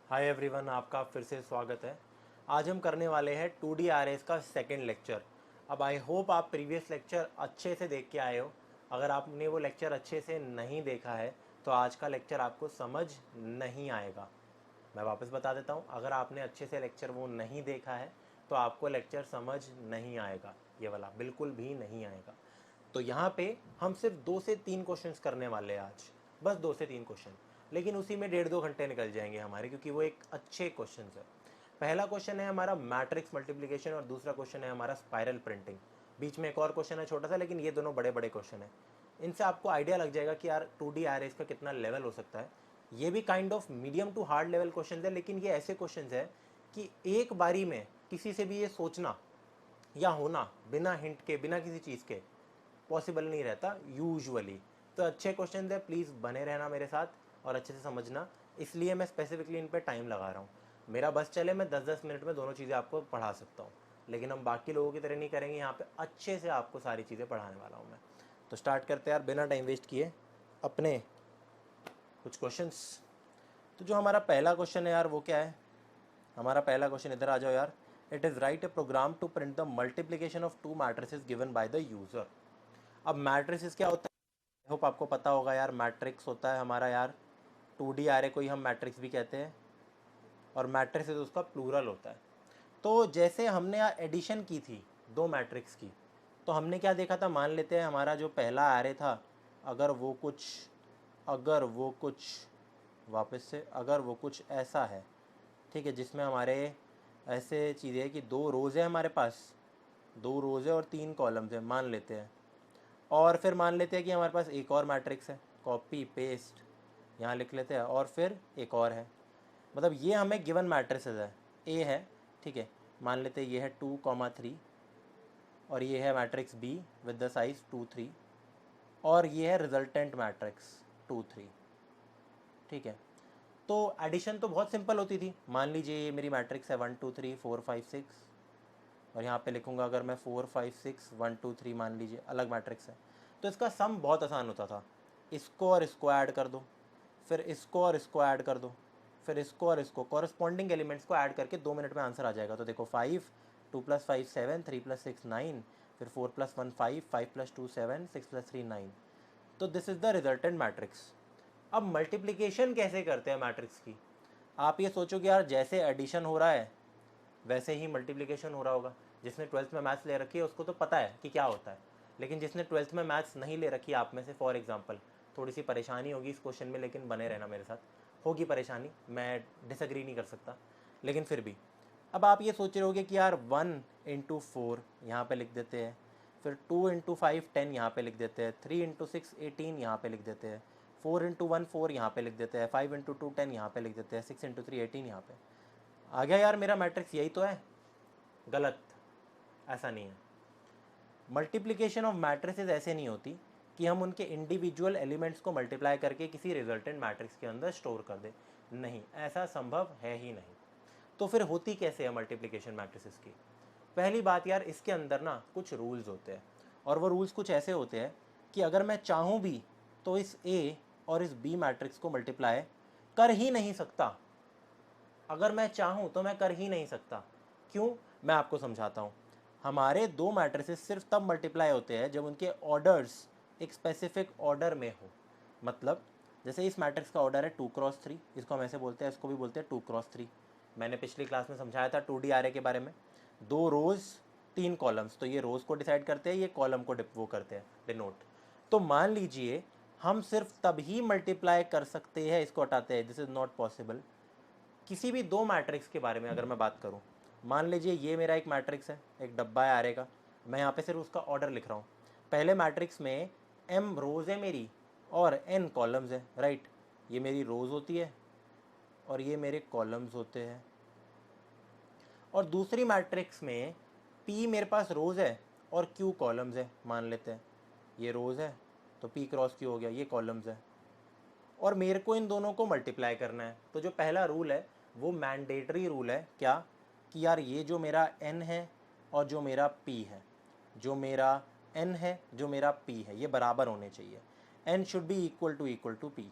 Hi everyone, आपका फिर से स्वागत है। आज हम करने वाले हैं 2D अरेज का सेकंड लेक्चर। अब आई होप आप प्रीवियस लेक्चर अच्छे से देख के आए हो। अगर आपने वो लेक्चर अच्छे से नहीं देखा है तो आज का लेक्चर आपको समझ नहीं आएगा। मैं वापस बता देता हूँ, अगर आपने अच्छे से लेक्चर वो नहीं देखा है तो आपको लेक्चर समझ नहीं आएगा, ये वाला बिल्कुल भी नहीं आएगा। तो यहाँ पे हम सिर्फ 2 से 3 क्वेश्चंस करने वाले हैं आज, बस 2 से 3 क्वेश्चन, लेकिन उसी में 1.5-2 घंटे निकल जाएंगे हमारे, क्योंकि वो एक अच्छे क्वेश्चन है। पहला क्वेश्चन है हमारा मैट्रिक्स मल्टीप्लिकेशन और दूसरा क्वेश्चन है हमारा स्पाइरल प्रिंटिंग। बीच में एक और क्वेश्चन है छोटा सा, लेकिन ये दोनों बड़े बड़े क्वेश्चन है। इनसे आपको आइडिया लग जाएगा कि यार 2D अरेज का कितना लेवल हो सकता है। ये भी kind of medium to hard level question है, लेकिन ये ऐसे क्वेश्चन है कि एक बारी में किसी से भी ये सोचना या होना बिना हिंट के, बिना किसी चीज़ के पॉसिबल नहीं रहता यूजुअली। तो अच्छे क्वेश्चन थे, प्लीज़ बने रहना मेरे साथ और अच्छे से समझना, इसलिए मैं स्पेसिफिकली इन पे टाइम लगा रहा हूँ। मेरा बस चले, मैं 10-10 मिनट में दोनों चीज़ें आपको पढ़ा सकता हूँ, लेकिन हम बाकी लोगों की तरह नहीं करेंगे। यहाँ पे अच्छे से आपको सारी चीज़ें पढ़ाने वाला हूँ मैं। तो स्टार्ट करते हैं यार, बिना टाइम वेस्ट किए अपने कुछ क्वेश्चंस। तो जो हमारा पहला क्वेश्चन है यार, वो क्या है? हमारा पहला क्वेश्चन, इधर आ जाओ यार। It is write a program to print the multiplication of 2 matrices given by the user. अब मैट्रिसेस क्या होता है? होप आपको पता होगा यार। मैट्रिक्स होता है हमारा यार 2D आरे को ही हम मैट्रिक्स भी कहते हैं, और मैट्रिसेस उसका प्लूरल होता है। तो जैसे हमने यार एडिशन की थी 2 मैट्रिक्स की, तो हमने क्या देखा था? मान लेते हैं हमारा जो पहला आरे था, अगर वो कुछ वापस से अगर वो कुछ ऐसा है, ठीक है, जिसमें हमारे ऐसे चीज़ें है कि 2 रोज़ है हमारे पास, 2 रोज़ है और 3 कॉलम्स है मान लेते हैं। और फिर मान लेते हैं कि हमारे पास एक और मैट्रिक्स है, कॉपी पेस्ट यहाँ लिख लेते हैं, और फिर एक और है। मतलब ये हमें गिवन मैट्रिसेस है, ए है, ठीक है, मान लेते हैं ये है 2, 3, और ये है matrix be with the size 2, 3, और ये है रिजल्टेंट मैट्रिक्स 2, 3, ठीक है। तो एडिशन तो बहुत सिंपल होती थी। मान लीजिए ये मेरी मैट्रिक्स है 1, 2, 3, 4, 5, 6, और यहाँ पे लिखूँगा अगर मैं 4, 5, 6, 1, 2, 3 मान लीजिए अलग मैट्रिक्स है, तो इसका सम बहुत आसान होता था। इसको और इसको ऐड कर दो, फिर इसको और इसको ऐड कर दो, फिर इसको और इसको, कॉरस्पॉन्डिंग एलिमेंट्स को ऐड करके 2 मिनट में आंसर आ जाएगा। तो देखो 5, 2 + 5 7, 3 + 6 9, फिर 4 + 1 5, 5 + 2 7, 6 + 3 9। तो this is the resultant matrix. अब मल्टीप्लिकेशन कैसे करते हैं मैट्रिक्स की? आप ये सोचो कि यार जैसे एडिशन हो रहा है वैसे ही मल्टीप्लिकेशन हो रहा होगा। जिसने 12th में मैथ्स ले रखी है उसको तो पता है कि क्या होता है, लेकिन जिसने 12th में मैथ्स नहीं ले रखी, आप में से फॉर एग्जांपल, थोड़ी सी परेशानी होगी इस क्वेश्चन में, लेकिन बने रहना मेरे साथ। होगी परेशानी, मैं डिसएग्री नहीं कर सकता, लेकिन फिर भी। अब आप ये सोच रहे होगे कि यार 1 × 4 यहाँ पे लिख देते हैं, फिर 2 × 5 10 यहाँ पे लिख देते हैं, 3 × 6 18 यहाँ पे लिख देते हैं, 4 × 1 4 यहाँ पे लिख देते हैं, 5 × 2 10 यहाँ पे लिख देते हैं, 6 × 3 18 यहाँ पे आ गया। यार मेरा मैट्रिक्स यही तो है। गलत, ऐसा नहीं है। मल्टीप्लिकेशन ऑफ मैट्रिसेस ऐसे नहीं होती कि हम उनके इंडिविजुअल एलिमेंट्स को मल्टीप्लाई करके किसी रिजल्टेंट मैट्रिक्स के अंदर स्टोर कर दे। नहीं, ऐसा संभव है ही नहीं। तो फिर होती कैसे है मल्टीप्लिकेशन मैट्रिसेस की? पहली बात यार, इसके अंदर ना कुछ रूल्स होते हैं, और वो रूल्स कुछ ऐसे होते हैं कि अगर मैं चाहूँ भी तो इस ए और इस बी मैट्रिक्स को मल्टीप्लाई कर ही नहीं सकता। अगर मैं चाहूँ तो मैं कर ही नहीं सकता। क्यों? मैं आपको समझाता हूँ। हमारे 2 मैट्रिसेस सिर्फ तब मल्टीप्लाई होते हैं जब उनके ऑर्डर्स एक स्पेसिफिक ऑर्डर में हो। मतलब जैसे इस मैट्रिक्स का ऑर्डर है 2 × 3, इसको हम ऐसे बोलते हैं, इसको भी बोलते हैं 2 × 3। मैंने पिछली क्लास में समझाया था 2D आरे के बारे में। 2 रोज़ 3 कॉलम्स, तो ये रोज़ को डिसाइड करते हैं, ये कॉलम को वो करते हैं डिनोट। तो मान लीजिए हम सिर्फ तभी मल्टीप्लाई कर सकते हैं, इसको हटाते हैं, दिस इज़ नॉट पॉसिबल। किसी भी 2 मैट्रिक्स के बारे में अगर मैं बात करूं, मान लीजिए ये मेरा एक मैट्रिक्स है, एक डब्बा है आरे का, मैं यहाँ पे सिर्फ उसका ऑर्डर लिख रहा हूँ। पहले मैट्रिक्स में m रोज़ है मेरी और n कॉलम्स है, राइट। ये मेरी रोज़ होती है और ये मेरे कॉलम्स होते हैं। और दूसरी मैट्रिक्स में p मेरे पास रोज़ है और q कॉलम्स है, मान लेते हैं। ये रोज़ है तो p × q हो गया, ये कॉलम्स है, और मेरे को इन दोनों को मल्टीप्लाई करना है। तो जो पहला रूल है वो मैंडेटरी रूल है, क्या? कि यार ये जो मेरा n है और जो मेरा p है, जो मेरा n है जो मेरा p है, ये बराबर होने चाहिए। n should be equal to p,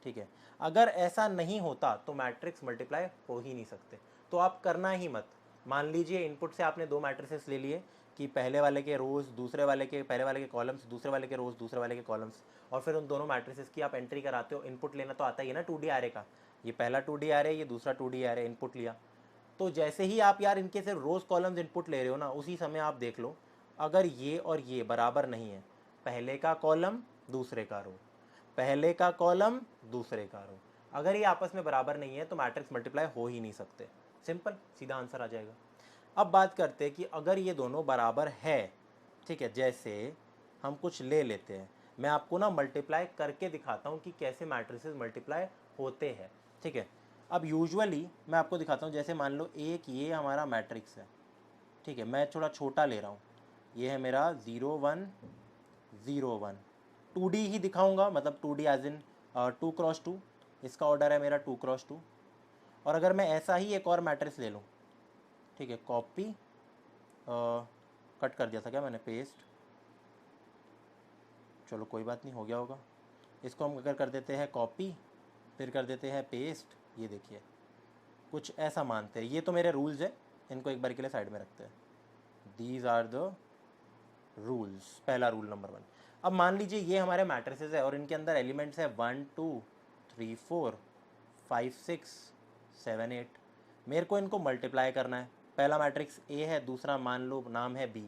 ठीक है। अगर ऐसा नहीं होता तो मैट्रिक्स मल्टीप्लाई हो ही नहीं सकते, तो आप करना ही मत। मान लीजिए इनपुट से आपने दो मैट्रिसेस ले लिए कि पहले वाले के रोज़, दूसरे वाले के, पहले वाले के कॉलम्स, दूसरे वाले के रोज़, दूसरे वाले के कॉलम्स, और फिर उन दोनों मैट्रिसेस की आप एंट्री कराते हो। इनपुट लेना तो आता ही है ना 2D आरे का, ये पहला 2D आरे, ये दूसरा 2D आरे, इनपुट लिया। तो जैसे ही आप यार इनके सिर्फ रोज़ कॉलम्स इनपुट ले रहे हो ना, उसी समय आप देख लो अगर ये और ये बराबर नहीं है, पहले का कॉलम दूसरे का रो, पहले का कॉलम दूसरे का रो, अगर ये आपस में बराबर नहीं है तो मैट्रिक्स मल्टीप्लाई हो ही नहीं सकते। सिंपल, सीधा आंसर आ जाएगा। अब बात करते हैं कि अगर ये दोनों बराबर है, ठीक है, जैसे हम कुछ ले लेते हैं, मैं आपको ना मल्टीप्लाई करके दिखाता हूँ कि कैसे मैट्रिसेस मल्टीप्लाई होते हैं, ठीक है। अब यूजुअली मैं आपको दिखाता हूँ, जैसे मान लो एक ये हमारा मैट्रिक्स है, ठीक है, मैं थोड़ा छोटा ले रहा हूँ, ये है मेरा 0 1 0 1, 2D ही दिखाऊंगा, मतलब 2D एज इन 2 क्रॉस 2, इसका ऑर्डर है मेरा 2 क्रॉस 2। और अगर मैं ऐसा ही एक और मैट्रिक्स ले लूँ, ठीक है, कॉपी, कट कर दिया था क्या मैंने, पेस्ट, चलो कोई बात नहीं, हो गया होगा। इसको हम अगर कर देते हैं कॉपी, फिर कर देते हैं पेस्ट, ये देखिए कुछ ऐसा मानते हैं, ये तो मेरे रूल्स है, इनको एक बार के लिए साइड में रखते हैं। दीज आर द रूल्स, पहला रूल नंबर 1। अब मान लीजिए ये हमारे मैट्रिसेस है और इनके अंदर एलिमेंट्स है 1 2 3 4 5 6 7 8। मेरे को इनको मल्टीप्लाई करना है। पहला मैट्रिक्स ए है, दूसरा मान लो नाम है बी,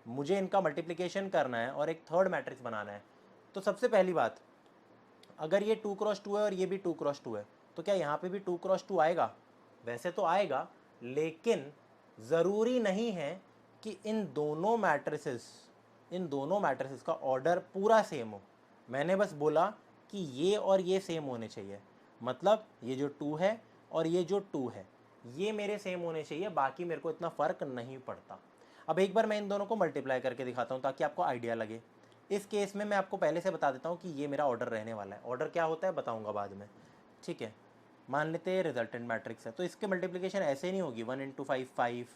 मुझे इनका मल्टीप्लिकेशन करना है और एक थर्ड मैट्रिक्स बनाना है। तो सबसे पहली बात, अगर ये 2 क्रॉस 2 है और ये भी 2 क्रॉस 2 है, तो क्या यहाँ पे भी 2 क्रॉस 2 आएगा? वैसे तो आएगा, लेकिन ज़रूरी नहीं है कि इन दोनों मैट्रिसेस का ऑर्डर पूरा सेम हो। मैंने बस बोला कि ये और ये सेम होने चाहिए, मतलब ये जो 2 है और ये जो 2 है, ये मेरे सेम होने चाहिए, बाकी मेरे को इतना फ़र्क नहीं पड़ता। अब एक बार मैं इन दोनों को मल्टीप्लाई करके दिखाता हूँ ताकि आपको आइडिया लगे। इस केस में मैं आपको पहले से बता देता हूँ कि ये मेरा ऑर्डर रहने वाला है। ऑर्डर क्या होता है बताऊँगा बाद में, ठीक है। मान लेते हैं रिजल्टेंट मैट्रिक्स है, तो इसके मल्टीप्लिकेशन ऐसे नहीं होगी 1 × 5 5,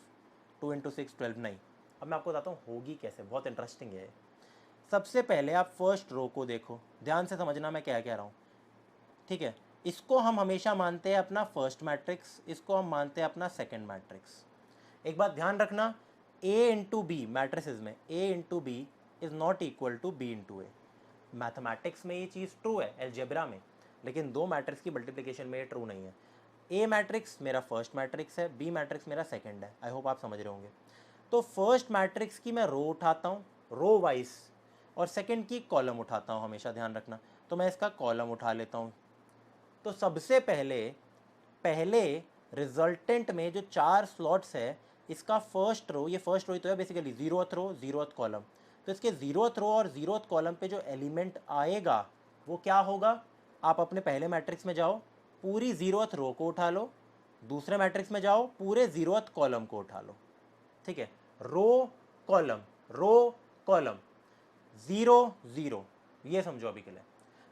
2 × 6 12, नहीं। अब मैं आपको बताता हूँ होगी कैसे, बहुत इंटरेस्टिंग है। सबसे पहले आप फर्स्ट रो को देखो, ध्यान से समझना मैं क्या कह रहा हूँ, ठीक है। इसको हम हमेशा मानते हैं अपना फर्स्ट मैट्रिक्स, इसको हम मानते हैं अपना सेकंड मैट्रिक्स। एक बात ध्यान रखना, A × B मैट्रिसेस में A × B is not equal to B × A। Mathematics में ये चीज़ ट्रू है, एलजेब्रा में, लेकिन दो मैट्रिक्स की मल्टीप्लिकेशन में ये ट्रू नहीं है। A मैट्रिक्स मेरा फर्स्ट मैट्रिक्स है, B मैट्रिक्स मेरा सेकंड है। आई होप आप समझ रहे होंगे। तो फर्स्ट मैट्रिक्स की मैं रो उठाता हूँ, रो वाइज, और सेकंड की कॉलम उठाता हूँ, हमेशा ध्यान रखना। तो मैं इसका कॉलम उठा लेता हूँ। तो सबसे पहले रिजल्टेंट में जो 4 स्लॉट्स है, इसका फर्स्ट रो, ये फर्स्ट रो ही तो है बेसिकली, 0th रो 0th कॉलम, तो इसके 0th रो और 0th कॉलम पे जो एलिमेंट आएगा वो क्या होगा? आप अपने पहले मैट्रिक्स में जाओ, पूरी 0th रो को उठा लो, दूसरे मैट्रिक्स में जाओ, पूरे 0th कॉलम को उठा लो, ठीक है। रो कॉलम, रो कॉलम, 0 0, ये समझो अभी के लिए।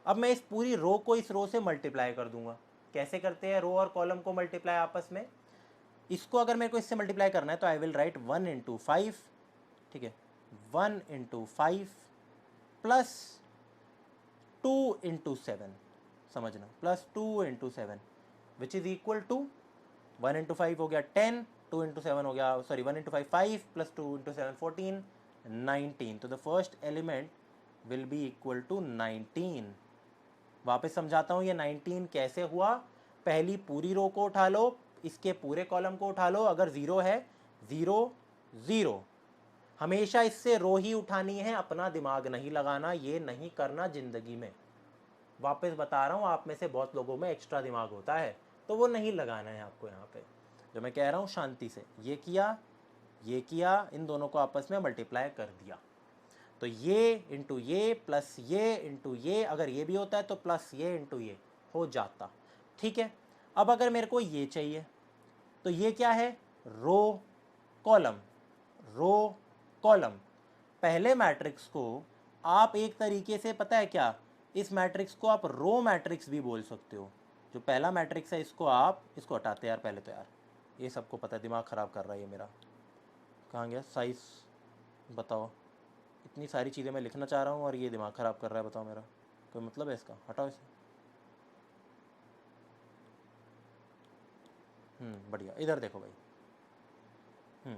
अब मैं इस पूरी रो को इस रो से मल्टीप्लाई कर दूंगा। कैसे करते हैं रो और कॉलम को मल्टीप्लाई आपस में? इसको अगर मेरे को इससे मल्टीप्लाई करना है तो आई विल राइट 1 × 5, ठीक है, 1 × 5 प्लस 2 × 7, समझना, plus 2 × 7 which is equal to 1 × 5 हो गया 10, 2 × 7 हो गया, सॉरी 1 × 5 5 प्लस 2 × 7 14, 19। तो the first element will be equal to 19। वापस समझाता हूँ ये 19 कैसे हुआ। पहली पूरी रो को उठा लो, इसके पूरे कॉलम को उठा लो, अगर 0 है 0 0, हमेशा इससे रो ही उठानी है, अपना दिमाग नहीं लगाना, ये नहीं करना जिंदगी में। वापस बता रहा हूँ, आप में से बहुत लोगों में एक्स्ट्रा दिमाग होता है, तो वो नहीं लगाना है आपको। यहाँ पे जो मैं कह रहा हूँ शांति से, ये किया, इन दोनों को आपस में मल्टीप्लाई कर दिया, तो ये इंटू ये प्लस ये इंटू ये, अगर ये भी होता है तो प्लस ये इंटू ये हो जाता, ठीक है। अब अगर मेरे को ये चाहिए तो ये क्या है? Row column, row column. पहले मैट्रिक्स को आप एक तरीके से, पता है क्या, इस मैट्रिक्स को आप रो मैट्रिक्स भी बोल सकते हो। जो पहला मैट्रिक्स है इसको हटाते यार, पहले तो यार ये सबको पता है, दिमाग ख़राब कर रहा है ये मेरा। कहाँ गया साइज, बताओ, इतनी सारी चीज़ें मैं लिखना चाह रहा हूँ और ये दिमाग ख़राब कर रहा है, बताओ मेरा कोई मतलब है इसका? हटाओ इसे। बढ़िया, इधर देखो भाई।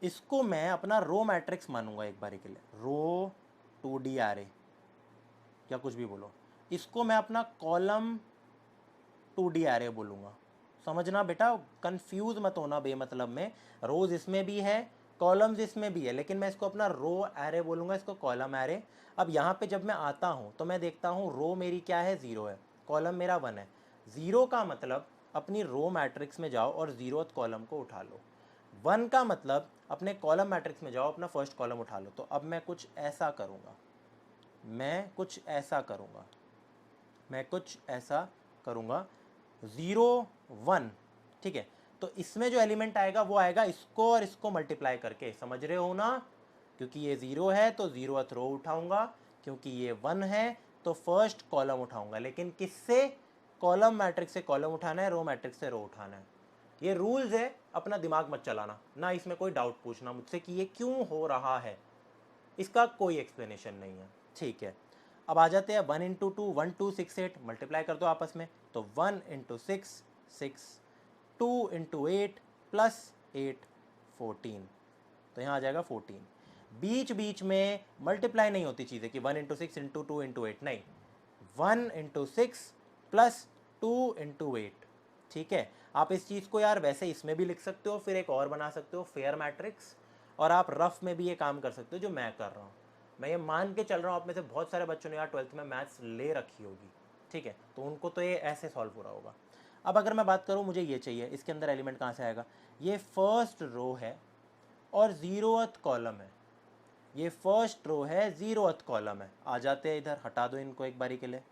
इसको मैं अपना रो मैट्रिक्स मानूंगा एक बारी के लिए, रो 2D एरे या कुछ भी बोलो, इसको मैं अपना कॉलम 2D एरे बोलूँगा। समझना बेटा, कंफ्यूज मत होना बेमतलब में। रोज इसमें भी है, कॉलम्स इसमें भी है, लेकिन मैं इसको अपना रो एरे बोलूँगा, इसको कॉलम एरे। अब यहाँ पे जब मैं आता हूँ तो मैं देखता हूँ रो मेरी क्या है, 0 है, कॉलम मेरा 1 है। 0 का मतलब अपनी रो मैट्रिक्स में जाओ और 0th कॉलम को उठा लो। 1 का मतलब अपने कॉलम मैट्रिक्स में जाओ, अपना फर्स्ट कॉलम उठा लो। तो अब मैं कुछ ऐसा करूँगा, मैं कुछ ऐसा करूँगा 0 1, ठीक है। तो इसमें जो एलिमेंट आएगा वो आएगा इसको और इसको मल्टीप्लाई करके, समझ रहे हो ना। क्योंकि ये 0 है तो 0th रो उठाऊंगा, क्योंकि ये 1 है तो फर्स्ट कॉलम उठाऊंगा। लेकिन किससे, कॉलम मैट्रिक्स से कॉलम उठाना है, रो मैट्रिक्स से रो उठाना है। ये रूल्स है, अपना दिमाग मत चलाना ना, इसमें कोई डाउट पूछना मुझसे कि ये क्यों हो रहा है, इसका कोई एक्सप्लेनेशन नहीं है, ठीक है। अब आ जाते हैं 1 इंटू 2, 1 2 6 8, मल्टीप्लाई कर दो आपस में। तो 1 इंटू 6 6, 2 इंटू 8 प्लस 8 14, तो यहाँ आ जाएगा 14। बीच बीच में मल्टीप्लाई नहीं होती चीज़ें कि 1 इंटू 6 इंटू 2 इंटू 8, नहीं, 1 इंटू 6 प्लस 2 इंटू 8, ठीक है। आप इस चीज़ को यार वैसे इसमें भी लिख सकते हो, फिर एक और बना सकते हो फेयर मैट्रिक्स, और आप रफ में भी ये काम कर सकते हो जो मैं कर रहा हूँ। मैं ये मान के चल रहा हूँ आप में से बहुत सारे बच्चों ने यार 12th में मैथ्स ले रखी होगी, ठीक है, तो उनको तो ये ऐसे सॉल्व हो रहा होगा। अब अगर मैं बात करूँ, मुझे ये चाहिए, इसके अंदर एलिमेंट कहाँ से आएगा, ये फर्स्ट रो है और 0th कॉलम है, ये फर्स्ट रो है 0th कॉलम है। आ जाते हैं इधर, हटा दो इनको एक बारी के लिए।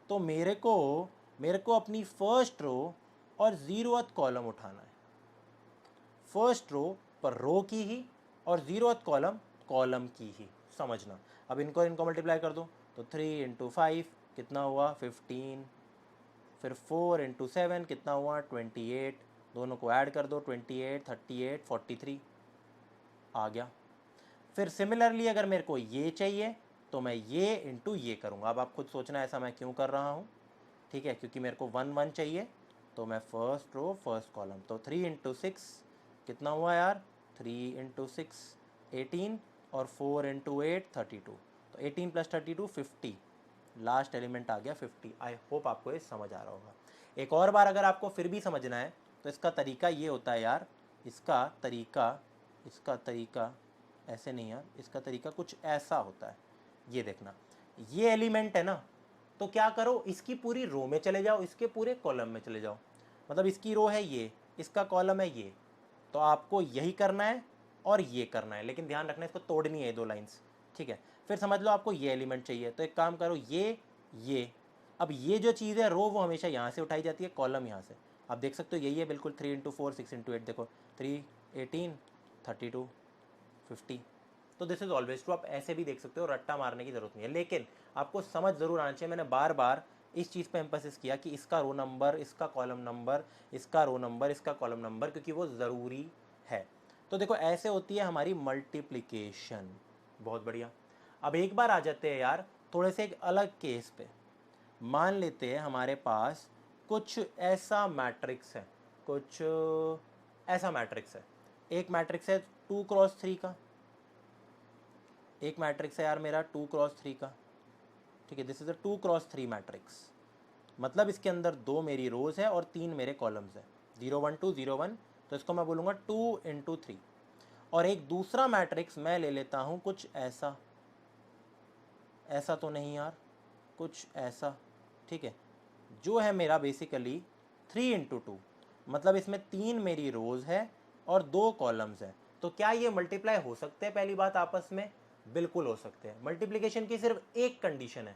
तो मेरे को अपनी फर्स्ट रो और 0th कॉलम उठाना है, फर्स्ट रो पर रो की ही और 0th कॉलम कॉलम की ही, समझना। अब इनको मल्टीप्लाई कर दो, तो 3 इंटू 5 कितना हुआ 15, फिर 4 इंटू 7 कितना हुआ 28, दोनों को ऐड कर दो 28 38 43 आ गया। फिर सिमिलरली अगर मेरे को ये चाहिए तो मैं ये इंटू ये करूँगा। अब आप खुद सोचना ऐसा मैं क्यों कर रहा हूँ, ठीक है, क्योंकि मेरे को 1 1 चाहिए, तो मैं फर्स्ट रो फर्स्ट कॉलम, तो 3 इंटू 6 कितना हुआ यार 3 इंटू 6 18, और 4 इंटू 8 32, तो 18 प्लस 32 50, लास्ट एलिमेंट आ गया 50। आई होप आपको ये समझ आ रहा होगा। एक और बार अगर आपको फिर भी समझना है तो इसका तरीका ये होता है यार, इसका तरीका ऐसे नहीं यार, इसका तरीका कुछ ऐसा होता है, ये देखना, ये एलिमेंट है ना, तो क्या करो, इसकी पूरी रो में चले जाओ, इसके पूरे कॉलम में चले जाओ। मतलब इसकी रो है ये, इसका कॉलम है ये, तो आपको यही करना है और ये करना है, लेकिन ध्यान रखना इसको तोड़नी है 2 लाइंस, ठीक है। फिर समझ लो आपको ये एलिमेंट चाहिए, तो एक काम करो, ये अब ये जो चीज़ है रो, वो हमेशा यहाँ से उठाई जाती है, कॉलम यहाँ से। आप देख सकते हो यही है बिल्कुल, 3 इंटू 4 6 इंटू 8, देखो 3 18 32 50, तो दिस इज़ ऑलवेज ट्रू। आप ऐसे भी देख सकते हो, रट्टा मारने की ज़रूरत नहीं है, लेकिन आपको समझ ज़रूर आना चाहिए। मैंने बार बार इस चीज़ पे एम्फेसिस किया कि इसका रो नंबर, इसका कॉलम नंबर, इसका रो नंबर, इसका कॉलम नंबर, क्योंकि वो ज़रूरी है। तो देखो ऐसे होती है हमारी मल्टीप्लिकेशन, बहुत बढ़िया। अब एक बार आ जाते हैं यार थोड़े से एक अलग केस पे। मान लेते हैं हमारे पास कुछ ऐसा मैट्रिक्स है, एक मैट्रिक्स है 2 क्रॉस 3 का, एक मैट्रिक्स है यार मेरा 2 क्रॉस 3 का, ठीक है, this is a 2 cross 3 matrix. मतलब इसके अंदर 2 मेरी रोज है और 3 मेरे कॉलम्स है, 0 1 2 0 1, तो इसको मैं बोलूँगा 2 इंटू 3। और एक दूसरा मैट्रिक्स मैं ले लेता हूँ कुछ ऐसा, ऐसा तो नहीं यार, कुछ ऐसा, ठीक है, जो है मेरा बेसिकली 3 इंटू 2, मतलब इसमें 3 मेरी रोज है और 2 कॉलम्स हैं। तो क्या ये मल्टीप्लाई हो सकते हैं, पहली बात आपस में, बिल्कुल हो सकते हैं। मल्टीप्लिकेशन की सिर्फ एक कंडीशन है,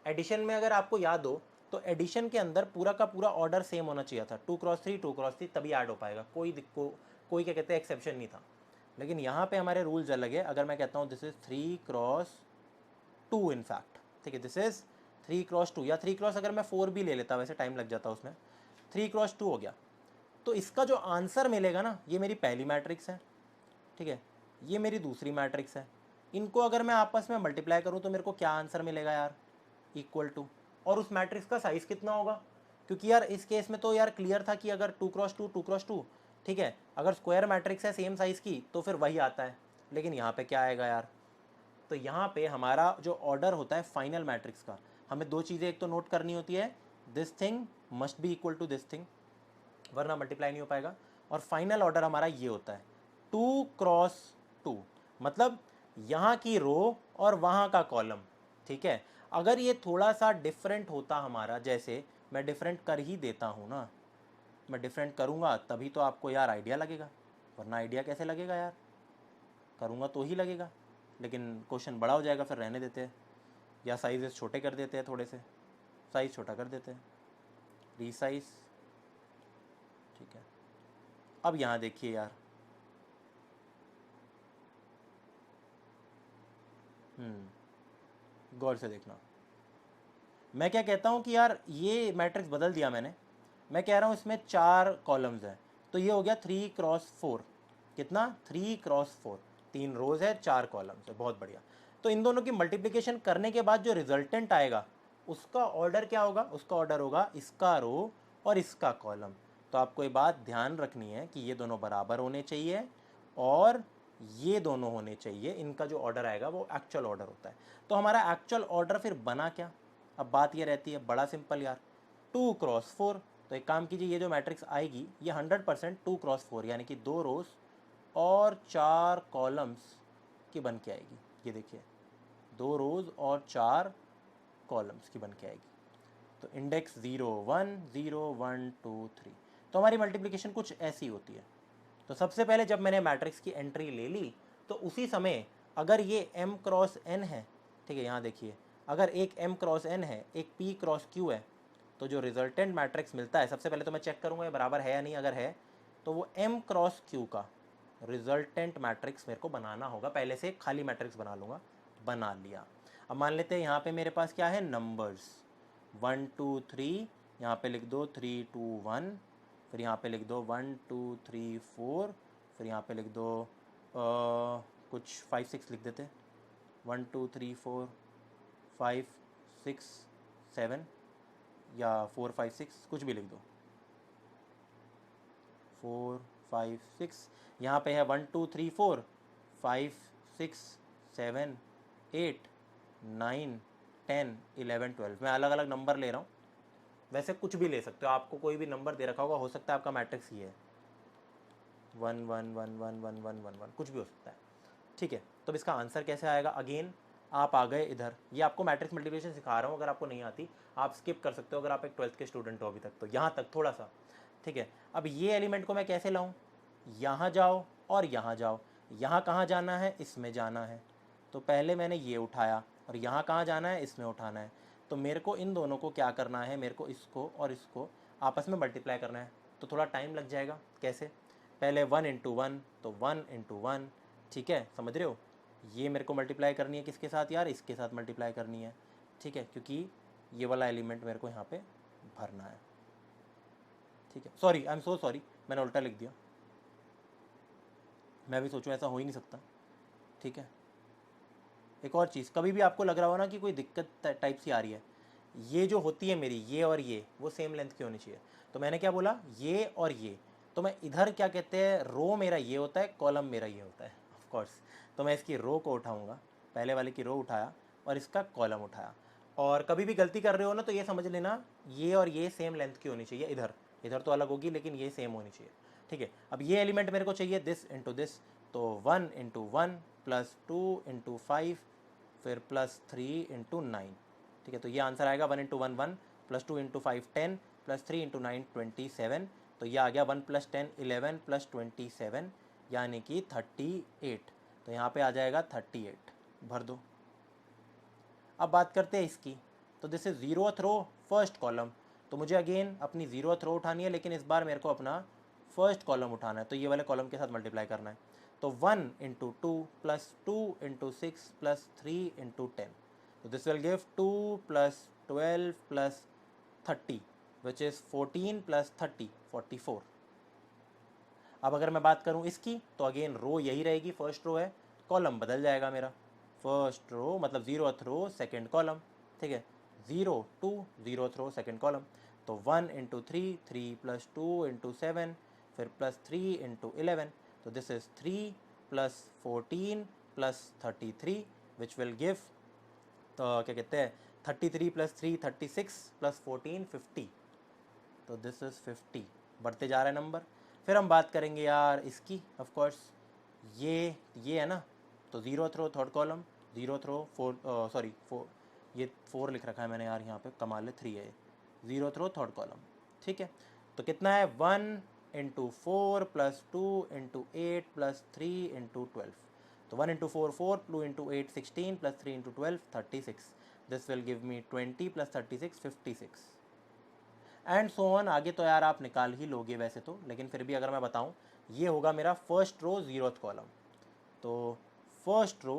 एडिशन में अगर आपको याद हो तो एडिशन के अंदर पूरा का पूरा ऑर्डर सेम होना चाहिए था, 2 क्रॉस 3 2 क्रॉस 3, तभी ऐड हो पाएगा, कोई क्या कहते हैं एक्सेप्शन नहीं था। लेकिन यहाँ पे हमारे रूल्स अलग है। अगर मैं कहता हूँ दिस इज 3 क्रॉस 2 इनफैक्ट, ठीक है, दिस इज 3 क्रॉस 2, या 3 क्रॉस अगर मैं 4 भी ले लेता, वैसे टाइम लग जाता उसमें, 3 क्रॉस 2 हो गया, तो इसका जो आंसर मिलेगा ना, ये मेरी पहली मैट्रिक्स है, ठीक है, ये मेरी दूसरी मैट्रिक्स है। इनको अगर मैं आपस में मल्टीप्लाई करूँ तो मेरे को क्या आंसर मिलेगा यार, इक्वल टू, और उस मैट्रिक्स का साइज कितना होगा, क्योंकि यार इस केस में तो यार क्लियर था कि अगर 2x2 ठीक है, अगर स्क्वायर मैट्रिक्स है सेम साइज़ की तो फिर वही आता है, लेकिन यहाँ पे क्या आएगा यार, तो यहाँ पे हमारा जो ऑर्डर होता है फाइनल मैट्रिक्स का, हमें दो चीज़ें एक तो नोट करनी होती है, this thing must be equal to this thing, वरना मल्टीप्लाई नहीं हो पाएगा, और फाइनल ऑर्डर हमारा ये होता है 2x2, मतलब यहाँ की रो और वहाँ का कॉलम, ठीक है। अगर ये थोड़ा सा डिफरेंट होता हमारा, जैसे मैं डिफरेंट कर ही देता हूँ ना, मैं डिफरेंट करूँगा तभी तो आपको यार आइडिया लगेगा, वरना आइडिया कैसे लगेगा यार, करूँगा तो ही लगेगा, लेकिन क्वेश्चन बड़ा हो जाएगा, फिर रहने देते हैं, या साइज़ छोटे कर देते हैं, थोड़े से साइज़ छोटा कर देते हैं, रीसाइज, ठीक है। अब यहाँ देखिए यार, गौर से देखना, मैं क्या कहता हूँ कि यार ये मैट्रिक्स बदल दिया मैंने, मैं कह रहा हूँ इसमें 4 कॉलम्स हैं, तो ये हो गया 3x4, कितना 3x4, 3 रोज है 4 कॉलम्स है, बहुत बढ़िया। तो इन दोनों की मल्टीप्लिकेशन करने के बाद जो रिजल्टेंट आएगा उसका ऑर्डर क्या होगा, उसका ऑर्डर होगा इसका रो और इसका कॉलम। तो आपको ये बात ध्यान रखनी है कि ये दोनों बराबर होने चाहिए और ये दोनों होने चाहिए, इनका जो ऑर्डर आएगा वो एक्चुअल ऑर्डर होता है। तो हमारा एक्चुअल ऑर्डर फिर बना क्या, अब बात ये रहती है, बड़ा सिंपल यार, 2x4, तो एक काम कीजिए, ये जो मैट्रिक्स आएगी ये 100% 2x4 यानी कि 2 रोज और 4 कॉलम्स की बन के आएगी, ये देखिए 2 रोज और 4 कॉलम्स की बन के आएगी। तो इंडेक्स 0 1 0 1 2 3, तो हमारी मल्टीप्लिकेशन कुछ ऐसी होती है। तो सबसे पहले जब मैंने मैट्रिक्स की एंट्री ले ली तो उसी समय अगर ये m क्रॉस n है, ठीक है, यहाँ देखिए अगर एक m क्रॉस n है, एक p क्रॉस q है, तो जो रिजल्टेंट मैट्रिक्स मिलता है, सबसे पहले तो मैं चेक करूँगा ये बराबर है या नहीं, अगर है तो वो m क्रॉस q का रिजल्टेंट मैट्रिक्स मेरे को बनाना होगा, पहले से खाली मैट्रिक्स बना लूँगा, बना लिया। अब मान लेते हैं यहाँ पे मेरे पास क्या है, नंबर्स 1 2 3, यहाँ पे लिख दो 3 2 1, फिर यहाँ पे लिख दो 1 2 3 4, फिर यहाँ पे लिख दो कुछ 5 6 लिख देते, 1 2 3 4 5 6 7, या 4 5 6 कुछ भी लिख दो, 4 5 6, यहाँ पे है 1 2 3 4 5 6 7 8 9 10 11 12, मैं अलग अलग नंबर ले रहा हूँ, वैसे कुछ भी ले सकते हो, आपको कोई भी नंबर दे रखा होगा, हो सकता है आपका मैट्रिक्स ये है 1 1 1 1 1 1 1 1, कुछ भी हो सकता है, ठीक है। तो इसका आंसर कैसे आएगा, अगेन आप आ गए इधर, ये आपको मैट्रिक्स मल्टीप्लिकेशन सिखा रहा हूँ, अगर आपको नहीं आती आप स्किप कर सकते हो, अगर आप एक 12th के स्टूडेंट हो अभी तक, तो यहाँ तक थोड़ा सा, ठीक है। अब ये एलिमेंट को मैं कैसे लाऊँ, यहाँ जाओ और यहाँ जाओ, यहाँ कहाँ जाना है, इसमें जाना है, तो पहले मैंने ये उठाया, और यहाँ कहाँ जाना है, इसमें उठाना है, तो मेरे को इन दोनों को क्या करना है, मेरे को इसको और इसको आपस में मल्टीप्लाई करना है, तो थोड़ा टाइम लग जाएगा, कैसे, पहले 1 इंटू 1, तो 1 इंटू 1, ठीक है, समझ रहे हो, ये मेरे को मल्टीप्लाई करनी है किसके साथ यार, इसके साथ मल्टीप्लाई करनी है, ठीक है, क्योंकि ये वाला एलिमेंट मेरे को यहाँ पे भरना है, ठीक है। Sorry, I am so sorry, मैंने उल्टा लिख दिया, मैं भी सोचूं ऐसा हो ही नहीं सकता, ठीक है। एक और चीज़, कभी भी आपको लग रहा हो ना कि कोई दिक्कत टाइप सी आ रही है, ये जो होती है मेरी, ये और ये वो सेम लेंथ की होनी चाहिए, तो मैंने क्या बोला, ये और ये, तो मैं इधर क्या कहते हैं, रो मेरा ये होता है, कॉलम मेरा ये होता है, ऑफ कोर्स, तो मैं इसकी रो को उठाऊंगा, पहले वाले की रो उठाया और इसका कॉलम उठाया, और कभी भी गलती कर रहे हो ना तो ये समझ लेना, ये और ये सेम लेंथ की होनी चाहिए, इधर इधर तो अलग होगी लेकिन ये सेम होनी चाहिए, ठीक है। अब ये एलिमेंट मेरे को चाहिए दिस इंटू दिस, तो 1 इंटू 1 प्लस 2 इंटू 5 फिर प्लस 3 इंटू 9, ठीक है, तो ये आंसर आएगा 1 into 1 1 plus 2 into 5 10 plus 3 into 9 27, तो ये आ गया 1 प्लस 10 11 प्लस 27 यानी कि 38, तो यहाँ पे आ जाएगा 38, भर दो। अब बात करते हैं इसकी, तो this is 0th row first column, तो मुझे अगेन अपनी 0th रो उठानी है, लेकिन इस बार मेरे को अपना फर्स्ट कॉलम उठाना है, तो ये वाले कॉलम के साथ मल्टीप्लाई करना है, तो 1 into 2 plus 2 into 6 plus 3 into 10, तो this will give 2 plus 12 plus 30 which is 14 plus 30 44। अब अगर मैं बात करूं इसकी, तो अगेन रो यही रहेगी, फर्स्ट रो है, कॉलम बदल जाएगा मेरा, फर्स्ट रो मतलब 0th रो सेकेंड कॉलम, ठीक है, 0 2 0th रो सेकेंड कॉलम, तो 1 इंटू 3, 3 प्लस 2 इंटू 7, फिर प्लस 3 इंटू 11, तो this is 3 plus 14 plus 33 which will give, तो क्या कहते हैं 33 प्लस 3 36 प्लस 14 50, तो दिस इज़ 50। बढ़ते जा रहा है नंबर। फिर हम बात करेंगे यार इसकी, ऑफ कोर्स ये है ना, तो zeroth row third column, zeroth row four, ये 4 लिख रखा है मैंने यार यहाँ पे, कमाल है 3 है, ज़ीरो थ्रो थर्ड कॉलम, ठीक है। तो कितना है 1 into 4 plus 2 into 8 plus 3 into 12, तो 1 into 4 4, 2 into 8 16 plus 3 into 12 36, this will give me 20 plus 36 56, and so on. आगे तो यार आप निकाल ही लोगे वैसे तो, लेकिन फिर भी अगर मैं बताऊं, ये होगा मेरा फर्स्ट रो ज़ीरोथ कॉलम। तो फर्स्ट रो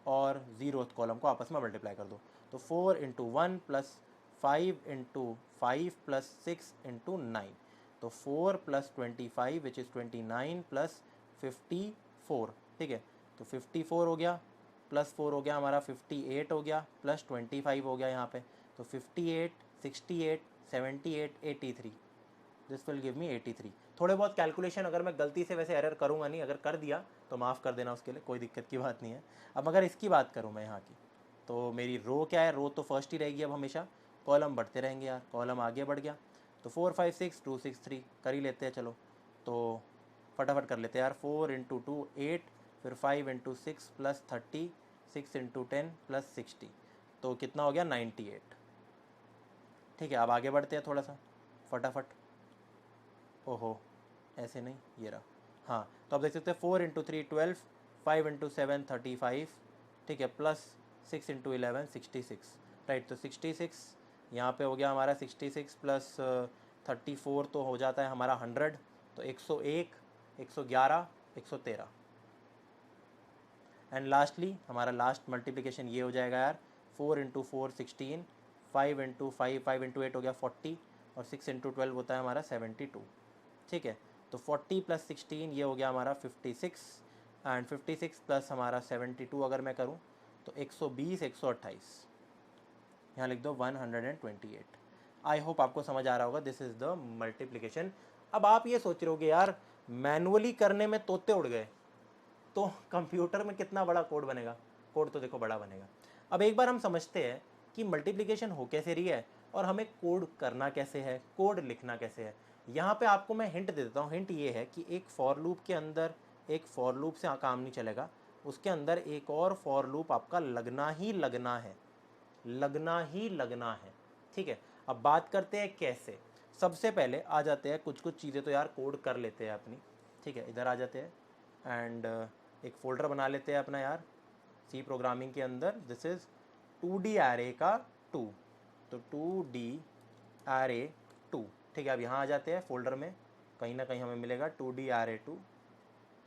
और ज़ीरोथ कॉलम को आपस में मल्टीप्लाई कर दो, तो 4 into 1 plus 5 into 5 plus 6 into 9, तो 4 प्लस 25 विच इज़ 29 प्लस 54, ठीक है। तो 54 हो गया, प्लस 4 हो गया हमारा 58 हो गया, प्लस 25 हो गया यहाँ पे, तो 58 68 78 83, दिस विल गिव मी 83। थोड़े बहुत कैलकुलेशन अगर मैं गलती से वैसे एरर करूँगा नहीं, अगर कर दिया तो माफ़ कर देना, उसके लिए कोई दिक्कत की बात नहीं है। अब अगर इसकी बात करूँ मैं यहाँ की, तो मेरी रो क्या है, रो तो फर्स्ट ही रहेगी अब हमेशा, कॉलम बढ़ते रहेंगे यार, कॉलम आगे बढ़ गया, तो 4 5 6 2 6 3 कर ही लेते हैं, चलो तो फटाफट कर लेते हैं यार। 4 इंटू 2 8, फिर 5 इंटू 6 प्लस 30, 6 इंटू 10 प्लस 60, तो कितना हो गया 98, ठीक है। अब आगे बढ़ते हैं थोड़ा सा फटाफट, ओहो ऐसे नहीं, ये रहा, हाँ। तो आप देख सकते हैं 4 इंटू 3 12, 5 इंटू 7 35, ठीक है, प्लस 6 इंटू 11 66, राइट। तो 66 यहाँ पे हो गया हमारा 66 प्लस 34 तो हो जाता है हमारा 100, तो 101 111 113, एंड लास्टली हमारा लास्ट मल्टीप्लिकेशन ये हो जाएगा यार, 4 इंटू 4 16, 5 इंटू 5 5 इंटू 8 हो गया 40, और 6 इंटू 12 होता है हमारा 72, ठीक है। तो 40 प्लस 16 ये हो गया हमारा 56, एंड 56 प्लस हमारा 72 अगर मैं करूँ तो 120 128, यहाँ लिख दो 128। आई होप आपको समझ आ रहा होगा, दिस इज़ द मल्टीप्लिकेशन। अब आप ये सोच रहे हो कि यार मैनुअली करने में तोते उड़ गए, तो कंप्यूटर में कितना बड़ा कोड बनेगा, कोड तो देखो बड़ा बनेगा। अब एक बार हम समझते हैं कि मल्टीप्लिकेशन हो कैसे रही है और हमें कोड करना कैसे है, कोड लिखना कैसे है। यहाँ पे आपको मैं हिंट दे देता हूँ। हिंट ये है कि एक फॉर लूप के अंदर, एक फॉर लूप से काम नहीं चलेगा, उसके अंदर एक और फॉर लूप आपका लगना ही लगना है, लगना ही लगना है, ठीक है। अब बात करते हैं कैसे। सबसे पहले आ जाते हैं कुछ चीज़ें तो यार कोड कर लेते हैं अपनी, ठीक है। इधर आ जाते हैं एंड एक फ़ोल्डर बना लेते हैं अपना यार सी प्रोग्रामिंग के अंदर, दिस इज़ 2D एरे का 2, तो 2D एरे 2, ठीक है। अब यहाँ आ जाते हैं फ़ोल्डर में, कहीं ना कहीं हमें मिलेगा 2D एरे 2,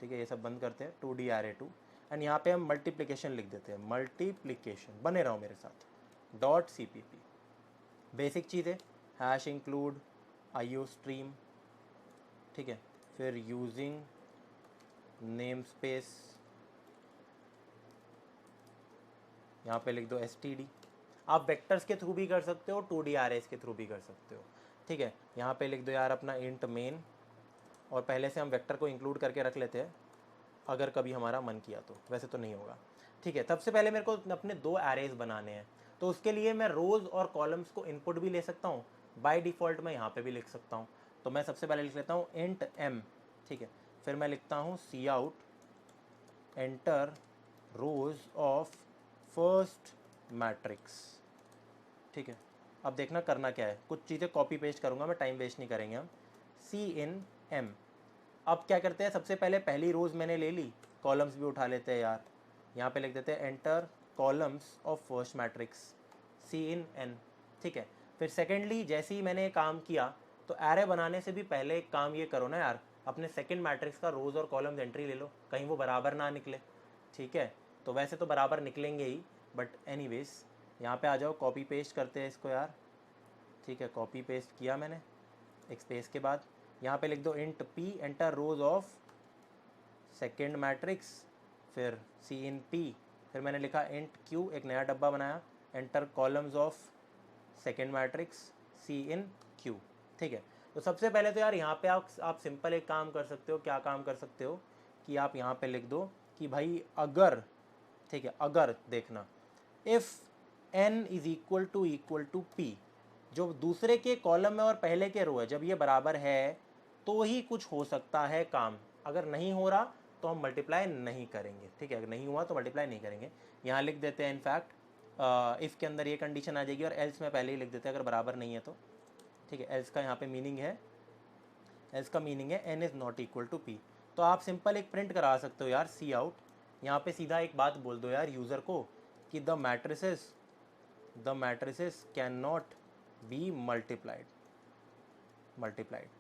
ठीक है। ये सब बंद करते हैं, 2D एरे 2, एंड यहाँ पे हम मल्टीप्लिकेशन लिख देते हैं, मल्टीप्लिकेशन, बने रहो मेरे साथ, .cpp। बेसिक चीज़ें, हैश इंक्लूड IO स्ट्रीम, ठीक है। फिर यूजिंग नेम स्पेस, यहाँ पे लिख दो std। आप वेक्टर्स के थ्रू भी कर सकते हो, 2D arrays के थ्रू भी कर सकते हो, ठीक है। यहाँ पे लिख दो यार अपना int main, और पहले से हम वेक्टर को इंक्लूड करके रख लेते हैं अगर कभी हमारा मन किया तो, वैसे तो नहीं होगा, ठीक है। सबसे पहले मेरे को अपने 2 एरेज बनाने हैं, तो उसके लिए मैं रोज़ और कॉलम्स को इनपुट भी ले सकता हूँ, बाय डिफ़ॉल्ट मैं यहाँ पे भी लिख सकता हूँ। तो मैं सबसे पहले लिख लेता हूँ int m, ठीक है। फिर मैं लिखता हूँ C out enter rows of first matrix, ठीक है। अब देखना करना क्या है, कुछ चीज़ें कॉपी पेस्ट करूँगा मैं, टाइम वेस्ट नहीं करेंगे हम। C/m, अब क्या करते हैं, सबसे पहले पहली रोज़ मैंने ले ली, कॉलम्स भी उठा लेते हैं यार, यहाँ पे लिख देते हैं enter columns of first matrix C/n, ठीक है। फिर सेकेंडली जैसे ही मैंने काम किया, तो एरे बनाने से भी पहले एक काम ये करो ना यार, अपने सेकेंड मैट्रिक्स का रोज़ और कॉलम्स एंट्री ले लो, कहीं वो बराबर ना निकले, ठीक है। तो वैसे तो बराबर निकलेंगे ही, बट एनीवेज यहाँ पे आ जाओ, कॉपी पेस्ट करते हैं इसको यार, ठीक है। कॉपी पेस्ट किया मैंने, एक स्पेस के बाद यहाँ पे लिख दो int p enter rows of second matrix, फिर C/p, फिर मैंने लिखा इंट q, एक नया डब्बा बनाया, enter columns of second matrix C/n Q. ठीक है, तो सबसे पहले तो यार यहाँ पे आप सिंपल एक काम कर सकते हो। क्या काम कर सकते हो कि आप यहाँ पे लिख दो कि भाई अगर, ठीक है, अगर देखना if n is equal to p, जो दूसरे के कॉलम में और पहले के रो है, जब ये बराबर है तो ही कुछ हो सकता है काम, अगर नहीं हो रहा तो हम मल्टीप्लाई नहीं करेंगे। ठीक है, अगर नहीं हुआ तो मल्टीप्लाई नहीं करेंगे। यहाँ लिख देते हैं इनफैक्ट इफ़ के अंदर ये कंडीशन आ जाएगी, और एल्स में पहले ही लिख देते हैं अगर बराबर नहीं है तो। ठीक है, एल्स का यहाँ पे मीनिंग है, एल्स का मीनिंग है n is not equal to p. तो आप सिंपल एक प्रिंट करा सकते हो यार सी आउट। यहाँ पे सीधा एक बात बोल दो यार यूज़र को कि the matrices can not be multiplied.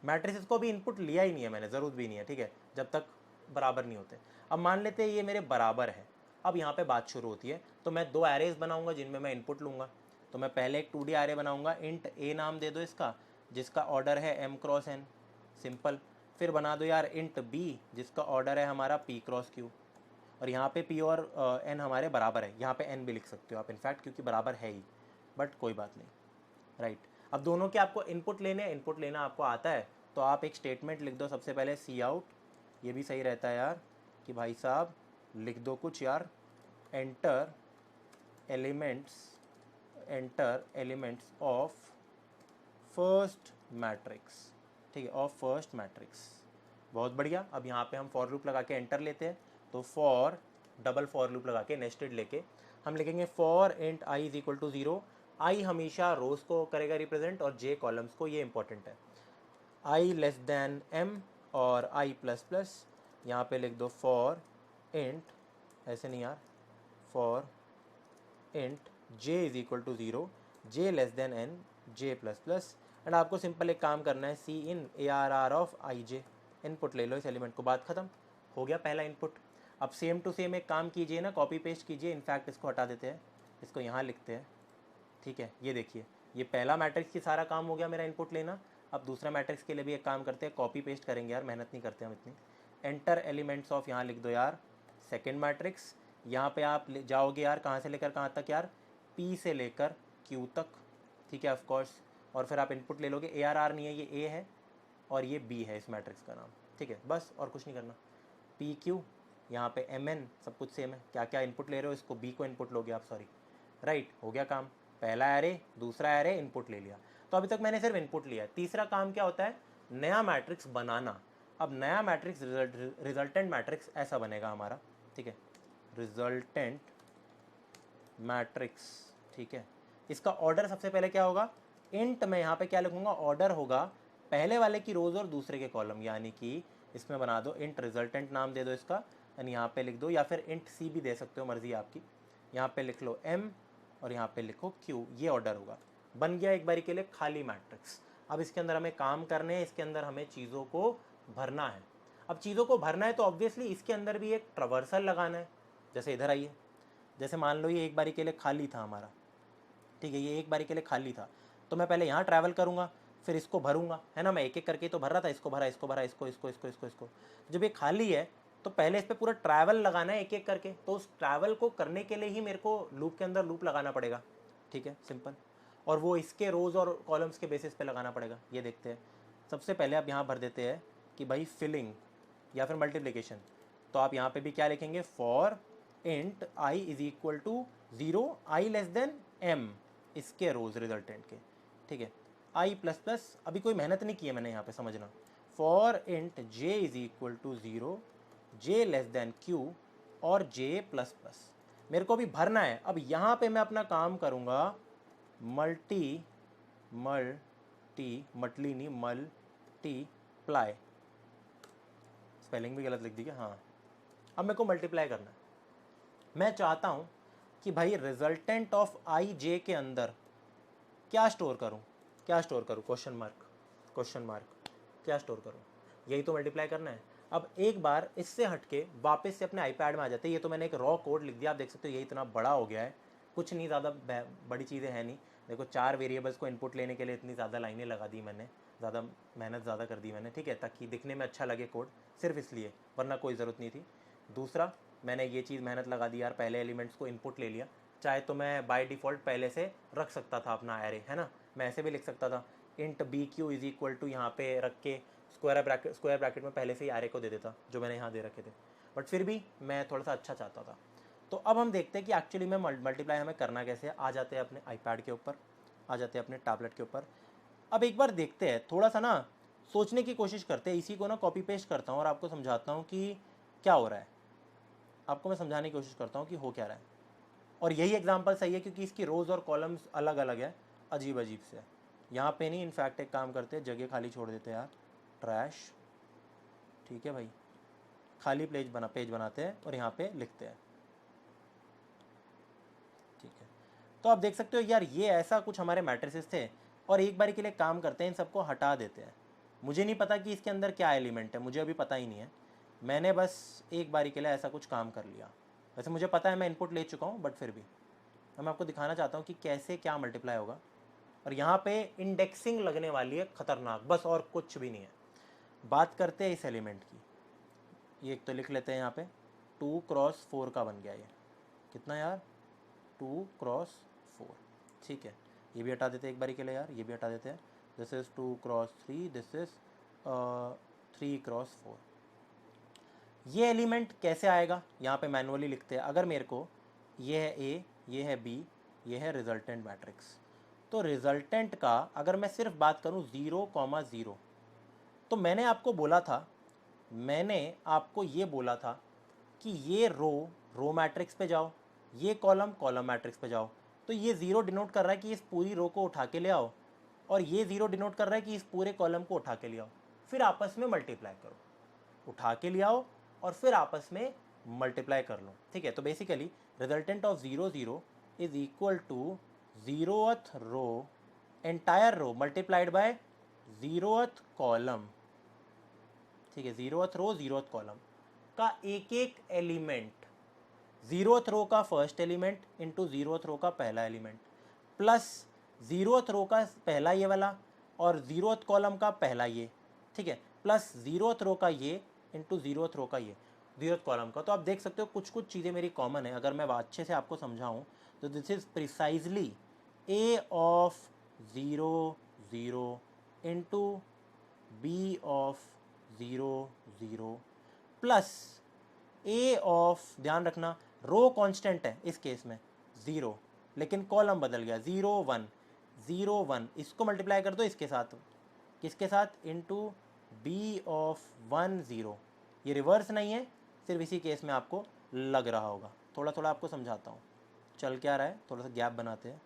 Matrices को भी इनपुट लिया ही नहीं है मैंने, ज़रूरत भी नहीं है। ठीक है, जब तक बराबर नहीं होते। अब मान लेते हैं ये मेरे बराबर है। अब यहाँ पे बात शुरू होती है, तो मैं दो एरेज बनाऊंगा जिनमें मैं इनपुट लूँगा। तो मैं पहले एक 2D एरे बनाऊंगा, इंट ए नाम दे दो इसका, जिसका ऑर्डर है m क्रॉस n, सिंपल। फिर बना दो यार इंट b, जिसका ऑर्डर है हमारा p क्रॉस q। और यहाँ पे p और n हमारे बराबर है, यहाँ पे n भी लिख सकते हो आप इनफैक्ट, क्योंकि बराबर है ही, बट कोई बात नहीं, राइट। अब दोनों के आपको इनपुट लेने, इनपुट लेना आपको आता है, तो आप एक स्टेटमेंट लिख दो सबसे पहले सी आउट। ये भी सही रहता है यार कि भाई साहब लिख दो कुछ यार, enter elements of first matrix. ठीक है, ऑफ फर्स्ट मैट्रिक्स, बहुत बढ़िया। अब यहाँ पे हम फॉर लूप लगा के एंटर लेते हैं, तो फॉर, डबल फॉर लूप लगा के नेस्टेड लेके हम लिखेंगे for int I is equal to 0। I हमेशा रोज को करेगा रिप्रेजेंट और जे कॉलम्स को, ये इंपॉर्टेंट है। आई लेस देन एम और आई प्लस प्लस, यहाँ पे लिख दो फॉर इंट, ऐसे नहीं यार, for int J is equal to 0, J less than N, J plus plus. And आपको सिंपल एक काम करना है, C in A R R of I J, input ले लो इस एलिमेंट को, बात खत्म, हो गया पहला इनपुट। अब सेम टू सेम एक काम कीजिए ना, कॉपी पेस्ट कीजिए, इनफैक्ट इसको हटा देते हैं, इसको यहाँ लिखते हैं। ठीक है, ये देखिए, ये पहला मैट्रिक्स की सारा काम हो गया मेरा इनपुट लेना। अब दूसरा मैट्रिक्स के लिए भी एक काम करते हैं, कॉपी पेस्ट करेंगे यार, मेहनत नहीं करते हम इतनी। एंटर एलिमेंट्स ऑफ, यहाँ लिख दो यार सेकेंड मैट्रिक्स। यहाँ पे आप जाओगे यार कहाँ से लेकर कहाँ तक यार, P से लेकर Q तक। ठीक है, ऑफकोर्स। और फिर आप इनपुट ले लोगे, ए आर आर नहीं है, ये ए है और ये बी है इस मैट्रिक्स का नाम। ठीक है, बस और कुछ नहीं करना। पी क्यू, यहाँ पे एम एन, सब कुछ सेम है, क्या क्या इनपुट ले रहे हो, इसको बी को इनपुट लोगे आप, सॉरी, राइट, हो गया काम। पहला एरे, दूसरा एरे, इनपुट ले लिया। तो अभी तक मैंने सिर्फ इनपुट लिया है। तीसरा काम क्या होता है, नया मैट्रिक्स बनाना। अब नया मैट्रिक्स, रिजल्टेंट मैट्रिक्स ऐसा बनेगा हमारा। ठीक है, रिजल्टेंट मैट्रिक्स। ठीक है, इसका ऑर्डर सबसे पहले क्या होगा, इंट में यहाँ पे क्या लिखूंगा, ऑर्डर होगा पहले वाले की रोज और दूसरे के कॉलम, यानी कि इसमें बना दो इंट रिजल्टेंट नाम दे दो इसका, एंड यहाँ पे लिख दो, या फिर इंट सी भी दे सकते हो, मर्जी आपकी। यहाँ पे लिख लो एम और यहाँ पे लिखो क्यू, ये ऑर्डर होगा। बन गया एक बारी के लिए खाली मैट्रिक्स। अब इसके अंदर हमें काम करने हैं, इसके अंदर हमें चीज़ों को भरना है। अब चीज़ों को भरना है तो ऑब्वियसली इसके अंदर भी एक ट्रवर्सल लगाना है। जैसे इधर आइए, जैसे मान लो ये एक बारी के लिए खाली था हमारा, ठीक है, ये एक बारी के लिए खाली था, तो मैं पहले यहाँ ट्रैवल करूँगा, फिर इसको भरूँगा, है ना, मैं एक एक करके तो भर रहा था, इसको भरा, इसको भरा, इसको। जब ये खाली है तो पहले इस पर पूरा ट्रैवल लगाना है एक एक करके। तो उस ट्रैवल को करने के लिए ही मेरे को लूप के अंदर लूप लगाना पड़ेगा। ठीक है, सिंपल। और वो इसके रोज़ और कॉलम्स के बेसिस पे लगाना पड़ेगा। ये देखते हैं, सबसे पहले आप यहाँ भर देते हैं कि भाई फिलिंग या फिर मल्टीप्लिकेशन। तो आप यहाँ पे भी क्या लिखेंगे, for int I is equal to 0, i less than m, इसके रोज रिजल्टेंट के। ठीक है, आई प्लस प्लस, अभी कोई मेहनत नहीं की है मैंने यहाँ पे, समझना। For int J is equal to 0, J less than q और जे प्लस प्लस, मेरे को अभी भरना है। अब यहाँ पे मैं अपना काम करूँगा, मल्टीप्लाई, स्पेलिंग भी गलत लिख दी क्या, हाँ। अब मेरे को मल्टीप्लाई करना है। मैं चाहता हूँ कि भाई रिजल्टेंट ऑफ आई जे के अंदर क्या स्टोर करूँ, क्वेश्चन मार्क, क्या स्टोर करूँ, यही तो मल्टीप्लाई करना है। अब एक बार इससे हटके वापस से अपने आईपैड में आ जाते हैं। ये तो मैंने एक रॉ कोड लिख दिया, आप देख सकते हो ये इतना बड़ा हो गया है, कुछ नहीं, ज़्यादा बड़ी चीज़ें हैं नहीं। देखो 4 वेरिएबल्स को इनपुट लेने के लिए इतनी ज़्यादा लाइनें लगा दी मैंने, ज़्यादा मेहनत ज़्यादा कर दी मैंने, ठीक है, ताकि दिखने में अच्छा लगे कोड, सिर्फ इसलिए, वरना कोई ज़रूरत नहीं थी। दूसरा, मैंने ये चीज़ मेहनत लगा दी यार, पहले एलिमेंट्स को इनपुट ले लिया। चाहे तो मैं बाय डिफ़ॉल्ट पहले से रख सकता था अपना एरे, है ना, मैं ऐसे भी लिख सकता था int b q is equal to यहाँ पे रख के स्क्वायर ब्रैकेट में पहले से ही आर ए को दे देता जो मैंने यहाँ दे रखे थे, बट फिर भी मैं थोड़ा सा अच्छा चाहता था। तो अब हम देखते हैं कि एक्चुअली में मल्टीप्लाई हमें करना कैसे है। आ जाते हैं अपने आईपैड के ऊपर, आ जाते हैं अपने टैबलेट के ऊपर। अब एक बार देखते हैं, थोड़ा सा ना सोचने की कोशिश करते हैं। इसी को ना कॉपी पेस्ट करता हूँ और आपको समझाता हूँ कि क्या हो रहा है। आपको मैं समझाने की कोशिश करता हूँ कि हो क्या रहा है। और यही एग्जांपल सही है क्योंकि इसकी रोज़ और कॉलम्स अलग अलग है, अजीब अजीब से। यहाँ पे नहीं, इनफैक्ट एक काम करते हैं, जगह खाली छोड़ देते हैं यार, ट्रैश। ठीक है भाई, खाली पेज बनाते हैं और यहाँ पे लिखते हैं। ठीक है, तो आप देख सकते हो यार, ये ऐसा कुछ हमारे मैट्रिसेस थे। और एक बारी के लिए काम करते हैं, इन सबको हटा देते हैं। मुझे नहीं पता कि इसके अंदर क्या एलिमेंट है, मुझे अभी पता ही नहीं है। मैंने बस एक बारी के लिए ऐसा कुछ काम कर लिया। वैसे मुझे पता है, मैं इनपुट ले चुका हूँ, बट फिर भी मैं आपको दिखाना चाहता हूँ कि कैसे क्या मल्टीप्लाई होगा। और यहाँ पे इंडेक्सिंग लगने वाली है खतरनाक, बस और कुछ भी नहीं है। बात करते हैं इस एलिमेंट की। ये एक तो लिख लेते हैं यहाँ पे, 2 क्रॉस 4 का बन गया ये। कितना यार, 2 क्रॉस 4। ठीक है, ये भी हटा देते हैं एक बारी के लिए यार, ये भी हटा देते हैं। This is 2 cross 3, this is 3 cross 4। ये एलिमेंट कैसे आएगा यहाँ पे मैनुअली लिखते हैं। अगर मेरे को ये है ए, ये है बी, ये है रिजल्टेंट मैट्रिक्स, तो रिजल्टेंट का अगर मैं सिर्फ बात करूँ 0,0, तो मैंने आपको बोला था, मैंने आपको ये बोला था कि ये रो मैट्रिक्स पे जाओ, ये कॉलम मैट्रिक्स पे जाओ। तो ये 0 डिनोट कर रहा है कि इस पूरी रो को उठा के ले आओ, और ये 0 डिनोट कर रहा है कि इस पूरे कॉलम को उठा के ले आओ, फिर आपस में मल्टीप्लाई करो। उठा के ले आओ और फिर आपस में मल्टीप्लाई कर लो। ठीक है, तो basically resultant of 0,0 is equal to 0th row, entire row multiplied by 0th column. ठीक है, 0th रो 0th कॉलम का एक एक एलिमेंट, 0th रो का फर्स्ट एलिमेंट इंटू 0th रो का पहला एलिमेंट, प्लस 0th रो का पहला ये वाला और 0th कॉलम का पहला ये। ठीक है, प्लस 0th रो का ये इंटू 0th रो का ये 0th कॉलम का। तो आप देख सकते हो कुछ कुछ चीज़ें मेरी कॉमन है। अगर मैं अच्छे से आपको समझाऊँ तो this is precisely A of 0,0 into B of 0,0 plus A of, ध्यान रखना रो कांस्टेंट है इस केस में 0, लेकिन कॉलम बदल गया 0,1, 0,1, इसको मल्टीप्लाई कर दो इसके साथ, किसके साथ, इनटू बी ऑफ 1,0। ये रिवर्स नहीं है, सिर्फ इसी केस में आपको लग रहा होगा। थोड़ा थोड़ा आपको समझाता हूँ चल क्या रहा है, थोड़ा सा गैप बनाते हैं।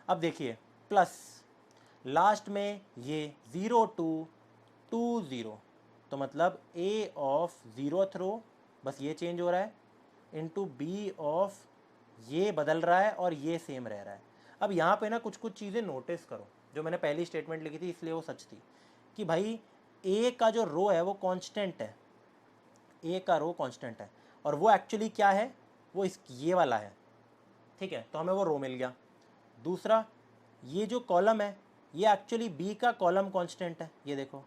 अब देखिए, प्लस लास्ट में ये 0,2,2,0, तो मतलब ए ऑफ 0th रो, बस ये चेंज हो रहा है, इंटू बी ऑफ, ये बदल रहा है और ये सेम रह रहा है। अब यहाँ पे ना कुछ कुछ चीज़ें नोटिस करो, जो मैंने पहली स्टेटमेंट लिखी थी इसलिए वो सच थी, कि भाई ए का जो रो है वो कांस्टेंट है, ए का रो कांस्टेंट है, और वो एक्चुअली क्या है, वो ये वाला है। ठीक है, तो हमें वो रो मिल गया। दूसरा, ये जो कॉलम है ये एक्चुअली बी का कॉलम कांस्टेंट है, ये देखो,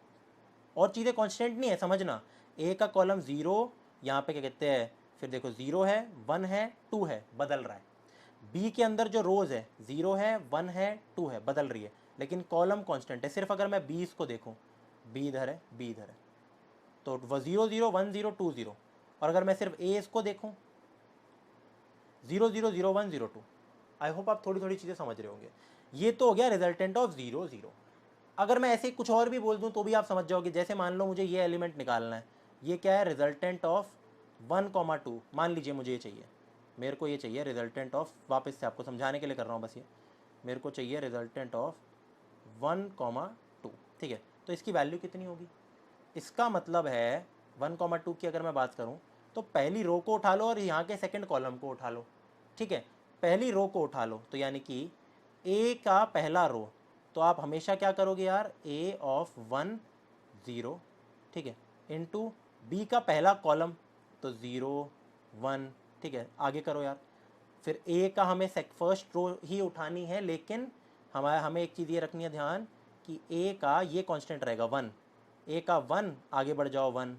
और चीज़ें कांस्टेंट नहीं है, समझना। ए का कॉलम 0, यहाँ पे क्या कहते हैं, फिर देखो 0 है, 1 है, 2 है, बदल रहा है। बी के अंदर जो रोज़ है 0 है, 1 है, 2 है, बदल रही है, लेकिन कॉलम कांस्टेंट है। सिर्फ अगर मैं बी इसको देखूँ, बी इधर है, बी इधर है, तो 0,0, 1,0, 2,0। और अगर मैं सिर्फ ए इसको देखूँ, 0,0, 1, 0,2। आई होप आप थोड़ी थोड़ी चीज़ें समझ रहे होंगे। ये तो हो गया रिजल्टेंट ऑफ 0,0। अगर मैं ऐसे कुछ और भी बोल दूं तो भी आप समझ जाओगे। जैसे मान लो मुझे ये एलिमेंट निकालना है, ये क्या है, रिजल्टेंट ऑफ 1,2। मान लीजिए मुझे ये चाहिए, मेरे को ये चाहिए रिजल्टेंट ऑफ, वापस से आपको समझाने के लिए कर रहा हूँ बस, ये मेरे को चाहिए रिजल्टेंट ऑफ 1,2। ठीक है, तो इसकी वैल्यू कितनी होगी, इसका मतलब है 1,2 की अगर मैं बात करूं तो पहली रो को उठा लो और यहाँ के सेकंड कॉलम को उठा लो। ठीक है, पहली रो को उठा लो, तो यानी कि ए का पहला रो, तो आप हमेशा क्या करोगे यार, ए ऑफ 1,0, ठीक है, इंटू बी का पहला कॉलम, तो 0,1। ठीक है, आगे करो यार। फिर ए का हमें फर्स्ट रो ही उठानी है, लेकिन हमें एक चीज़ ये रखनी है ध्यान, कि ए का ये कांस्टेंट रहेगा 1, ए का 1, आगे बढ़ जाओ 1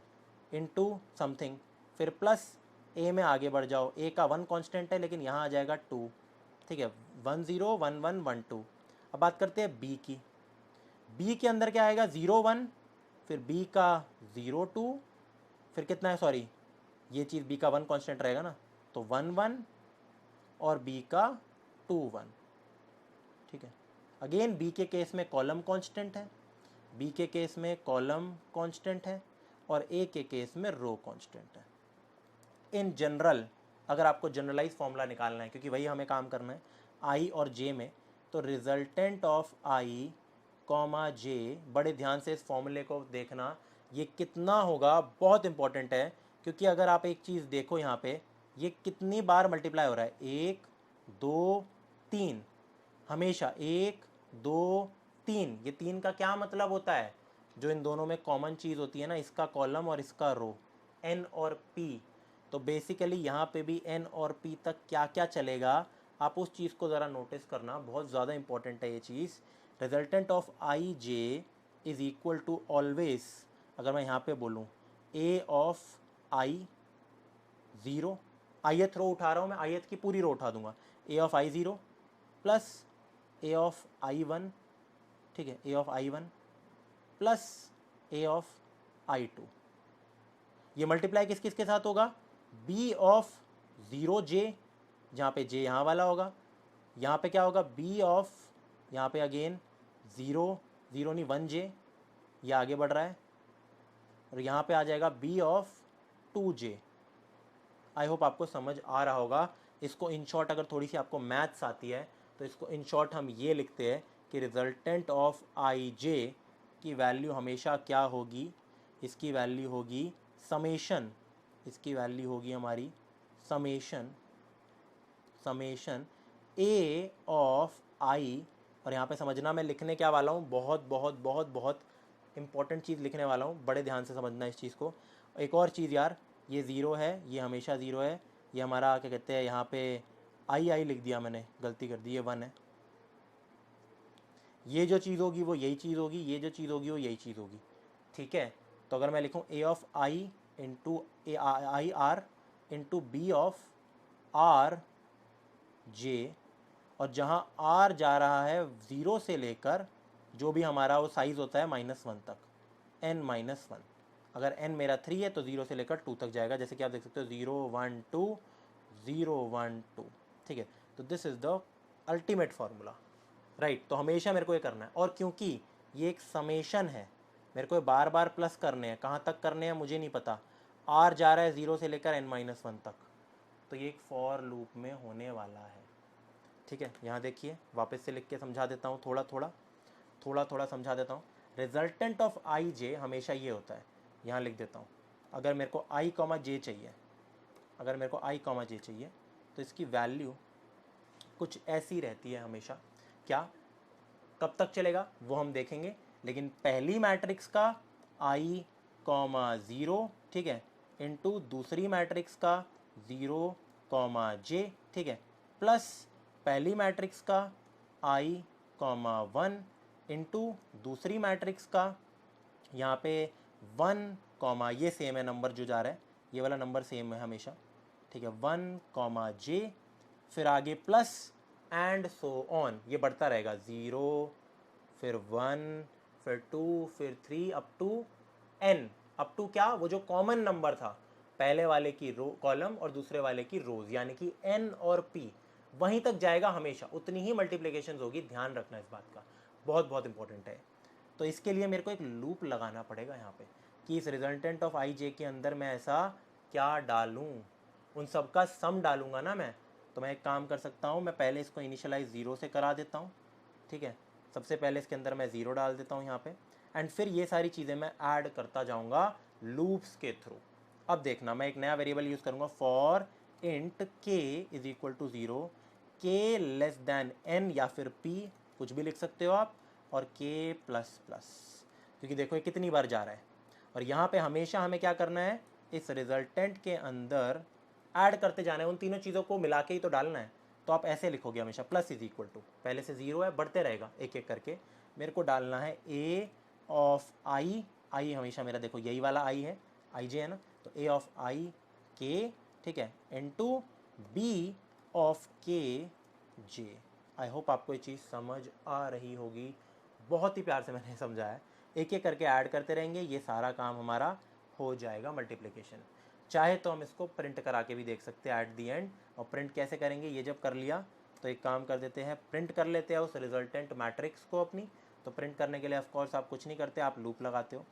इंटू समथिंग, फिर प्लस ए में आगे बढ़ जाओ, ए का 1 कांस्टेंट है लेकिन यहाँ आ जाएगा 2, ठीक है, 1 0 1 1 1 2। अब बात करते हैं बी की। बी के अंदर क्या आएगा, 0 1, फिर बी का 0 2, फिर कितना है, सॉरी ये चीज़ बी का 1 कांस्टेंट रहेगा ना, तो 1 1 और बी का 2 1, ठीक है। अगेन बी के केस में कॉलम कांस्टेंट है, बी के केस में कॉलम कांस्टेंट है, और ए के केस में रो कांस्टेंट है। इन जनरल अगर आपको जनरलाइज फॉर्मूला निकालना है, क्योंकि वही हमें काम करना है आई और जे में, तो रिजल्टेंट ऑफ आई कॉमा जे, बड़े ध्यान से इस फॉर्मूले को देखना, ये कितना होगा बहुत इंपॉर्टेंट है। क्योंकि अगर आप एक चीज़ देखो यहाँ पे, ये कितनी बार मल्टीप्लाई हो रहा है, 1 2 3, हमेशा 1 2 3। ये 3 का क्या मतलब होता है, जो इन दोनों में कॉमन चीज़ होती है ना, इसका कॉलम और इसका रो, एन और पी। तो बेसिकली यहाँ पे भी एन और पी तक क्या क्या चलेगा, आप उस चीज़ को ज़रा नोटिस करना, बहुत ज़्यादा इंपॉर्टेंट है ये चीज़। Resultant of I J is equal to always, अगर मैं यहाँ पे बोलूँ ए ऑफ आई 0, ith रो उठा रहा हूँ मैं, ith की पूरी रो उठा दूंगा, A of I 0 plus A of I 1, ठीक है, A of I 1 plus A of I 2। ये मल्टीप्लाई किस किस के साथ होगा, बी ऑफ 0 जे, जहाँ पे जे यहाँ वाला होगा, यहाँ पे क्या होगा, बी ऑफ, यहाँ पे अगेन 0 0 नहीं 1 जे, ये आगे बढ़ रहा है, और यहाँ पे आ जाएगा B of 2 j. I hope आपको समझ आ रहा होगा। इसको इन शॉर्ट अगर थोड़ी सी आपको मैथ्स आती है तो इसको इन शॉर्ट हम ये लिखते हैं कि रिजल्टेंट ऑफ आई जे की वैल्यू हमेशा क्या होगी, इसकी वैल्यू होगी समेशन, इसकी वैल्यू होगी हमारी समेशन, समेशन ए ऑफ आई। और यहाँ पे समझना मैं लिखने क्या वाला हूँ, बहुत बहुत बहुत बहुत इंपॉर्टेंट चीज़ लिखने वाला हूँ, बड़े ध्यान से समझना इस चीज़ को। एक और चीज़ यार, ये 0 है, ये हमेशा 0 है, ये हमारा क्या कहते हैं, यहाँ पे आई लिख दिया मैंने, गलती कर दी, ये 1 है। ये जो चीज़ होगी वो यही चीज़ होगी, ये जो चीज़ होगी वो यही चीज़ होगी, ठीक है। तो अगर मैं लिखूँ A of I into A I R into B of R J, और जहाँ आर जा रहा है 0 से लेकर जो भी हमारा वो साइज़ होता है -1 तक, n-1। अगर n मेरा 3 है तो 0 से लेकर 2 तक जाएगा, जैसे कि आप देख सकते हो 0 1 2 0 1 2, ठीक है। तो this is the ultimate formula, right. तो हमेशा मेरे को ये करना है, और क्योंकि ये एक समेशन है, मेरे को बार बार प्लस करने हैं, कहाँ तक करने हैं मुझे नहीं पता, r जा रहा है 0 से लेकर n-1 तक, तो ये एक फॉर लूप में होने वाला है, ठीक है। यहाँ देखिए, वापस से लिख के समझा देता हूँ, थोड़ा थोड़ा समझा देता हूँ। रिजल्टेंट ऑफ आई जे हमेशा ये होता है, यहाँ लिख देता हूँ, अगर मेरे को आई कॉमा जे चाहिए, अगर मेरे को आई कॉमा जे चाहिए तो इसकी वैल्यू कुछ ऐसी रहती है हमेशा। क्या, कब तक चलेगा वो हम देखेंगे, लेकिन पहली मैट्रिक्स का आई कॉमा 0, ठीक है, इंटू दूसरी मैट्रिक्स का 0 कॉमा जे, ठीक है, प्लस पहली मैट्रिक्स का आई कॉमा 1 इंटू दूसरी मैट्रिक्स का यहाँ पे 1 कॉमा, ये सेम है नंबर जो जा रहा है, ये वाला नंबर सेम है हमेशा, ठीक है, 1 कॉमा जे, फिर आगे प्लस एंड सो ऑन, ये बढ़ता रहेगा, 0 फिर 1 फिर 2 फिर 3 up to n, up to क्या, वो जो कॉमन नंबर था, पहले वाले की रो कॉलम और दूसरे वाले की रोज, यानी कि n और p वहीं तक जाएगा हमेशा, उतनी ही मल्टीप्लिकेशन होगी, ध्यान रखना इस बात का, बहुत बहुत इंपॉर्टेंट है। तो इसके लिए मेरे को एक लूप लगाना पड़ेगा यहाँ पे, कि इस रिजल्टेंट ऑफ आई जे के अंदर मैं ऐसा क्या डालूँ, उन सब का सम डालूंगा ना मैं। तो मैं एक काम कर सकता हूँ, मैं पहले इसको इनिशियलाइज 0 से करा देता हूँ, ठीक है, सबसे पहले इसके अंदर मैं 0 डाल देता हूँ यहाँ पे, एंड फिर ये सारी चीज़ें मैं ऐड करता जाऊँगा लूप्स के थ्रू। अब देखना, मैं एक नया वेरिएबल यूज़ करूँगा, for int k is equal to 0, k less than n या फिर p, कुछ भी लिख सकते हो आप, और k प्लस प्लस, क्योंकि देखो ये कितनी बार जा रहा है, और यहाँ पे हमेशा हमें क्या करना है, इस रिजल्टेंट के अंदर ऐड करते जाना है, उन तीनों चीज़ों को मिला के ही तो डालना है। तो आप ऐसे लिखोगे हमेशा, प्लस इज इक्वल टू, पहले से 0 है, बढ़ते रहेगा एक एक करके, मेरे को डालना है a ऑफ आई, आई हमेशा मेरा देखो यही वाला आई है, आई जे है ना, तो a ऑफ आई k ठीक है, इनटू बी ऑफ के जे। आई होप आपको ये चीज़ समझ आ रही होगी, बहुत ही प्यार से मैंने समझाया है। एक एक करके ऐड करते रहेंगे, ये सारा काम हमारा हो जाएगा मल्टीप्लिकेशन। चाहे तो हम इसको प्रिंट करा के भी देख सकते हैं एट दी एंड। और प्रिंट कैसे करेंगे, ये जब कर लिया तो एक काम कर देते हैं, प्रिंट कर लेते हैं उस रिजल्टेंट मैट्रिक्स को अपनी। तो प्रिंट करने के लिए ऑफकोर्स आप कुछ नहीं करते, आप लूप लगाते हो,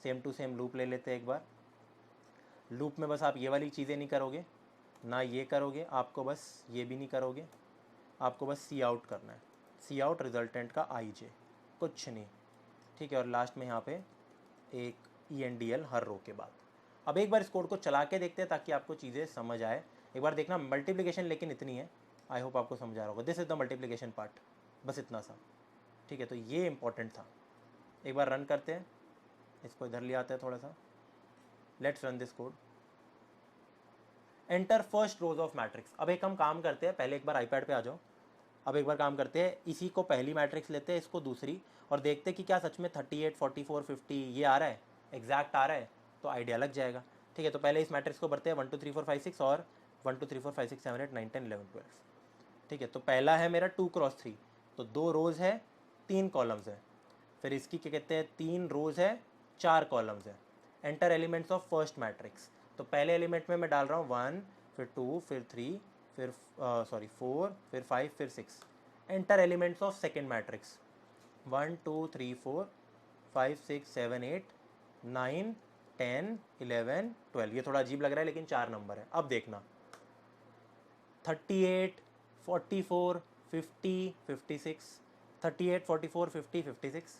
सेम टू सेम लूप ले लेते हैं एक बार। लूप में बस आप ये वाली चीज़ें नहीं करोगे, ना ये करोगे, आपको बस ये भी नहीं करोगे, आपको बस सी आउट करना है, सी आउट रिजल्टेंट का आई जे, कुछ नहीं, ठीक है। और लास्ट में यहाँ पे एक ई एन डी एल हर रो के बाद। अब एक बार इस कोड को चला के देखते हैं ताकि आपको चीज़ें समझ आए। एक बार देखना मल्टीप्लिकेशन लेकिन इतनी है, आई होप आपको समझ आ रहा होगा। This is the multiplication part, बस इतना सा, ठीक है। तो ये इंपॉर्टेंट था। एक बार रन करते हैं, इसको इधर ले आते हैं थोड़ा सा। Let's run this code. Enter first rose of matrix. अब एक हम काम करते हैं, पहले एक बार आईपैड पे आ जाओ। अब एक बार काम करते हैं, इसी को पहली मैट्रिक्स लेते हैं, इसको दूसरी, और देखते हैं कि क्या सच में 38, 44, 50 ये आ रहा है, एग्जैक्ट आ रहा है, तो आइडिया लग जाएगा, ठीक है। तो पहले इस मैट्रिक्स को भरते हैं 1 2 3 4 5 6 और 1 2 3 4 5 6 7 8 9 10 11 12, ठीक है। तो पहला है मेरा 2 क्रॉस 3, तो 2 रोज है 3 कॉलम्स है। फिर इसकी क्या कहते हैं, 3 रोज है 4 कॉलम्स है। Enter elements of first matrix. तो पहले एलिमेंट में मैं डाल रहा हूँ 1, फिर 2, फिर 3, फिर 4, फिर 5, फिर 6। Enter elements of second matrix 1 2 3 4 5 6 7 8 9 10 11 12। ये थोड़ा अजीब लग रहा है लेकिन 4 नंबर है। अब देखना 38 44 50 56, 38 44 50 56,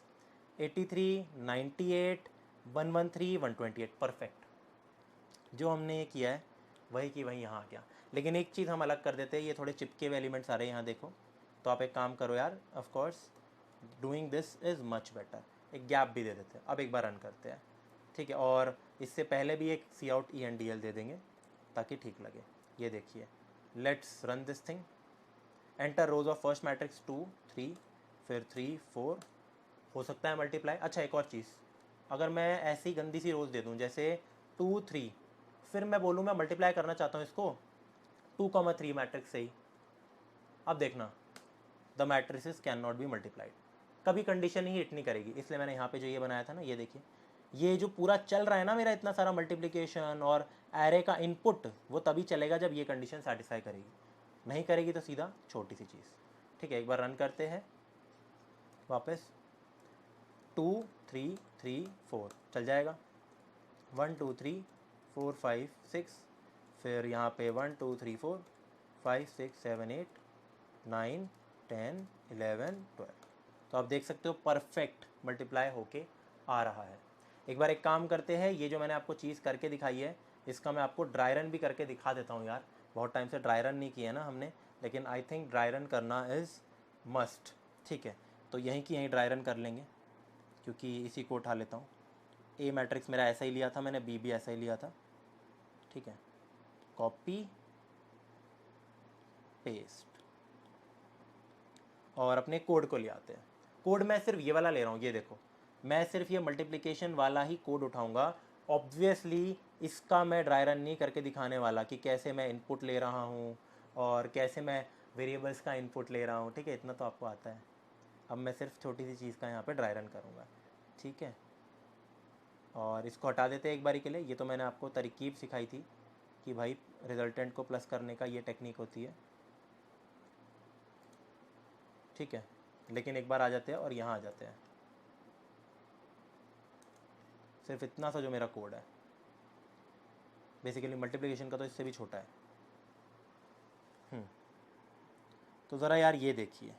83 98 113 128। परफेक्ट, जो हमने ये किया है वही की वही यहाँ आ गया। लेकिन एक चीज़ हम अलग कर देते हैं, ये थोड़े चिपके हुए एलिमेंट्स आ रहे हैं यहाँ देखो। तो आप एक काम करो यार, of course doing this is much better, एक गैप भी दे देते हैं। अब एक बार रन करते हैं, ठीक है। और इससे पहले भी एक C out E N D L दे देंगे ताकि ठीक लगे। ये देखिए, let's run this thing. Enter rows of first matrix 2 3, फिर 3 4, हो सकता है मल्टीप्लाई। अच्छा एक और चीज़, अगर मैं ऐसी गंदी सी रोज दे दूँ जैसे 2 3, फिर मैं बोलूँ मैं मल्टीप्लाई करना चाहता हूँ इसको 2, 3 मैट्रिक्स से ही। अब देखना the matrices can not be multiplied, कभी कंडीशन ही हिट नहीं करेगी। इसलिए मैंने यहाँ पे जो ये बनाया था ना, ये देखिए, ये जो पूरा चल रहा है ना मेरा इतना सारा मल्टीप्लिकेशन और एरे का इनपुट, वो तभी चलेगा जब ये कंडीशन सेटिस्फाई करेगी, नहीं करेगी तो सीधा छोटी सी चीज़, ठीक है। एक बार रन करते हैं वापस, 2 3 3 4 चल जाएगा, 1 2 3 4 5 6, फिर यहाँ पे 1 2 3 4 5 6 7 8 9 10 11 12। तो आप देख सकते हो परफेक्ट मल्टीप्लाई होके आ रहा है। एक बार एक काम करते हैं, ये जो मैंने आपको चीज़ करके दिखाई है, इसका मैं आपको ड्राई रन भी करके दिखा देता हूँ यार। बहुत टाइम से ड्राई रन नहीं किया ना हमने, लेकिन आई थिंक ड्राई रन करना इज़ मस्ट, ठीक है। तो यहीं की यहीं ड्राई रन कर लेंगे, क्योंकि इसी को उठा लेता हूँ। ए मैट्रिक्स मेरा ऐसा ही लिया था मैंने, बी भी ऐसा ही लिया था, ठीक है। कॉपी पेस्ट, और अपने कोड को ले आते हैं। कोड मैं सिर्फ ये वाला ले रहा हूँ, ये देखो, मैं सिर्फ ये मल्टीप्लिकेशन वाला ही कोड उठाऊंगा। ऑब्वियसली इसका मैं ड्राई रन नहीं करके दिखाने वाला कि कैसे मैं इनपुट ले रहा हूँ और कैसे मैं वेरिएबल्स का इनपुट ले रहा हूँ, ठीक है। इतना तो आपको आता है। अब मैं सिर्फ छोटी सी चीज़ का यहाँ पे ड्राई रन करूँगा, ठीक है। और इसको हटा देते हैं एक बारी के लिए। ये तो मैंने आपको तरकीब सिखाई थी कि भाई रिजल्टेंट को प्लस करने का ये टेक्निक होती है, ठीक है। लेकिन एक बार आ जाते हैं और यहाँ आ जाते हैं, सिर्फ इतना सा जो मेरा कोड है, बेसिकली मल्टीप्लिकेशन का तो इससे भी छोटा है। तो ज़रा यार ये देखिए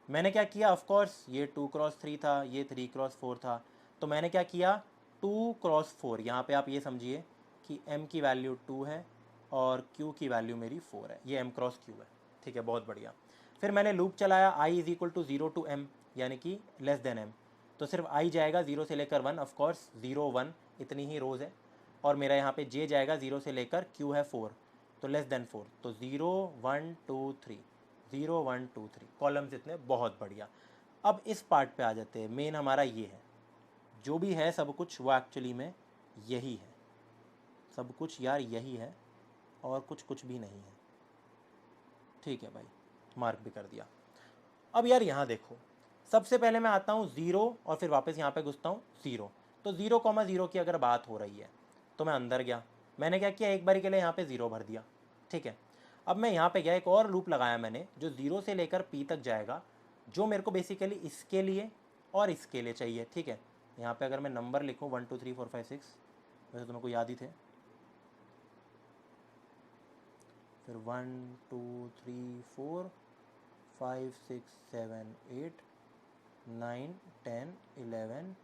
मैंने क्या किया। ऑफ कोर्स ये 2 क्रॉस 3 था, ये 3 क्रॉस 4 था, तो मैंने क्या किया 2 क्रॉस 4। यहाँ पे आप ये समझिए कि m की वैल्यू 2 है और q की वैल्यू मेरी 4 है, ये m क्रॉस q है, ठीक है। बहुत बढ़िया। फिर मैंने लूप चलाया i is equal to 0 to m, यानी कि लेस देन m, तो सिर्फ i जाएगा 0 से लेकर 1, ऑफ कोर्स 0 1 इतनी ही रोज़ है। और मेरा यहाँ पे j जाएगा 0 से लेकर q है 4, तो लेस देन 4, तो 0 1 2 3, 0 1 2 3 कॉलम्स इतने। बहुत बढ़िया। अब इस पार्ट पे आ जाते हैं। मेन हमारा ये है, जो भी है सब कुछ वो एक्चुअली में यही है, सब कुछ यार यही है। और कुछ भी नहीं है। ठीक है भाई, मार्क भी कर दिया। अब यार यहाँ देखो, सबसे पहले मैं आता हूँ 0 और फिर वापस यहाँ पे घुसता हूँ 0। तो 0,0 की अगर बात हो रही है तो मैं अंदर गया, मैंने क्या किया, एक बारी के लिए यहाँ पे 0 भर दिया। ठीक है, अब मैं यहाँ पे गया, एक और लूप लगाया मैंने जो 0 से लेकर p तक जाएगा, जो मेरे को बेसिकली इसके लिए और इसके लिए चाहिए। ठीक है, यहाँ पे अगर मैं नंबर लिखूँ 1 2 3 4 5 6, वैसे तो मेरे को याद ही थे, फिर 1 2 3 4 5 6 7 8 9 10 11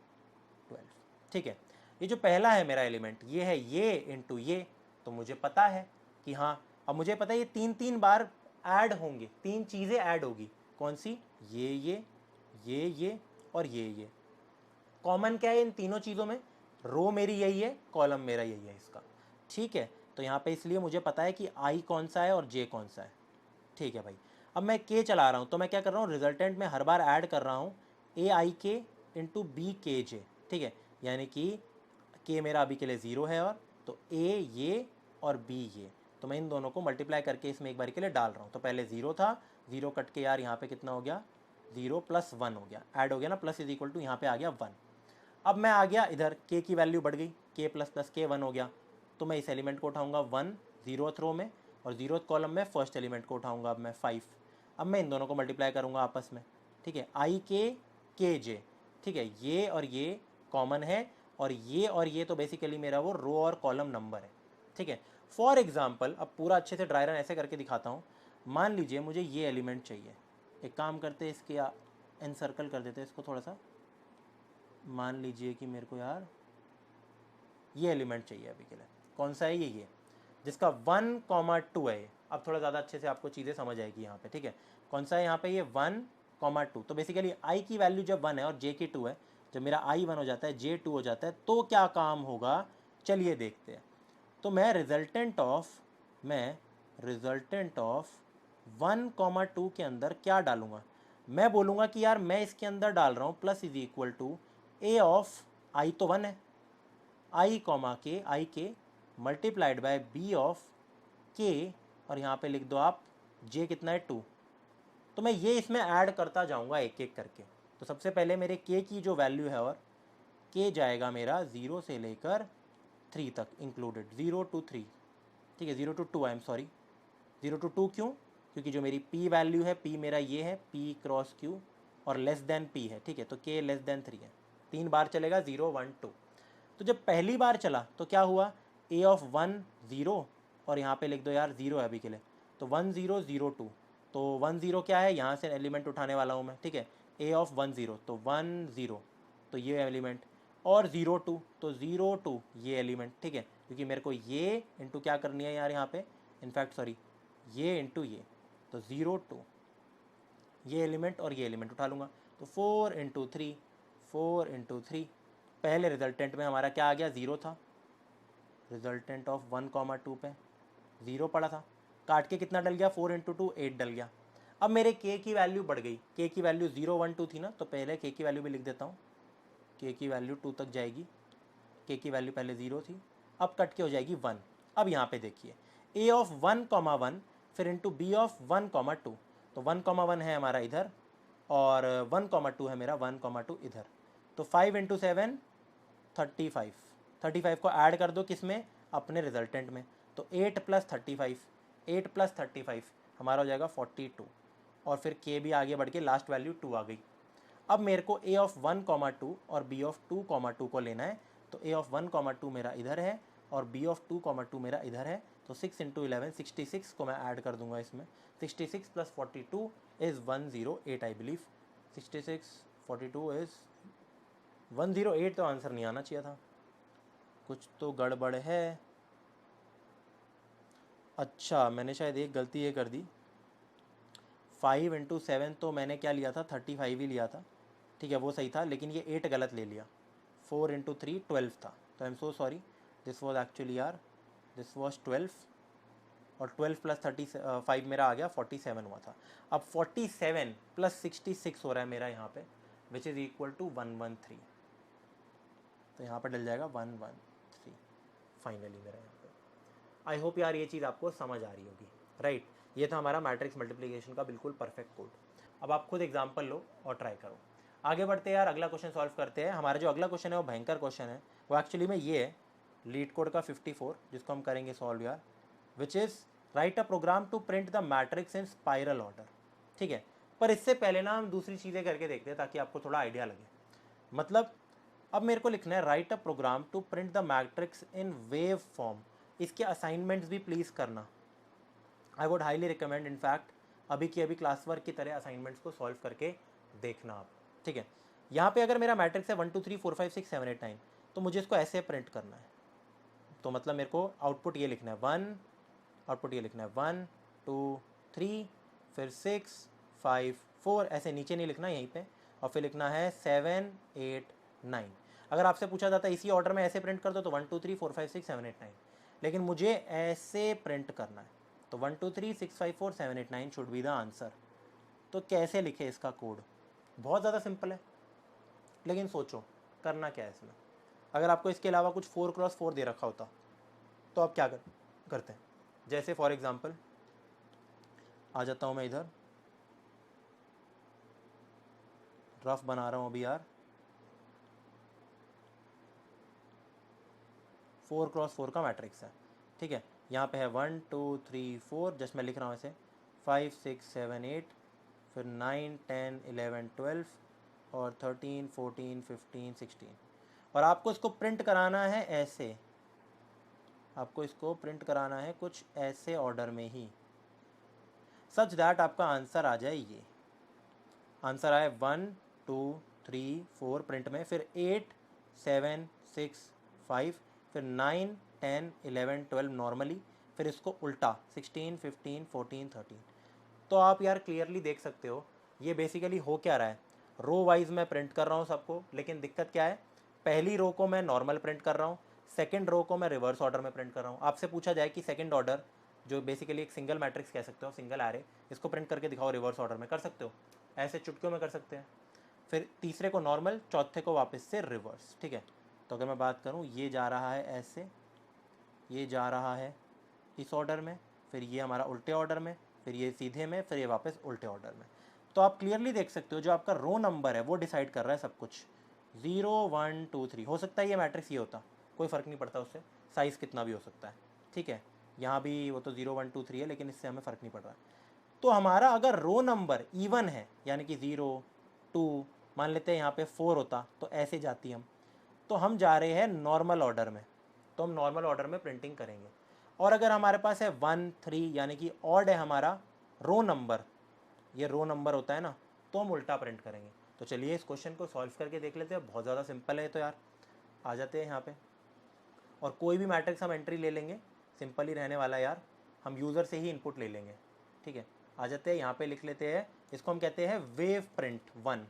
12। ठीक है, ये जो पहला है मेरा एलिमेंट, ये है ये इंटू ये, तो मुझे पता है कि हाँ, अब मुझे पता है ये तीन तीन बार ऐड होंगे, तीन चीज़ें ऐड होगी। कौन सी? ये और ये। कॉमन क्या है इन तीनों चीज़ों में? रो मेरी यही है, कॉलम मेरा यही है इसका। ठीक है, तो यहाँ पे इसलिए मुझे पता है कि आई कौन सा है और जे कौन सा है। ठीक है भाई, अब मैं के चला रहा हूँ, तो मैं क्या कर रहा हूँ, रिजल्टेंट में हर बार ऐड कर रहा हूँ ए आई के इंटू बी के जे। ठीक है, यानी कि के मेरा अभी के लिए 0 है, और तो ए ये और बी ये, तो मैं इन दोनों को मल्टीप्लाई करके इसमें एक बार के लिए डाल रहा हूँ। तो पहले 0 था, 0 कट के यार यहाँ पे कितना हो गया, 0 + 1 हो गया, ऐड हो गया ना, प्लस इज इक्वल टू यहाँ पे आ गया 1। अब मैं आ गया इधर, के की वैल्यू बढ़ गई, के प्लस प्लस के 1 हो गया, तो मैं इस एलिमेंट को उठाऊंगा 1 0th रो में, और 0th कॉलम में फर्स्ट एलिमेंट को उठाऊंगा अब मैं 5। अब मैं इन दोनों को मल्टीप्लाई करूंगा आपस में। ठीक है, आई के जे। ठीक है, ये और ये कॉमन है, और ये तो बेसिकली मेरा वो रो और कॉलम नंबर है। ठीक है, फॉर एग्जाम्पल अब पूरा अच्छे से ड्राई रन ऐसे करके दिखाता हूँ। मान लीजिए मुझे ये एलिमेंट चाहिए, एक काम करते हैं, इसके एनसर्कल कर देते हैं इसको थोड़ा सा। मान लीजिए कि मेरे को यार ये एलिमेंट चाहिए अभी के लिए। कौन सा है? ये जिसका 1,2 है। अब थोड़ा ज़्यादा अच्छे से आपको चीज़ें समझ आएगी यहाँ पे। ठीक है, कौन सा है यहाँ पे? ये 1,2। तो बेसिकली आई की वैल्यू जब 1 है और जे की 2 है, जब मेरा आई 1 हो जाता है, जे 2 हो जाता है, तो क्या काम होगा, चलिए देखते हैं। तो मैं रिजल्टेंट ऑफ 1,2 के अंदर क्या डालूंगा? मैं बोलूँगा कि यार मैं इसके अंदर डाल रहा हूँ plus is equal to A of I तो 1 है, आई के मल्टीप्लाइड बाय बी ऑफ के, और यहाँ पे लिख दो आप जे कितना है 2। तो मैं ये इसमें ऐड करता जाऊँगा एक एक करके। तो सबसे पहले मेरे के की जो वैल्यू है, और के जाएगा मेरा 0 से लेकर 3 तक इंक्लूडेड, 0 to 3। ठीक है, 0 to 2, I am sorry, 0 to 2 क्यों? क्योंकि जो मेरी p वैल्यू है, p मेरा ये है, p क्रॉस q, और लेस देन p है। ठीक है, तो k लेस देन 3 है, 3 बार चलेगा 0 1 2। तो जब पहली बार चला तो क्या हुआ, a ऑफ 1 0, और यहाँ पे लिख दो यार 0 है अभी के लिए, तो 1 0 0 2। तो 1 0 क्या है, यहाँ से एलिमेंट उठाने वाला हूँ मैं। ठीक है, a ऑफ 1 0, तो 1 0, तो ये एलिमेंट, और 0 2, तो 0 2 ये एलिमेंट। ठीक है, क्योंकि मेरे को ये इंटू क्या करनी है यार यहाँ पे, इनफैक्ट सॉरी, ये इंटू ये, तो 0 2 ये एलिमेंट और ये एलिमेंट उठा लूँगा, तो 4 इंटू 3, 4 इंटू 3। पहले रिजल्टेंट में हमारा क्या आ गया, 0 था, रिजल्टेंट ऑफ 1,2 पे 0 पड़ा था, काट के कितना डल गया, 4 इंटू 2 8 डल गया। अब मेरे के की वैल्यू बढ़ गई, के की वैल्यू 0 1 2 थी ना, तो पहले के की वैल्यू भी लिख देता हूँ, के की वैल्यू 2 तक जाएगी, के की वैल्यू पहले 0 थी, अब कट के हो जाएगी 1। अब यहाँ पे देखिए, ए ऑफ 1,1 फिर इंटू बी ऑफ 1,2, तो 1,1 है हमारा इधर, और 1,2 है मेरा 1,2 इधर, तो 5 इंटू 7 35, 35 को ऐड कर दो किस में, अपने रिजल्टेंट में, तो 8 + 35, 8 + 35 हमारा हो जाएगा 42, और फिर के भी आगे बढ़ के लास्ट वैल्यू 2 आ गई। अब मेरे को ए ऑफ 1,2 और बी ऑफ 2,2 को लेना है, तो ए ऑफ 1,2 मेरा इधर है, और बी ऑफ 2,2 मेरा इधर है, तो 6 इंटू 11 66 को मैं ऐड कर दूंगा इसमें, 66 + 42 इज़ 108 आई बिलीव, 66 42 इज़ 108, तो आंसर नहीं आना चाहिए था, कुछ तो गड़बड़ है। अच्छा, मैंने शायद एक गलती ये कर दी, 5 इंटू 7 तो मैंने क्या लिया था, 35 ही लिया था। ठीक है, वो सही था, लेकिन ये 8 गलत ले लिया, 4 इंटू 3 12 था, तो I am so sorry, this was actually यार, दिस वॉज 12, और 12 + 35 मेरा आ गया 47 हुआ था। अब 47 + 66 हो रहा है मेरा यहाँ पे, विच इज़ इक्वल टू 113, तो यहाँ पर डल जाएगा 113 फाइनली मेरा यहाँ पे। आई होप यार ये चीज़ आपको समझ आ रही होगी, राइट। ये था हमारा मैट्रिक्स मल्टीप्लिकेशन का बिल्कुल परफेक्ट कोड। अब आप खुद एग्जाम्पल लो और ट्राई करो। आगे बढ़ते हैं यार, अगला क्वेश्चन सॉल्व करते हैं। हमारा जो अगला क्वेश्चन है वो भयंकर क्वेश्चन है, वो एक्चुअली में ये है लीड कोड का 54, जिसको हम करेंगे सॉल्व यार, which is write a program to print the matrix in spiral order. ठीक है, पर इससे पहले ना हम दूसरी चीज़ें करके देखते हैं ताकि आपको थोड़ा आइडिया लगे। मतलब अब मेरे को लिखना है write a program to print the matrix in wave form. इसके असाइनमेंट्स भी प्लीज़ करना, I would highly recommend. In fact अभी की अभी क्लास वर्क की तरह असाइनमेंट्स को सॉल्व करके देखना आप। ठीक है, यहाँ पे अगर मेरा मैट्रिक्स है 1 2 3 4 5 6 7 8 9, तो मुझे इसको ऐसे प्रिंट करना है। तो मतलब मेरे को आउटपुट ये लिखना है 1, आउटपुट ये लिखना है 1 2 3, फिर 6 5 4, ऐसे नीचे नहीं लिखना यहीं पे, और फिर लिखना है 7 8 9। अगर आपसे पूछा जाता है इसी ऑर्डर में ऐसे प्रिंट कर दो तो 1 2 3 4 5 6 7 8 9, लेकिन मुझे ऐसे प्रिंट करना है, तो 1 2 3 6 5 4 7 8 9 शुड बी द आंसर। तो कैसे लिखे इसका कोड? बहुत ज़्यादा सिंपल है, लेकिन सोचो करना क्या है इसमें। अगर आपको इसके अलावा कुछ 4x4 दे रखा होता तो आप क्या करते हैं? जैसे फॉर एग्जांपल आ जाता हूँ मैं इधर, रफ बना रहा हूँ अभी यार, 4x4 का मैट्रिक्स है। ठीक है, यहाँ पे है 1 2 3 4, जस्ट मैं लिख रहा हूँ ऐसे, 5 6 7 8, फिर 9 10 11 12 और 13 14 15 16। और आपको इसको प्रिंट कराना है ऐसे, आपको इसको प्रिंट कराना है कुछ ऐसे ऑर्डर में ही, सच दैट आपका आंसर आ जाए ये। आंसर आए 1 2 3 4 प्रिंट में, फिर 8 7 6 5, फिर 9 10 11 12 नॉर्मली, फिर इसको उल्टा 16 15 14 13। तो आप यार क्लियरली देख सकते हो ये बेसिकली हो क्या रहा है। रो वाइज मैं प्रिंट कर रहा हूँ सबको, लेकिन दिक्कत क्या है, पहली रो को मैं नॉर्मल प्रिंट कर रहा हूँ, सेकंड रो को मैं रिवर्स ऑर्डर में प्रिंट कर रहा हूँ। आपसे पूछा जाए कि सेकंड ऑर्डर जो बेसिकली एक सिंगल मैट्रिक्स कह सकते हो, सिंगल एरे, इसको प्रिंट करके दिखाओ रिवर्स ऑर्डर में, कर सकते हो, ऐसे चुटकियों में कर सकते हैं। फिर तीसरे को नॉर्मल, चौथे को वापस से रिवर्स। ठीक है, तो अगर मैं बात करूँ, ये जा रहा है ऐसे, ये जा रहा है इस ऑर्डर में, फिर ये हमारा उल्टे ऑर्डर में, फिर ये सीधे में, फिर ये वापस उल्टे ऑर्डर में। तो आप क्लियरली देख सकते हो जो आपका रो नंबर है वो डिसाइड कर रहा है सब कुछ। 0 1 2 3 हो सकता है ये मैट्रिक्स ये होता, कोई फ़र्क नहीं पड़ता उससे, साइज़ कितना भी हो सकता है। ठीक है, यहाँ भी वो तो 0 1 2 3 है, लेकिन इससे हमें फ़र्क नहीं पड़ रहा है। तो हमारा अगर रो नंबर इवन है, यानी कि 0 2, मान लेते हैं यहाँ पे 4 होता तो ऐसे जाती हम, तो हम जा रहे हैं नॉर्मल ऑर्डर में, तो हम नॉर्मल ऑर्डर में प्रिंटिंग करेंगे। और अगर हमारे पास है 1 3, यानी कि ऑड है हमारा रो नंबर, ये रो नंबर होता है ना, तो हम उल्टा प्रिंट करेंगे। तो चलिए इस क्वेश्चन को सॉल्व करके देख लेते हैं, बहुत ज़्यादा सिंपल है तो यार। आ जाते हैं यहाँ पे, और कोई भी मैट्रिक्स हम एंट्री ले लेंगे, सिंपल ही रहने वाला है यार, हम यूज़र से ही इनपुट ले लेंगे। ठीक है, आ जाते हैं यहाँ पे, लिख लेते हैं, इसको हम कहते हैं वेव प्रिंट 1।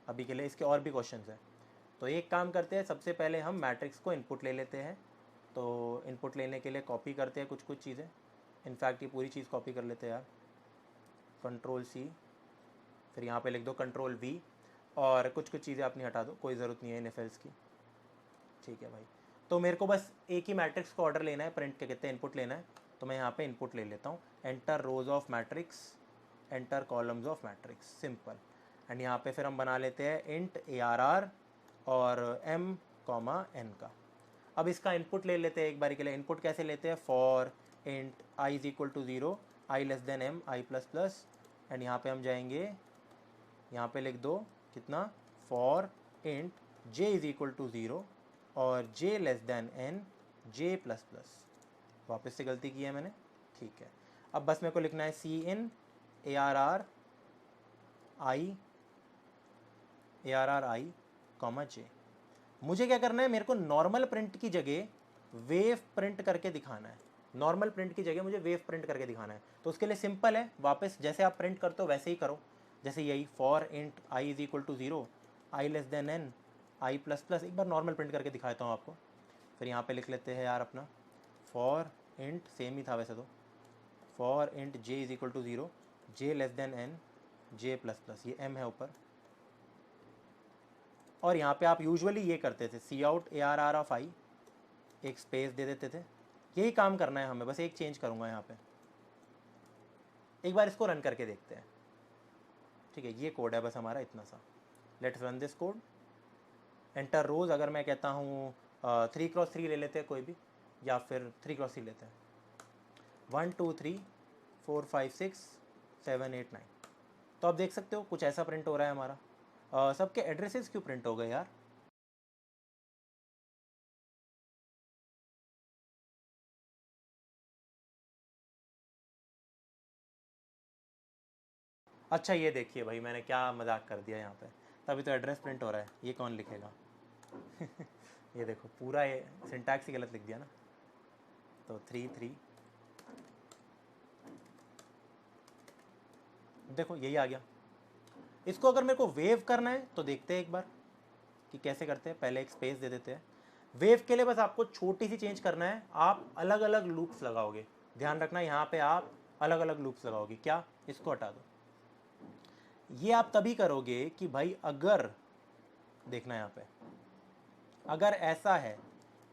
अभी के लिए इसके और भी क्वेश्चन हैं, तो एक काम करते हैं, सबसे पहले हम मैट्रिक्स को इनपुट ले लेते हैं। तो इनपुट लेने के लिए कॉपी करते हैं कुछ कुछ चीज़ें, इनफैक्ट ये पूरी चीज़ कॉपी कर लेते हैं यार, Ctrl+C, फिर यहाँ पे लिख दो Ctrl+V, और कुछ कुछ चीज़ें अपनी हटा दो, कोई ज़रूरत नहीं है इन एफएल्स की। ठीक है भाई, तो मेरे को बस एक ही मैट्रिक्स को ऑर्डर लेना है, प्रिंट के कहते हैं इनपुट लेना है, तो मैं यहाँ पे इनपुट ले लेता हूँ, enter rows of matrix, enter columns of matrix, simple. And यहाँ पे फिर हम बना लेते हैं इंट ARR और m n का। अब इसका इनपुट ले लेते हैं एक बारी के लिए। इनपुट कैसे लेते हैं, for int i is equal to 0, i less than m, i plus plus, and यहाँ पे हम जाएंगे, यहाँ पे लिख दो कितना, for int j is equal to 0 और j less than n, j plus plus. वापस से गलती की है मैंने, ठीक है। अब बस मेरे को लिखना है C in ARR i comma j। मुझे क्या करना है, मेरे को नॉर्मल प्रिंट की जगह वेव प्रिंट करके दिखाना है, नॉर्मल प्रिंट की जगह मुझे वेव प्रिंट करके दिखाना है। तो उसके लिए सिंपल है, वापस जैसे आप प्रिंट करते हो वैसे ही करो, जैसे यही for int i is equal to 0, i less than n, i plus plus. एक बार नॉर्मल प्रिंट करके दिखाता हूँ आपको। फिर यहाँ पे लिख लेते हैं यार अपना फॉर इंट, सेम ही था वैसे तो, for int j is equal to 0, j less than n, j plus plus, ये m है ऊपर। और यहाँ पे आप यूजुअली ये करते थे, सी आउट ARR ऑफ i, एक स्पेस दे देते थे, यही काम करना है हमें, बस एक चेंज करूँगा यहाँ पे। एक बार इसको रन करके देखते हैं, ठीक है। ये कोड है बस हमारा इतना सा। Let's run this code, enter rows. अगर मैं कहता हूँ 3x3 ले लेते हैं कोई भी, या फिर 3x3 लेते हैं, 1 2 3 4 5 6 7 8 9। तो आप देख सकते हो कुछ ऐसा प्रिंट हो रहा है हमारा। सबके एड्रेसेस क्यों प्रिंट हो गए यार? अच्छा ये देखिए भाई, मैंने क्या मजाक कर दिया यहाँ पे, तभी तो एड्रेस प्रिंट हो रहा है। ये कौन लिखेगा? ये देखो पूरा ये सिंटैक्स ही गलत लिख दिया ना। तो 3 3, देखो यही आ गया। इसको अगर मेरे को वेव करना है तो देखते हैं एक बार कि कैसे करते हैं। पहले एक स्पेस दे देते हैं। वेव के लिए बस आपको छोटी सी चेंज करना है, आप अलग अलग लूप्स लगाओगे। ध्यान रखना यहाँ पे आप अलग अलग लूप्स लगाओगे। क्या? इसको हटा दो। ये आप तभी करोगे कि भाई अगर, देखना यहाँ पे, अगर ऐसा है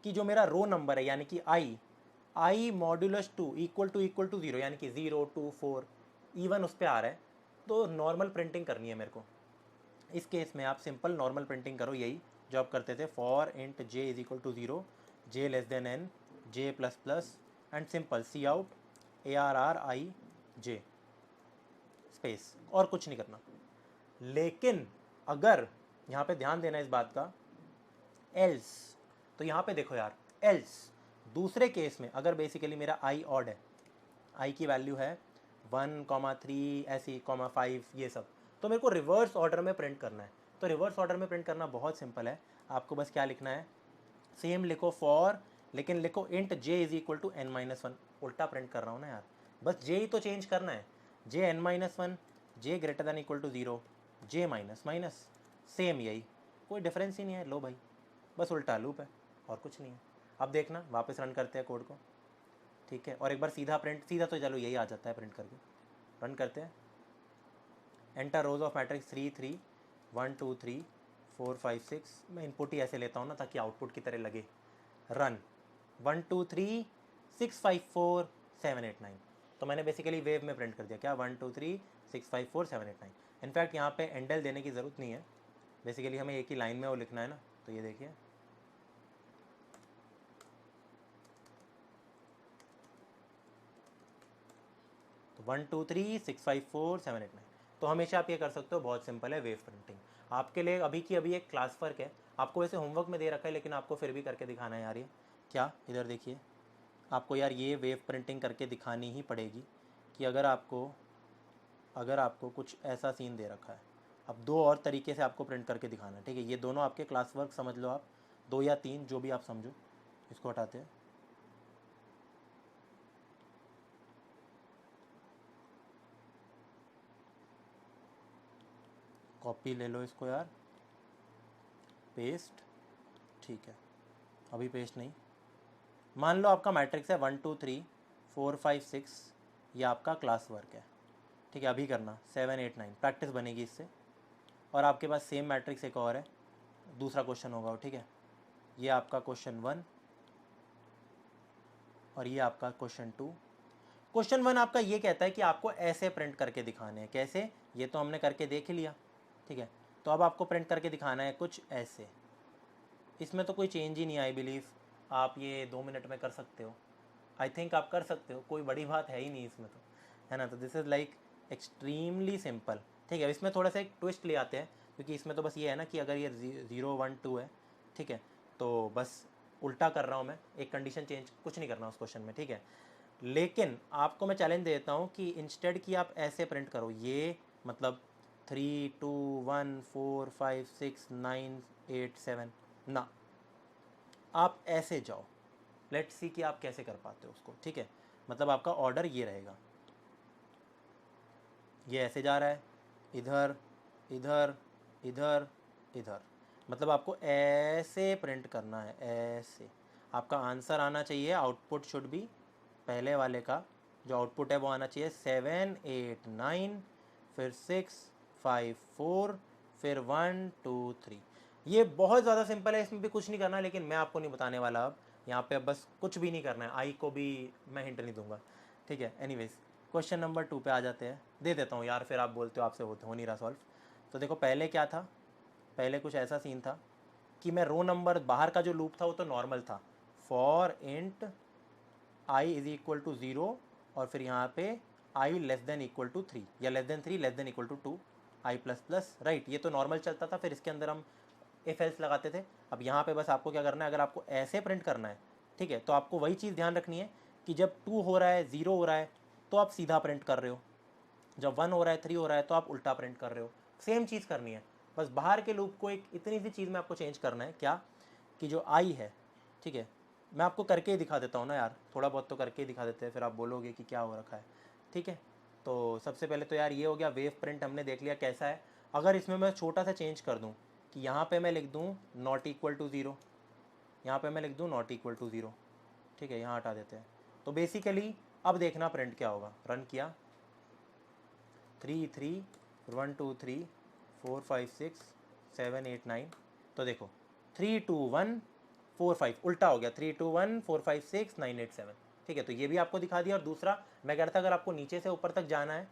कि जो मेरा रो नंबर है यानी कि आई मॉड्यूलस 2 इक्वल टू 0, यानी कि 0 2 4 इवन उस पर आ रहा है, तो नॉर्मल प्रिंटिंग करनी है मेरे को। इस केस में आप सिंपल नॉर्मल प्रिंटिंग करो, यही जो आप करते थे। For int J is equal to 0, J less than N, J plus plus, and simple c out ARRI J space, और कुछ नहीं करना। लेकिन अगर यहाँ पे ध्यान देना इस बात का, एल्स, तो यहाँ पे देखो यार, एल्स दूसरे केस में अगर बेसिकली मेरा आई ऑड है, आई की वैल्यू है 1,3 ऐसी 5 ये सब, तो मेरे को रिवर्स ऑर्डर में प्रिंट करना है। तो रिवर्स ऑर्डर में प्रिंट करना बहुत सिंपल है। आपको बस क्या लिखना है, सेम लिखो फॉर, लेकिन लिखो int J is equal to n-1। उल्टा प्रिंट कर रहा हूँ ना यार, बस जे ही तो चेंज करना है। J n-1, J greater than equal to 0, J minus minus, same यही, कोई डिफरेंस ही नहीं है। लो भाई, बस उल्टा लूप है और कुछ नहीं है। अब देखना, वापस रन करते हैं कोड को, ठीक है। और एक बार सीधा प्रिंट, सीधा तो चलो यही आ जाता है प्रिंट करके। रन करते हैं, एंटर रोज ऑफ मैट्रिक्स 3 3 1 2 3 4 5 6। मैं इनपुट ही ऐसे लेता हूँ ना ताकि आउटपुट की तरह लगे। रन 1 2 3 6 5 4 7 8 9। तो मैंने बेसिकली वेव में प्रिंट कर दिया। क्या? 1 2 3 6 5 4 7 8 9। इनफैक्ट यहाँ पे एंडल देने की ज़रूरत नहीं है, बेसिकली हमें एक ही लाइन में वो लिखना है ना। तो ये देखिए, तो 1 2 3 6 5 4 7 8 9। तो हमेशा आप ये कर सकते हो, बहुत सिंपल है वेव प्रिंटिंग। आपके लिए अभी की अभी एक क्लास वर्क है, आपको वैसे होमवर्क में दे रखा है, लेकिन आपको फिर भी करके दिखाना है यार। ये क्या, इधर देखिए, आपको यार ये वेव प्रिंटिंग करके दिखानी ही पड़ेगी कि अगर आपको कुछ ऐसा सीन दे रखा है। अब दो और तरीके से आपको प्रिंट करके दिखाना है, ठीक है। ये दोनों आपके क्लास वर्क समझ लो आप, 2 या 3 जो भी आप समझो। इसको हटाते हैं, कॉपी ले लो इसको यार, पेस्ट, ठीक है। अभी पेस्ट नहीं, मान लो आपका मैट्रिक्स है 1 2 3 4 5 6, ये आपका क्लास वर्क है, ठीक है। अभी करना 7 8 9, प्रैक्टिस बनेगी इससे। और आपके पास सेम मैट्रिक्स एक और है, दूसरा क्वेश्चन होगा वो, ठीक है। ये आपका क्वेश्चन 1 और ये आपका क्वेश्चन 2। क्वेश्चन 1 आपका ये कहता है कि आपको ऐसे प्रिंट करके दिखाने हैं। कैसे? ये तो हमने करके देख ही लिया, ठीक है। तो अब आपको प्रिंट करके दिखाना है कुछ ऐसे। इसमें तो कोई चेंज ही नहीं, आई बिलीव आप ये 2 मिनट में कर सकते हो। आई थिंक आप कर सकते हो, कोई बड़ी बात है ही नहीं इसमें तो, है ना। तो this is like extremely simple, ठीक है। इसमें थोड़ा सा एक ट्विस्ट ले आते हैं, क्योंकि इसमें तो बस ये है ना कि अगर ये 0 1 2 है, ठीक है, तो बस उल्टा कर रहा हूँ मैं, एक कंडीशन चेंज, कुछ नहीं करना उस क्वेश्चन में, ठीक है। लेकिन आपको मैं चैलेंज देता हूँ कि इंस्टेड कि आप ऐसे प्रिंट करो, ये मतलब 3 2 1 4 5 6 9 8 7 ना, आप ऐसे जाओ। लेट्स सी कि आप कैसे कर पाते हो उसको, ठीक है। मतलब आपका ऑर्डर ये रहेगा, ये ऐसे जा रहा है, इधर इधर इधर इधर, मतलब आपको ऐसे प्रिंट करना है, ऐसे। आपका आंसर आना चाहिए, आउटपुट शुड बी, पहले वाले का जो आउटपुट है वो आना चाहिए 7 8 9, फिर 6 5 4, फिर 1 2 3। ये बहुत ज़्यादा सिंपल है, इसमें भी कुछ नहीं करना, लेकिन मैं आपको नहीं बताने वाला अब। यहाँ पे अब बस कुछ भी नहीं करना है, आई को भी मैं हिंट नहीं दूंगा, ठीक है। एनीवेज क्वेश्चन नंबर 2 पे आ जाते हैं, दे देता हूँ यार, फिर आप बोलते हो आपसे हो नहीं रहा सॉल्व। तो देखो पहले क्या था, पहले कुछ ऐसा सीन था कि मैं रो नंबर बाहर का जो लूप था वो तो नॉर्मल था, for int I is equal to 0 और फिर यहाँ पे I less than equal to 3 या less than 3 less than equal to 2 I plus plus, right. ये तो नॉर्मल चलता था, फिर इसके अंदर हम इफ एल्स लगाते थे। अब यहाँ पे बस आपको क्या करना है, अगर आपको ऐसे प्रिंट करना है, ठीक है, तो आपको वही चीज़ ध्यान रखनी है कि जब 2 हो रहा है 0 हो रहा है तो आप सीधा प्रिंट कर रहे हो, जब 1 हो रहा है 3 हो रहा है तो आप उल्टा प्रिंट कर रहे हो। सेम चीज़ करनी है, बस बाहर के लूप को एक इतनी सी चीज़ में आपको चेंज करना है, क्या कि जो आई है, ठीक है, मैं आपको करके ही दिखा देता हूँ ना यार, थोड़ा बहुत तो करके ही दिखा देते हैं, फिर आप बोलोगे कि क्या हो रखा है, ठीक है। तो सबसे पहले तो यार ये हो गया, वेव प्रिंट हमने देख लिया कैसा है। अगर इसमें मैं छोटा सा चेंज कर दूँ कि यहाँ पे मैं लिख दूँ नॉट इक्वल टू 0, यहाँ पे मैं लिख दूँ नॉट इक्वल टू 0, ठीक है, यहाँ हटा देते हैं। तो बेसिकली अब देखना प्रिंट क्या होगा, रन किया 3 3 1 2 3 4 5 6 7 8 9, तो देखो 3 2 1 4 5 उल्टा हो गया, 3 2 1 4 5 6 9 8 7, ठीक है। तो ये भी आपको दिखा दिया। और दूसरा मैं कह रहा था अगर आपको नीचे से ऊपर तक जाना है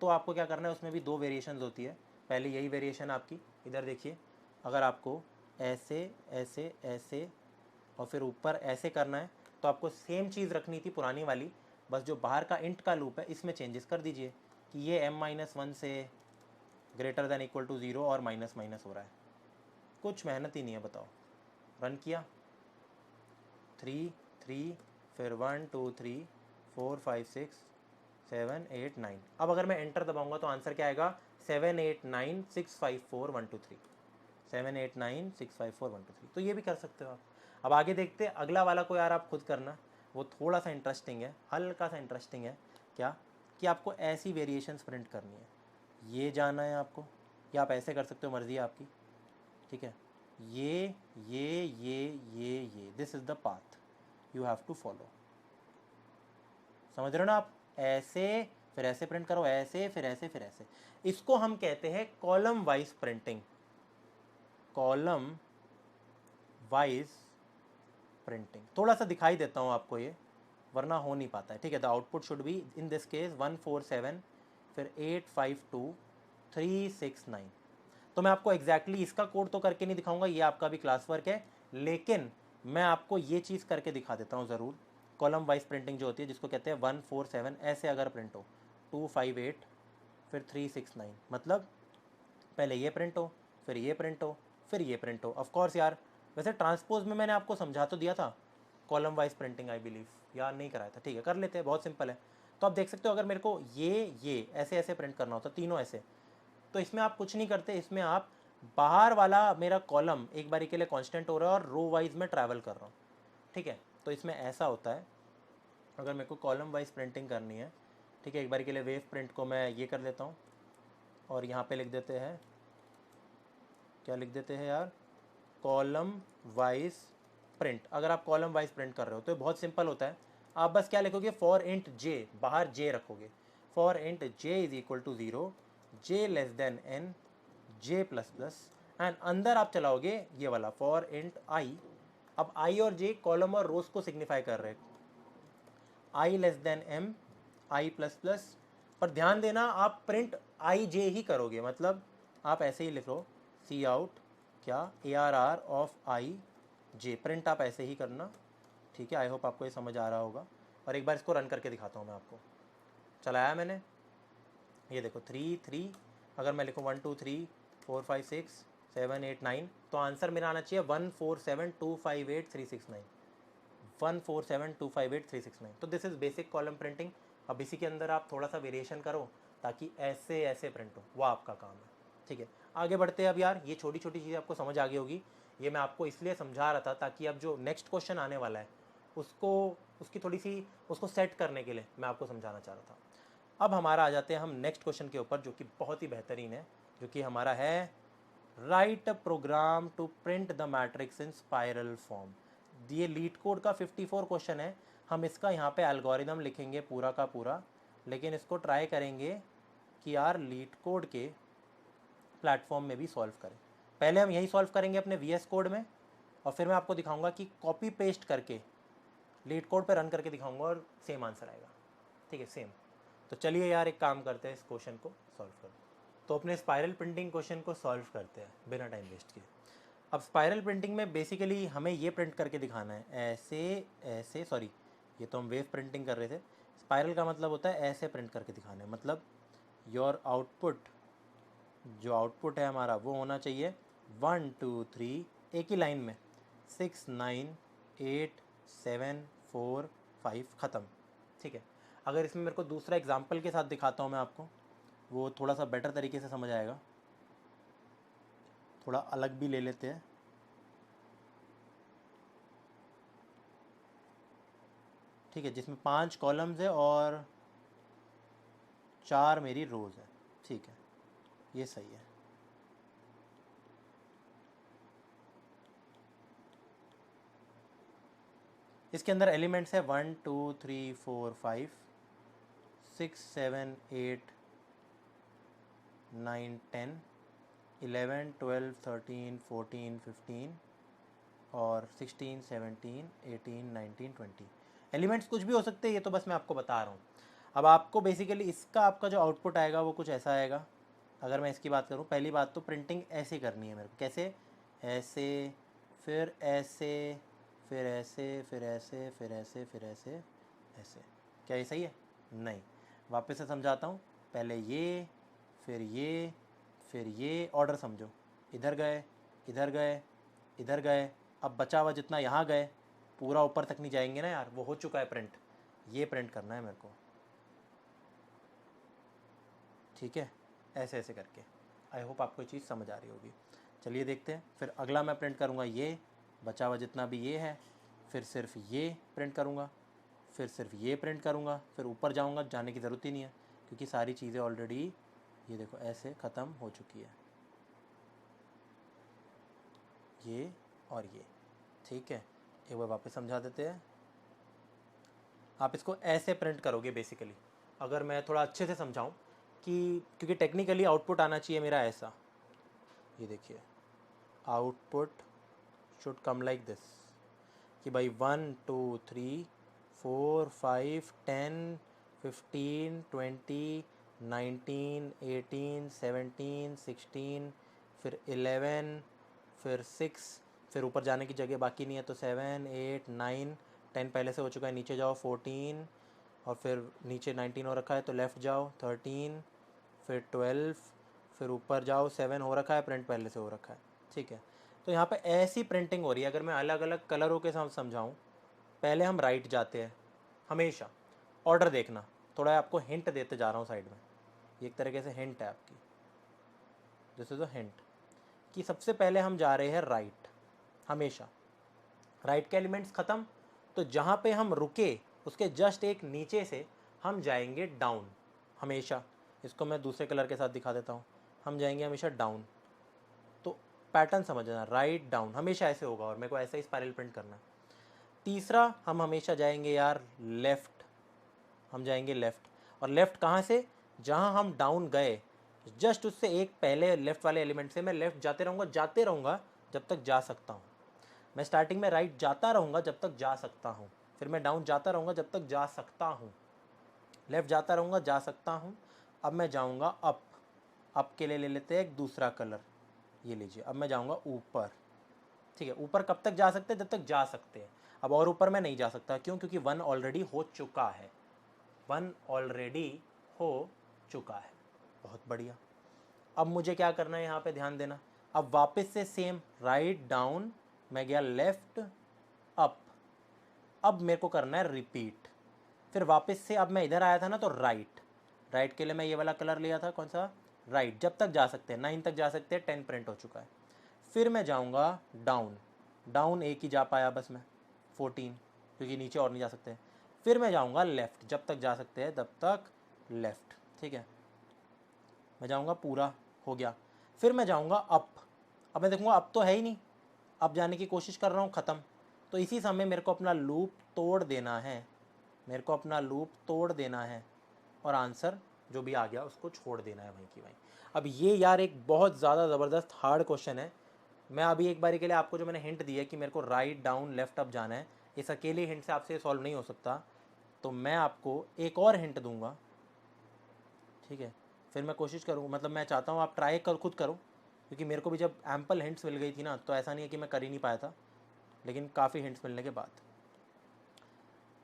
तो आपको क्या करना है, उसमें भी 2 वेरिएशंस होती है। पहले यही वेरिएशन आपकी, इधर देखिए, अगर आपको ऐसे ऐसे ऐसे और फिर ऊपर ऐसे करना है तो आपको सेम चीज़ रखनी थी पुरानी वाली, बस जो बाहर का इंट का लूप है इसमें चेंजेस कर दीजिए कि ये m-1 से ग्रेटर देन इक्वल टू 0 और माइनस माइनस हो रहा है, कुछ मेहनत ही नहीं है, बताओ। रन किया 3 3 फिर 1 2 3 4 5 6 7 8 9, अब अगर मैं एंटर दबाऊंगा तो आंसर क्या आएगा, 7 8 9 6 5 4 1 2 3, 7 8 9 6 5 4 1 2 3। तो ये भी कर सकते हो आप। अब आगे देखते हैं अगला वाला को, यार आप खुद करना, वो थोड़ा सा इंटरेस्टिंग है, हल्का सा इंटरेस्टिंग है। क्या कि आपको ऐसी वेरिएशंस प्रिंट करनी है, ये जाना है आपको, या आप ऐसे कर सकते हो, मर्जी है आपकी, ठीक है। ये this is the path you have to follow, समझ रहे हो ना आप, ऐसे फिर ऐसे प्रिंट करो, ऐसे फिर ऐसे फिर ऐसे, इसको हम कहते हैं column wise printing, column wise printing. थोड़ा सा दिखाई देता हूँ आपको ये, वरना हो नहीं पाता है, ठीक है। The output should be in this case 1 4 7 फिर 8 5 2 3 6 9। तो मैं आपको एग्जैक्टली इसका कोड तो करके नहीं दिखाऊंगा, ये आपका भी क्लास वर्क है, लेकिन मैं आपको ये चीज़ करके दिखा देता हूँ ज़रूर। कॉलम वाइज प्रिंटिंग जो होती है, जिसको कहते हैं 1 4 7, ऐसे अगर प्रिंट हो 2 5 8 फिर 3 6 9, मतलब पहले ये प्रिंट हो फिर ये प्रिंट हो फिर ये प्रिंट हो। ऑफ कोर्स यार, वैसे ट्रांसपोज में मैंने आपको समझा तो दिया था column wise printing, I believe, यार नहीं कराया था, ठीक है, कर लेते हैं, बहुत सिंपल है। तो आप देख सकते हो अगर मेरे को ये ऐसे ऐसे प्रिंट करना होता, तीनों ऐसे, तो इसमें आप कुछ नहीं करते, इसमें आप बाहर वाला मेरा कॉलम एक बारी के लिए कांस्टेंट हो रहा है और रो वाइज में ट्रैवल कर रहा हूँ, ठीक है। तो इसमें ऐसा होता है, अगर मेरे को कॉलम वाइज प्रिंटिंग करनी है, ठीक है, एक बारी के लिए वेव प्रिंट को मैं ये कर देता हूँ और यहाँ पे लिख देते हैं, क्या लिख देते हैं यार, कॉलम वाइज प्रिंट। अगर आप कॉलम वाइज प्रिंट कर रहे हो तो ये बहुत सिंपल होता है, आप बस क्या लिखोगे, फॉर इंट जे, बाहर जे रखोगे, for int J is equal to 0, J less than N, J plus plus, and अंदर आप चलाओगे ये वाला फॉर इंट आई। अब आई और जे कॉलम और रोज को सिग्निफाई कर रहे हैं, आई लेस देन एम, आई प्लस प्लस, पर ध्यान देना आप प्रिंट आई जे ही करोगे, मतलब आप ऐसे ही लिखो सी आउट क्या ARR of I J, print आप ऐसे ही करना, ठीक है। आई होप आपको ये समझ आ रहा होगा। और एक बार इसको रन करके दिखाता हूँ मैं आपको, चलाया मैंने, ये देखो 3 3, अगर मैं लिखूँ 1 2 3 4 5 6 7 8 9, तो आंसर मेरा आना चाहिए 1 4 7 2 5 8 3 6 9, 1 4 7 2 5 8 3 6 9। तो this is basic column printing. अब इसी के अंदर आप थोड़ा सा वेरिएशन करो ताकि ऐसे ऐसे प्रिंट हो, वो आपका काम है, ठीक है। आगे बढ़ते हैं। अब यार ये छोटी छोटी चीज़ें आपको समझ आ गई होगी, ये मैं आपको इसलिए समझा रहा था ताकि अब जो नेक्स्ट क्वेश्चन आने वाला है उसको, उसकी थोड़ी सी उसको सेट करने के लिए मैं आपको समझाना चाह रहा था। अब हमारा आ जाते हैं हम नेक्स्ट क्वेश्चन के ऊपर, जो कि बहुत ही बेहतरीन है, जो कि हमारा है write a program to print the matrix in spiral form. ये लीड कोड का 54 क्वेश्चन है, हम इसका यहाँ पे एल्गोरिदम लिखेंगे पूरा का पूरा, लेकिन इसको ट्राई करेंगे कि यार लीड कोड के प्लेटफॉर्म में भी सॉल्व करें। पहले हम यही सॉल्व करेंगे अपने VS कोड में, और फिर मैं आपको दिखाऊंगा कि कॉपी पेस्ट करके लीड कोड पे रन करके दिखाऊंगा और सेम आंसर आएगा, ठीक है, सेम। तो चलिए यार एक काम करते हैं, इस क्वेश्चन को सॉल्व कर। तो अपने स्पाइरल प्रिंटिंग क्वेश्चन को सॉल्व करते हैं बिना टाइम वेस्ट किए। अब स्पाइरल प्रिंटिंग में बेसिकली हमें ये प्रिंट करके दिखाना है, ऐसे ऐसे, सॉरी ये तो हम वेव प्रिंटिंग कर रहे थे। स्पाइरल का मतलब होता है ऐसे प्रिंट करके दिखाना है, मतलब योर आउटपुट, जो आउटपुट है हमारा वो होना चाहिए 1 2 3 एक ही लाइन में, 6 9 8 7 4 5 ख़त्म, ठीक है। अगर इसमें मेरे को दूसरा एग्जांपल के साथ दिखाता हूँ मैं आपको, वो थोड़ा सा बेटर तरीके से समझ आएगा। थोड़ा अलग भी ले लेते हैं, ठीक है, जिसमें 5 कॉलम्स है और 4 मेरी रोज़ है, ठीक है, ये सही है। इसके अंदर एलिमेंट्स है 1 2 3 4 5 6 7 8 9 10 11 12 13 14 15 और 16 17 18 19 20। एलिमेंट्स कुछ भी हो सकते हैं, ये तो बस मैं आपको बता रहा हूँ। अब आपको बेसिकली इसका आपका जो आउटपुट आएगा वो कुछ ऐसा आएगा। अगर मैं इसकी बात करूँ, पहली बात तो प्रिंटिंग ऐसे करनी है मेरे को, कैसे, ऐसे, फिर ऐसे, फिर ऐसे, फिर ऐसे, फिर ऐसे, फिर ऐसे, ऐसे। क्या ये सही है? नहीं, वापस से समझाता हूँ। पहले ये, फिर ये, फिर ये, ऑर्डर समझो, इधर गए, इधर गए, इधर गए, अब बचा हुआ जितना यहाँ गए, पूरा ऊपर तक नहीं जाएंगे ना यार, वो हो चुका है प्रिंट, ये प्रिंट करना है मेरे को, ठीक है, ऐसे ऐसे करके। आई होप आपको ये चीज़ समझ आ रही होगी। चलिए देखते हैं। फिर अगला मैं प्रिंट करूँगा ये, बचा हुआ जितना भी ये है, फिर सिर्फ ये प्रिंट करूँगा, फिर सिर्फ ये प्रिंट करूँगा, फिर ऊपर जाऊँगा, जाने की ज़रूरत ही नहीं है क्योंकि सारी चीज़ें ऑलरेडी ये देखो ऐसे ख़त्म हो चुकी है, ये और ये, ठीक है। एक बार वापस समझा देते हैं। आप इसको ऐसे प्रिंट करोगे बेसिकली, अगर मैं थोड़ा अच्छे से समझाऊं कि, क्योंकि टेक्निकली आउटपुट आना चाहिए मेरा ऐसा, ये देखिए, output should come like this, कि भाई 1 2 3 4 5 10 15 20 19 18 17 16, फिर 11, फिर 6, फिर ऊपर जाने की जगह बाकी नहीं है तो 7 8 9 10 पहले से हो चुका है, नीचे जाओ 14, और फिर नीचे 19 हो रखा है तो लेफ़्ट जाओ 13, फिर 12, फिर ऊपर जाओ 7 हो रखा है, प्रिंट पहले से हो रखा है, ठीक है। तो यहाँ पे ऐसी प्रिंटिंग हो रही है। अगर मैं अलग अलग कलरों के साथ समझाऊँ, पहले हम राइट जाते हैं हमेशा, ऑर्डर देखना, थोड़ा आपको हिंट देते जा रहा हूँ साइड में, ये एक तरीके से हिंट है आपकी, दिस इज़ अ हिंट, कि सबसे पहले हम जा रहे हैं राइट, हमेशा राइट के एलिमेंट्स ख़त्म, तो जहाँ पे हम रुके उसके जस्ट एक नीचे से हम जाएंगे डाउन हमेशा। इसको मैं दूसरे कलर के साथ दिखा देता हूँ, हम जाएंगे हमेशा डाउन। तो पैटर्न समझना, राइट डाउन हमेशा ऐसे होगा और मेरे को ऐसा ही स्पाइरल प्रिंट करना है। तीसरा, हम हमेशा जाएंगे यार लेफ़्ट, हम जाएंगे लेफ़्ट, और लेफ़्ट कहाँ से, जहाँ हम डाउन गए जस्ट उससे एक पहले लेफ़्ट वाले एलिमेंट से मैं लेफ़्ट जाते रहूँगा जब तक जा सकता हूँ। मैं स्टार्टिंग में राइट जाता रहूँगा जब तक जा सकता हूँ, फिर मैं डाउन जाता रहूँगा जब तक जा सकता हूँ, लेफ़्ट जाता रहूँगा, जा सकता हूँ। अब मैं जाऊँगा अप, अप के लिए ले लेते हैं एक दूसरा कलर, ये लीजिए, अब मैं जाऊँगा ऊपर, ठीक है। ऊपर कब तक जा सकते हैं, जब तक जा सकते हैं। अब और ऊपर मैं नहीं जा सकता, क्यों, क्योंकि 1 ऑलरेडी हो चुका है, 1 ऑलरेडी हो चुका है। बहुत बढ़िया। अब मुझे क्या करना है, यहाँ पे ध्यान देना। अब वापस से सेम राइट डाउन, मैं गया लेफ़्ट अप, अब मेरे को करना है रिपीट। फिर वापस से, अब मैं इधर आया था ना तो राइट, राइट के लिए मैं ये वाला कलर लिया था, कौन सा, राइट, जब तक जा सकते हैं 9 तक जा सकते हैं, 10 प्रिंट हो चुका है। फिर मैं जाऊँगा डाउन, डाउन एक ही जा पाया बस मैं, 14, क्योंकि नीचे और नहीं जा सकते। फिर मैं जाऊँगा लेफ़्ट, जब तक जा सकते हैं तब तक लेफ़्ट, ठीक है, मैं जाऊँगा पूरा, हो गया। फिर मैं जाऊँगा अप, अब मैं देखूँगा अब तो है ही नहीं, अब जाने की कोशिश कर रहा हूँ, ख़त्म। तो इसी समय मेरे को अपना लूप तोड़ देना है, मेरे को अपना लूप तोड़ देना है, और आंसर जो भी आ गया उसको छोड़ देना है वहीं की वहीं। अब ये यार एक बहुत ज़्यादा ज़बरदस्त हार्ड क्वेश्चन है। मैं अभी एक बारी के लिए आपको जो मैंने हिंट दिया है कि मेरे को राइट डाउन लेफ़्ट अप जाना है, इस अकेले हिंट से आपसे सॉल्व नहीं हो सकता, तो मैं आपको एक और हिंट दूंगा, ठीक है। फिर मैं कोशिश करूँ, मतलब मैं चाहता हूँ आप ट्राई कर खुद करो, क्योंकि मेरे को भी जब एम्पल हिंट्स मिल गई थी ना, तो ऐसा नहीं है कि मैं कर ही नहीं पाया था, लेकिन काफ़ी हिंट्स मिलने के बाद।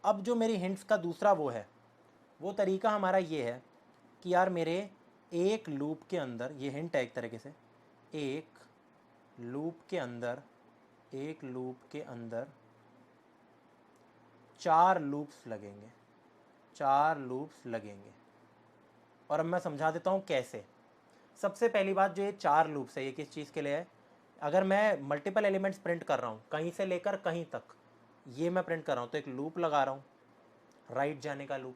अब जो मेरी हिंट्स का दूसरा वो तरीका हमारा ये है कि यार मेरे एक लूप के अंदर, ये हिंट है एक तरीके से, एक लूप के अंदर 4 लूप्स लगेंगे, 4 लूप्स लगेंगे। और अब मैं समझा देता हूँ कैसे। सबसे पहली बात, जो ये 4 लूप्स है, ये किस चीज़ के लिए है? अगर मैं मल्टीपल एलिमेंट्स प्रिंट कर रहा हूँ, कहीं से लेकर कहीं तक, ये मैं प्रिंट कर रहा हूँ, तो एक लूप लगा रहा हूँ, राइट जाने का लूप,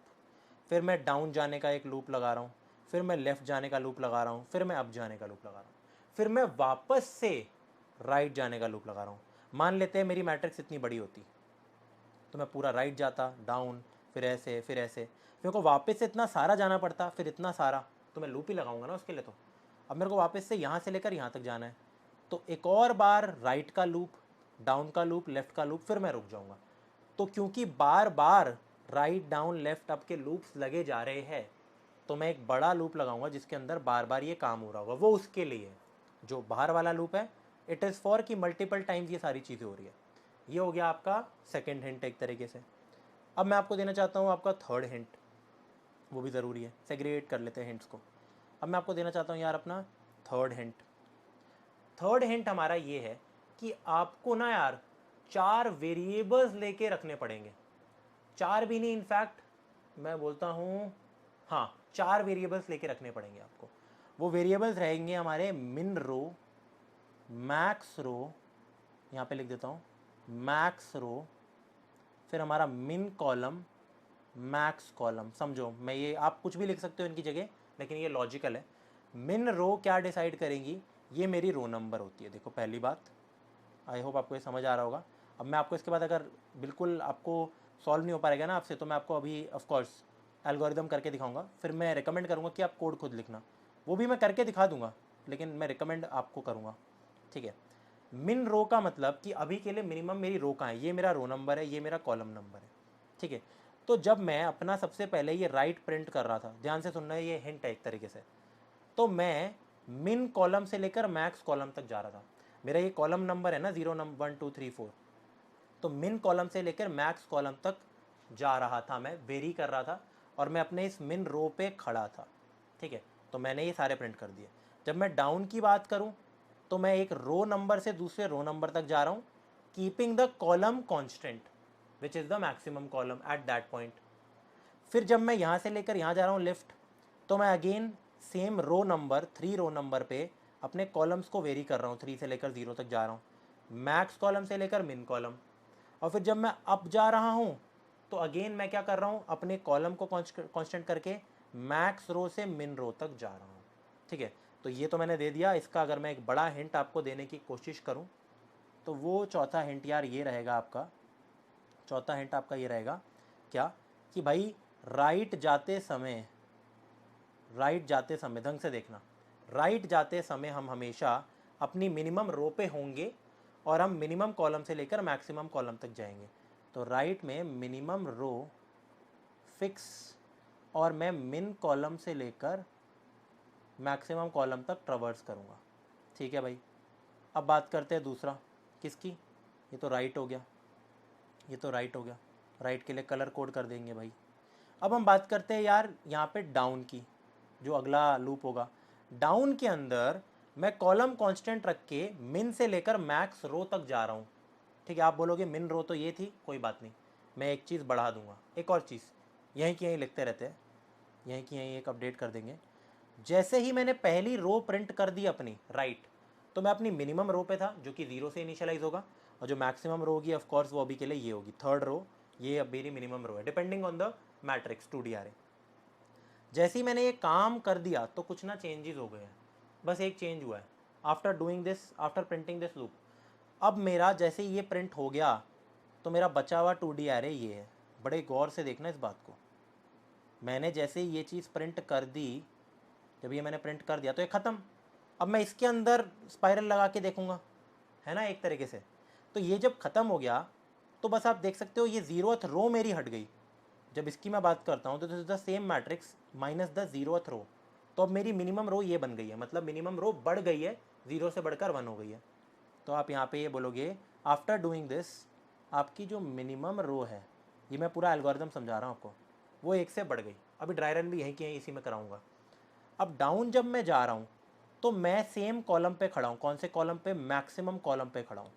फिर मैं डाउन जाने का एक लूप लगा रहा हूँ, फिर मैं लेफ़्ट जाने का लूप लगा रहा हूँ, फिर मैं अप जाने का लूप लगा रहा हूँ, फिर मैं वापस से राइट जाने का लूप लगा रहा हूँ। मान लेते हैं मेरी मैट्रिक्स इतनी बड़ी होती, तो मैं पूरा राइट जाता, डाउन, फिर ऐसे फिर ऐसे, मेरे को वापस से इतना सारा जाना पड़ता, फिर इतना सारा, तो मैं लूप ही लगाऊंगा ना उसके लिए। तो अब मेरे को वापस से यहाँ से लेकर यहाँ तक जाना है, तो एक और बार राइट का लूप, डाउन का लूप, लेफ़्ट का लूप, फिर मैं रुक जाऊँगा। तो क्योंकि बार बार राइट डाउन लेफ़्ट अप के लूप्स लगे जा रहे हैं, तो मैं एक बड़ा लूप लगाऊंगा जिसके अंदर बार बार ये काम हो रहा होगा। वो उसके लिए है, जो बाहर वाला लूप है इट इज़ फॉर कि मल्टीपल टाइम्स ये सारी चीज़ें हो रही है। ये हो गया आपका सेकेंड हिंट एक तरीके से। अब मैं आपको देना चाहता हूँ आपका थर्ड हिंट, वो भी ज़रूरी है, सेग्रीगेट कर लेते हैं हिंट्स को। अब मैं आपको देना चाहता हूँ यार अपना थर्ड हिंट। थर्ड हिंट हमारा ये है कि आपको ना यार 4 वेरिएबल्स लेके रखने पड़ेंगे। 4 भी नहीं, इनफैक्ट मैं बोलता हूँ, हाँ 4 वेरिएबल्स लेके रखने पड़ेंगे आपको। वो वेरिएबल्स रहेंगे हमारे मिन रो, मैक्स रो, यहाँ पे लिख देता हूँ मैक्स रो, फिर हमारा मिन कॉलम, मैक्स कॉलम। समझो, मैं ये, आप कुछ भी लिख सकते हो इनकी जगह, लेकिन ये लॉजिकल है। मिन रो क्या डिसाइड करेंगी? ये मेरी रो नंबर होती है। देखो पहली बात, आई होप आपको ये समझ आ रहा होगा। अब मैं आपको इसके बाद अगर बिल्कुल आपको सॉल्व नहीं हो पाएगा ना आपसे, तो मैं आपको अभी ऑफकोर्स एल्गोरिदम करके दिखाऊंगा, फिर मैं रिकमेंड करूंगा कि आप कोड खुद लिखना, वो भी मैं करके दिखा दूंगा, लेकिन मैं रिकमेंड आपको करूंगा, ठीक है। मिन रो का मतलब कि अभी के लिए मिनिमम मेरी रो कहाँ है, ये मेरा रो नंबर है, ये मेरा कॉलम नंबर है, ठीक है। तो जब मैं अपना सबसे पहले ये राइट प्रिंट कर रहा था, ध्यान से सुनना है, ये हिंट है एक तरीके से, तो मैं मिन कॉलम से लेकर मैक्स कॉलम तक जा रहा था। मेरा ये कॉलम नंबर है ना 0 नंबर 1 2 3 4, तो मिन कॉलम से लेकर मैक्स कॉलम तक जा रहा था, मैं वेरी कर रहा था, और मैं अपने इस मिन रो पे खड़ा था, ठीक है। तो मैंने ये सारे प्रिंट कर दिए। जब मैं डाउन की बात करूं, तो मैं एक रो नंबर से दूसरे रो नंबर तक जा रहा हूं, keeping the column constant which is the maximum column at that point. फिर जब मैं यहाँ से लेकर यहाँ जा रहा हूँ लेफ्ट, तो मैं again same row number 3 row number पे अपने कॉलम्स को वेरी कर रहा हूँ, 3 से लेकर 0 तक जा रहा हूँ, मैक्स कॉलम से लेकर मिन कॉलम। और फिर जब मैं अप जा रहा हूँ, तो अगेन मैं क्या कर रहा हूँ, अपने कॉलम को कांस्टेंट करके मैक्स रो से मिन रो तक जा रहा हूँ, ठीक है। तो ये तो मैंने दे दिया। इसका अगर मैं एक बड़ा हिंट आपको देने की कोशिश करूँ, तो वो चौथा हिंट यार ये रहेगा आपका, चौथा हिंट आपका ये रहेगा क्या, कि भाई राइट जाते समय ढंग से देखना, राइट जाते समय हम हमेशा अपनी मिनिमम रो पे होंगे, और हम मिनिमम कॉलम से लेकर मैक्सिमम कॉलम तक जाएंगे। तो राइट में मिनिमम रो फिक्स, और मैं मिन कॉलम से लेकर मैक्सिमम कॉलम तक ट्रवर्स करूँगा, ठीक है भाई। अब बात करते हैं दूसरा, किसकी? ये तो राइट हो गया, ये तो राइट हो गया, राइट के लिए कलर कोड कर देंगे भाई। अब हम बात करते हैं यार यहाँ पे डाउन की, जो अगला लूप होगा। डाउन के अंदर मैं कॉलम कांस्टेंट रख के मिन से लेकर मैक्स रो तक जा रहा हूँ, ठीक है। आप बोलोगे मिन रो तो ये थी, कोई बात नहीं, मैं एक चीज़ बढ़ा दूंगा, एक और चीज़, यहीं की यहीं लिखते रहते हैं, यहीं की यहीं एक अपडेट कर देंगे। जैसे ही मैंने पहली रो प्रिंट कर दी अपनी राइट, तो मैं अपनी मिनिमम रो पे था, जो कि 0 से इनिशियलाइज होगा, और जो मैक्सिमम रो होगी ऑफकोर्स वो अभी के लिए ये होगी थर्ड रो, ये अब मेरी मिनिमम रो है, depending on the matrix 2D जैसे ही मैंने ये काम कर दिया, तो कुछ ना चेंजेस हो गए हैं, बस एक चेंज हुआ है after doing this, after printing this loop. अब मेरा जैसे ही ये प्रिंट हो गया, तो मेरा बचा हुआ 2D एरे ये है। बड़े गौर से देखना इस बात को, मैंने जैसे ही ये चीज़ प्रिंट कर दी, जब ये मैंने प्रिंट कर दिया तो ये ख़त्म। अब मैं इसके अंदर स्पाइरल लगा के देखूंगा, है ना, एक तरीके से। तो ये जब ख़त्म हो गया, तो बस आप देख सकते हो ये 0th रो मेरी हट गई। जब इसकी मैं बात करता हूँ तो this is the same matrix minus the 0th रो। तो अब मेरी मिनिमम रो ये बन गई है, मतलब मिनिमम रो बढ़ गई है, 0 से बढ़कर 1 हो गई है। तो आप यहाँ पे ये बोलोगे आफ्टर डूइंग दिस, आपकी जो मिनिमम रो है, ये मैं पूरा एल्गोरिदम समझा रहा हूँ आपको, वो 1 से बढ़ गई। अभी ड्राई रन भी यहीं की यहीं इसी में कराऊंगा। अब डाउन जब मैं जा रहा हूँ तो मैं सेम कॉलम पे खड़ा हूँ। कौन से कॉलम पे? मैक्सिमम कॉलम पे खड़ा हूँ।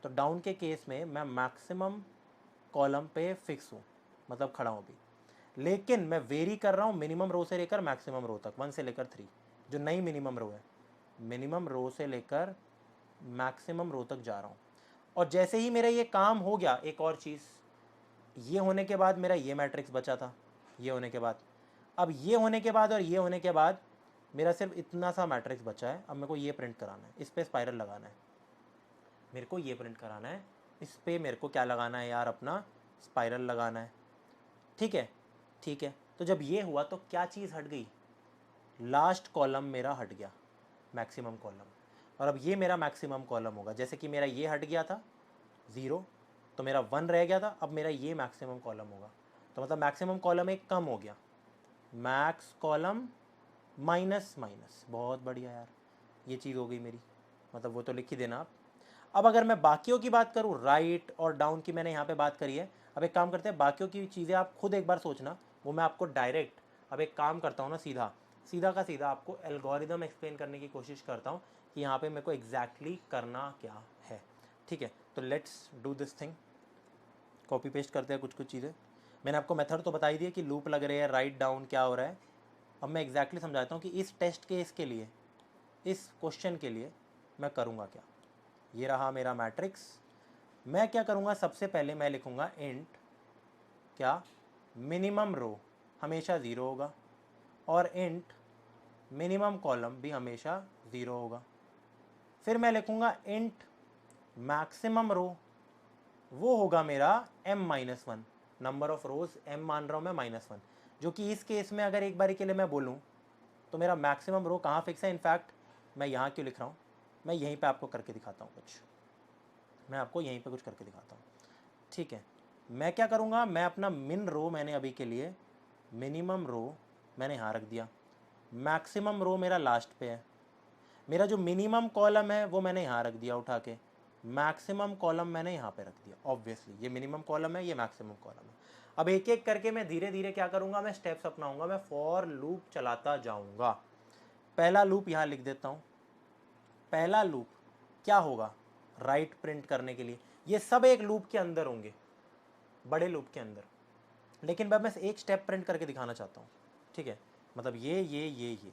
तो डाउन के केस में मैं मैक्सिमम कॉलम पे फिक्स हूँ, मतलब खड़ा हूँ अभी। लेकिन मैं वेरी कर रहा हूँ मिनिमम रो से लेकर मैक्सिमम रो तक, 1 से लेकर 3, जो नई मिनिमम रो है। मिनिमम रो से लेकर मैक्सिमम रो तक जा रहा हूँ। और जैसे ही मेरा ये काम हो गया, एक और चीज़, ये होने के बाद मेरा ये मैट्रिक्स बचा था, ये होने के बाद, अब ये होने के बाद और ये होने के बाद मेरा सिर्फ इतना सा मैट्रिक्स बचा है। अब मेरे को ये प्रिंट कराना है, इस पर स्पाइरल लगाना है, मेरे को ये प्रिंट कराना है, इस पर मेरे को क्या लगाना है यार, अपना स्पाइरल लगाना है। ठीक है, ठीक है। तो जब ये हुआ तो क्या चीज़ हट गई? लास्ट कॉलम मेरा हट गया, मैक्सिमम कॉलम। और अब ये मेरा मैक्सिमम कॉलम होगा। जैसे कि मेरा ये हट गया था 0, तो मेरा 1 रह गया था, अब मेरा ये मैक्सिमम कॉलम होगा। तो मतलब मैक्सिमम कॉलम एक कम हो गया, मैक्स कॉलम माइनस माइनस। बहुत बढ़िया यार, ये चीज़ हो गई मेरी, मतलब वो तो लिख ही देना आप। अब अगर मैं बाकियों की बात करूँ, राइट और डाउन की मैंने यहाँ पे बात करी है। अब एक काम करते हैं, बाकियों की चीज़ें आप खुद एक बार सोचना, वो मैं आपको डायरेक्ट अब एक काम करता हूँ ना, सीधा सीधा का सीधा आपको एल्गोरिदम एक्सप्लेन करने की कोशिश करता हूँ कि यहाँ पे मेरे को एग्जैक्टली करना क्या है। ठीक है, तो let's do this thing. Copy paste करते हैं कुछ कुछ चीज़ें। मैंने आपको मेथड तो बता ही दिया कि लूप लग रही है, राइट डाउन क्या हो रहा है। अब मैं एग्जैक्टली समझाता हूँ कि इस टेस्ट केस के लिए, इस क्वेश्चन के लिए मैं करूँगा क्या। ये रहा मेरा मैट्रिक्स। मैं क्या करूँगा, सबसे पहले मैं लिखूँगा इंट क्या, मिनिमम रो हमेशा 0 होगा, और इंट मिनिमम कॉलम भी हमेशा 0 होगा। फिर मैं लिखूँगा इंट मैक्सिमम रो, वो होगा मेरा m-1, number of rose m मान रहा हूँ मैं -1, जो कि इस केस में अगर एक बारी के लिए मैं बोलूँ तो मेरा मैक्सिमम रो कहाँ फिक्स है। इनफैक्ट मैं यहाँ क्यों लिख रहा हूँ, मैं यहीं पे आपको करके दिखाता हूँ कुछ, मैं आपको यहीं पे कुछ करके दिखाता हूँ। ठीक है, मैं क्या करूँगा, मैं अपना मिन रो, मैंने अभी के लिए मिनिमम रो मैंने यहाँ रख दिया, मैक्सिमम रो मेरा लास्ट पे है, मेरा जो मिनिमम कॉलम है वो मैंने यहाँ रख दिया उठा के, मैक्सिमम कॉलम मैंने यहाँ पे रख दिया। ऑब्वियसली ये मिनिमम कॉलम है, ये मैक्सिमम कॉलम है। अब एक एक करके मैं धीरे धीरे क्या करूँगा, मैं स्टेप्स अपनाऊंगा, मैं फॉर लूप चलाता जाऊँगा। पहला लूप यहाँ लिख देता हूँ। पहला लूप क्या होगा, राइट प्रिंट करने के लिए। ये सब एक लूप के अंदर होंगे, बड़े लूप के अंदर, लेकिन मैं बस एक स्टेप प्रिंट करके दिखाना चाहता हूँ। ठीक है, मतलब ये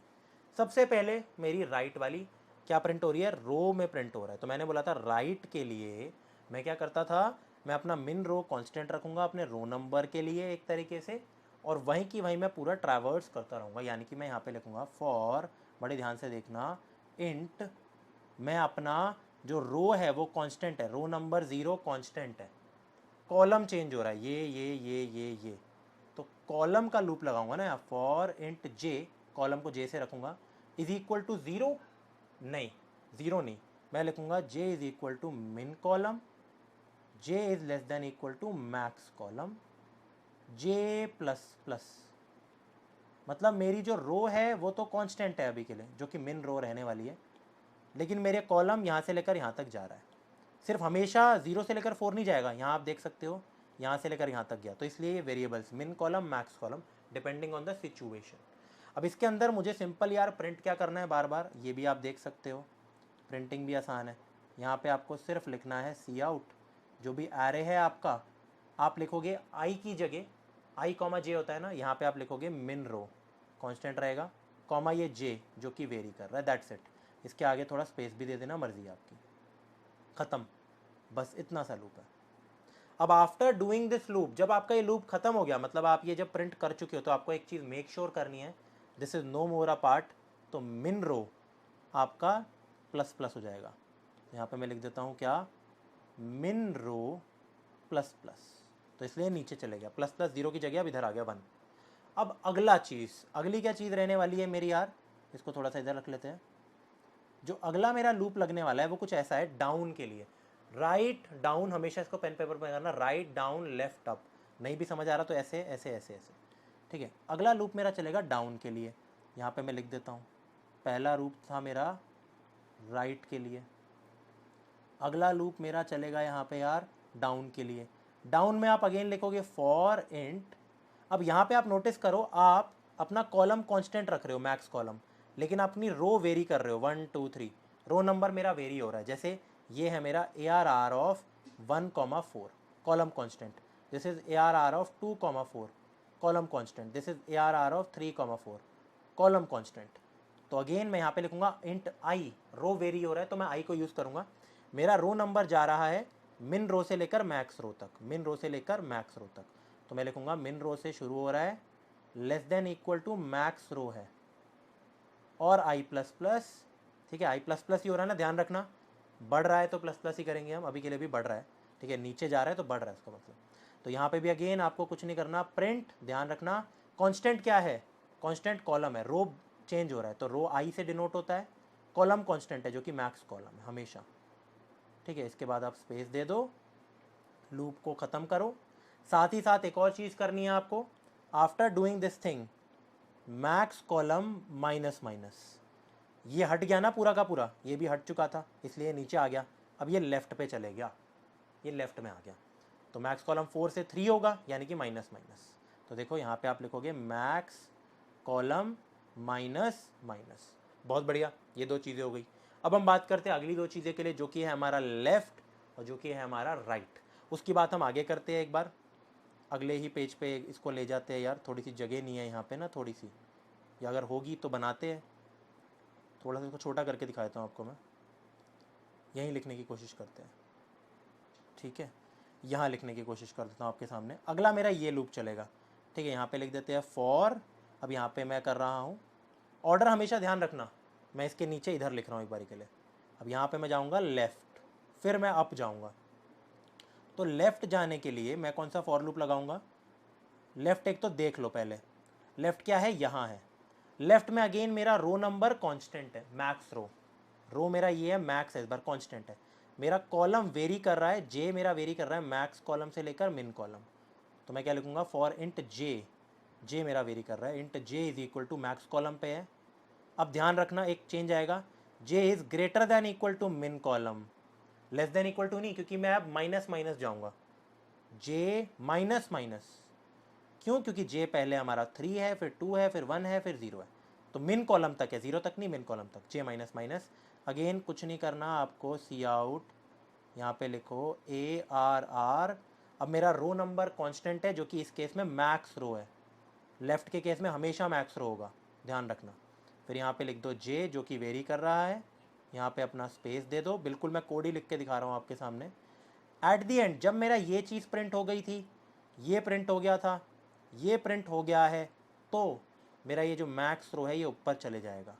सबसे पहले मेरी राइट वाली क्या प्रिंट हो रही है, रो में प्रिंट हो रहा है। तो मैंने बोला था राइट के लिए मैं क्या करता था, मैं अपना मिन रो कांस्टेंट रखूँगा अपने रो नंबर के लिए एक तरीके से, और वहीं की वहीं मैं पूरा ट्रैवर्स करता रहूँगा। यानी कि मैं यहाँ पे लिखूँगा फॉर, बड़े ध्यान से देखना, इंट मैं अपना जो रो है वो कांस्टेंट है, रो नंबर 0 कांस्टेंट है, कॉलम चेंज हो रहा है, ये तो कॉलम का लूप लगाऊंगा ना, फॉर इंट जे, कॉलम को जे से रखूंगा, इज इक्वल टू 0, नहीं 0 नहीं, मैं लिखूंगा J is equal to min column, J is less than equal to max column, J plus plus. मतलब मेरी जो रो है वो तो कांस्टेंट है अभी के लिए, जो कि मिन रो रहने वाली है, लेकिन मेरे कॉलम यहाँ से लेकर यहाँ तक जा रहा है। सिर्फ हमेशा 0 से लेकर 4 नहीं जाएगा, यहाँ आप देख सकते हो यहाँ से लेकर यहाँ तक गया। तो इसलिए ये वेरिएबल्स मिन column max column depending on the situation. अब इसके अंदर मुझे सिंपल यार प्रिंट क्या करना है बार बार, ये भी आप देख सकते हो, प्रिंटिंग भी आसान है। यहाँ पे आपको सिर्फ लिखना है सी आउट, जो भी एरे है आपका, आप लिखोगे आई की जगह, आई कॉमा जे होता है ना, यहाँ पे आप लिखोगे मिन रो कांस्टेंट रहेगा, कॉमा ये जे जो कि वेरी कर रहा है, दैट्स इट। इसके आगे थोड़ा स्पेस भी दे देना, मर्जी आपकी, ख़त्म। बस इतना सा लूप है। अब आफ्टर डूइंग दिस लूप, जब आपका ये लूप खत्म हो गया, मतलब आप ये जब प्रिंट कर चुके हो, तो आपको एक चीज़ मेक श्योर करनी है, this is no more a part. तो मिन रो आपका प्लस प्लस हो जाएगा। यहाँ पे मैं लिख देता हूँ क्या, मिन रो प्लस प्लस, तो इसलिए नीचे चले गया, प्लस प्लस 0 की जगह अब इधर आ गया 1। अब अगला चीज़, अगली क्या चीज़ रहने वाली है मेरी यार, इसको थोड़ा सा इधर रख लेते हैं। जो अगला मेरा लूप लगने वाला है वो कुछ ऐसा है डाउन के लिए। राइट डाउन, हमेशा इसको पेन पेपर पे करना, राइट डाउन लेफ्ट अप। नहीं भी समझ आ रहा तो ऐसे ऐसे ऐसे ऐसे, ठीक है। अगला लूप मेरा चलेगा डाउन के लिए, यहाँ पे मैं लिख देता हूँ। पहला लूप था मेरा राइट के लिए, अगला लूप मेरा चलेगा यहाँ पे यार डाउन के लिए। डाउन में आप अगेन लिखोगे फॉर इंट। अब यहाँ पे आप नोटिस करो, आप अपना कॉलम कांस्टेंट रख रहे हो, मैक्स कॉलम, लेकिन अपनी रो वेरी कर रहे हो, 1 2 3 रो नंबर मेरा वेरी हो रहा है। जैसे ये है मेरा ARR of 1,4 column constant, this is ARR of 2,4 column constant, this is ARR of 3,4 column constant. तो अगेन मैं यहाँ पे लिखूंगा इंट आई, रो वेरी हो रहा है तो मैं आई को यूज़ करूँगा। मेरा रो नंबर जा रहा है मिन रो से लेकर मैक्स रो तक, मिन रो से लेकर मैक्स रो तक, तो मैं लिखूंगा मिन रो से शुरू हो रहा है, less than equal to max row है, और आई प्लस प्लस, ठीक है, आई प्लस प्लस ही हो रहा है ना, ध्यान रखना, बढ़ रहा है तो प्लस प्लस ही करेंगे हम, अभी के लिए भी बढ़ रहा है, ठीक है, नीचे जा रहा है तो बढ़ रहा है इसका मतलब। तो यहाँ पे भी अगेन आपको कुछ नहीं करना, प्रिंट, ध्यान रखना कांस्टेंट क्या है, कांस्टेंट कॉलम है, रो चेंज हो रहा है तो रो आई से डिनोट होता है, कॉलम कांस्टेंट है जो कि मैक्स कॉलम है हमेशा, ठीक है। इसके बाद आप स्पेस दे दो, लूप को ख़त्म करो। साथ ही साथ एक और चीज़ करनी है आपको, after doing this thing max column minus minus, ये हट गया ना पूरा का पूरा, ये भी हट चुका था इसलिए नीचे आ गया, अब ये लेफ्ट पे चले गया, ये लेफ्ट में आ गया, तो मैक्स कॉलम 4 से 3 होगा यानी कि माइनस माइनस। तो देखो यहाँ पे आप लिखोगे मैक्स कॉलम माइनस माइनस, बहुत बढ़िया, ये दो चीज़ें हो गई। अब हम बात करते हैं अगली दो चीज़ें के लिए, जो कि है हमारा लेफ़्ट और जो कि है हमारा राइट। उसकी बात हम आगे करते हैं, एक बार अगले ही पेज पे इसको ले जाते हैं यार, थोड़ी सी जगह नहीं है यहाँ पे ना, थोड़ी सी, या अगर होगी तो बनाते हैं, थोड़ा सा इसको छोटा करके दिखाता हूँ आपको मैं, यहीं लिखने की कोशिश करते हैं, ठीक है, यहाँ लिखने की कोशिश कर देता हूँ आपके सामने। अगला मेरा ये लूप चलेगा, ठीक है, यहाँ पे लिख देते हैं फॉर, अब यहाँ पे मैं कर रहा हूँ, ऑर्डर हमेशा ध्यान रखना, मैं इसके नीचे इधर लिख रहा हूँ एक बारी के लिए। अब यहाँ पे मैं जाऊँगा लेफ़्ट, फिर मैं अप जाऊँगा, तो लेफ़्ट जाने के लिए मैं कौन सा फॉर लूप लगाऊंगा, लेफ़्ट एक तो देख लो पहले, लेफ़्ट क्या है, यहाँ है, लेफ़्ट में अगेन मेरा रो नंबर कांस्टेंट है, मैक्स रो, रो मेरा ये है, मैक्स है इस बार, कांस्टेंट है, मेरा कॉलम वेरी कर रहा है, जे मेरा वेरी कर रहा है मैक्स कॉलम से लेकर मिन कॉलम, तो मैं क्या लिखूंगा फॉर इंट जे, जे मेरा वेरी कर रहा है, int J is equal to max column पे है। अब ध्यान रखना एक चेंज आएगा, J is greater than equal to min column, less than equal to नहीं, क्योंकि मैं अब माइनस माइनस जाऊंगा, जे माइनस माइनस, क्यों, क्योंकि जे पहले हमारा 3 है, फिर 2 है, फिर 1 है, फिर 0 है, तो मिन कॉलम तक है, 0 तक नहीं, मिन कॉलम तक, जे माइनस माइनस। अगेन कुछ नहीं करना आपको, सी आउट, यहाँ पे लिखो ARR, अब मेरा रो नंबर कांस्टेंट है जो कि इस केस में मैक्स रो है, लेफ्ट के केस में हमेशा मैक्स रो होगा, ध्यान रखना। फिर यहाँ पे लिख दो जे जो कि वेरी कर रहा है, यहाँ पे अपना स्पेस दे दो, बिल्कुल मैं कोड ही लिख के दिखा रहा हूँ आपके सामने। एट दी एंड जब मेरा ये चीज़ प्रिंट हो गई थी, ये प्रिंट हो गया था, ये प्रिंट हो गया है, तो मेरा ये जो मैक्स रो है ये ऊपर चले जाएगा,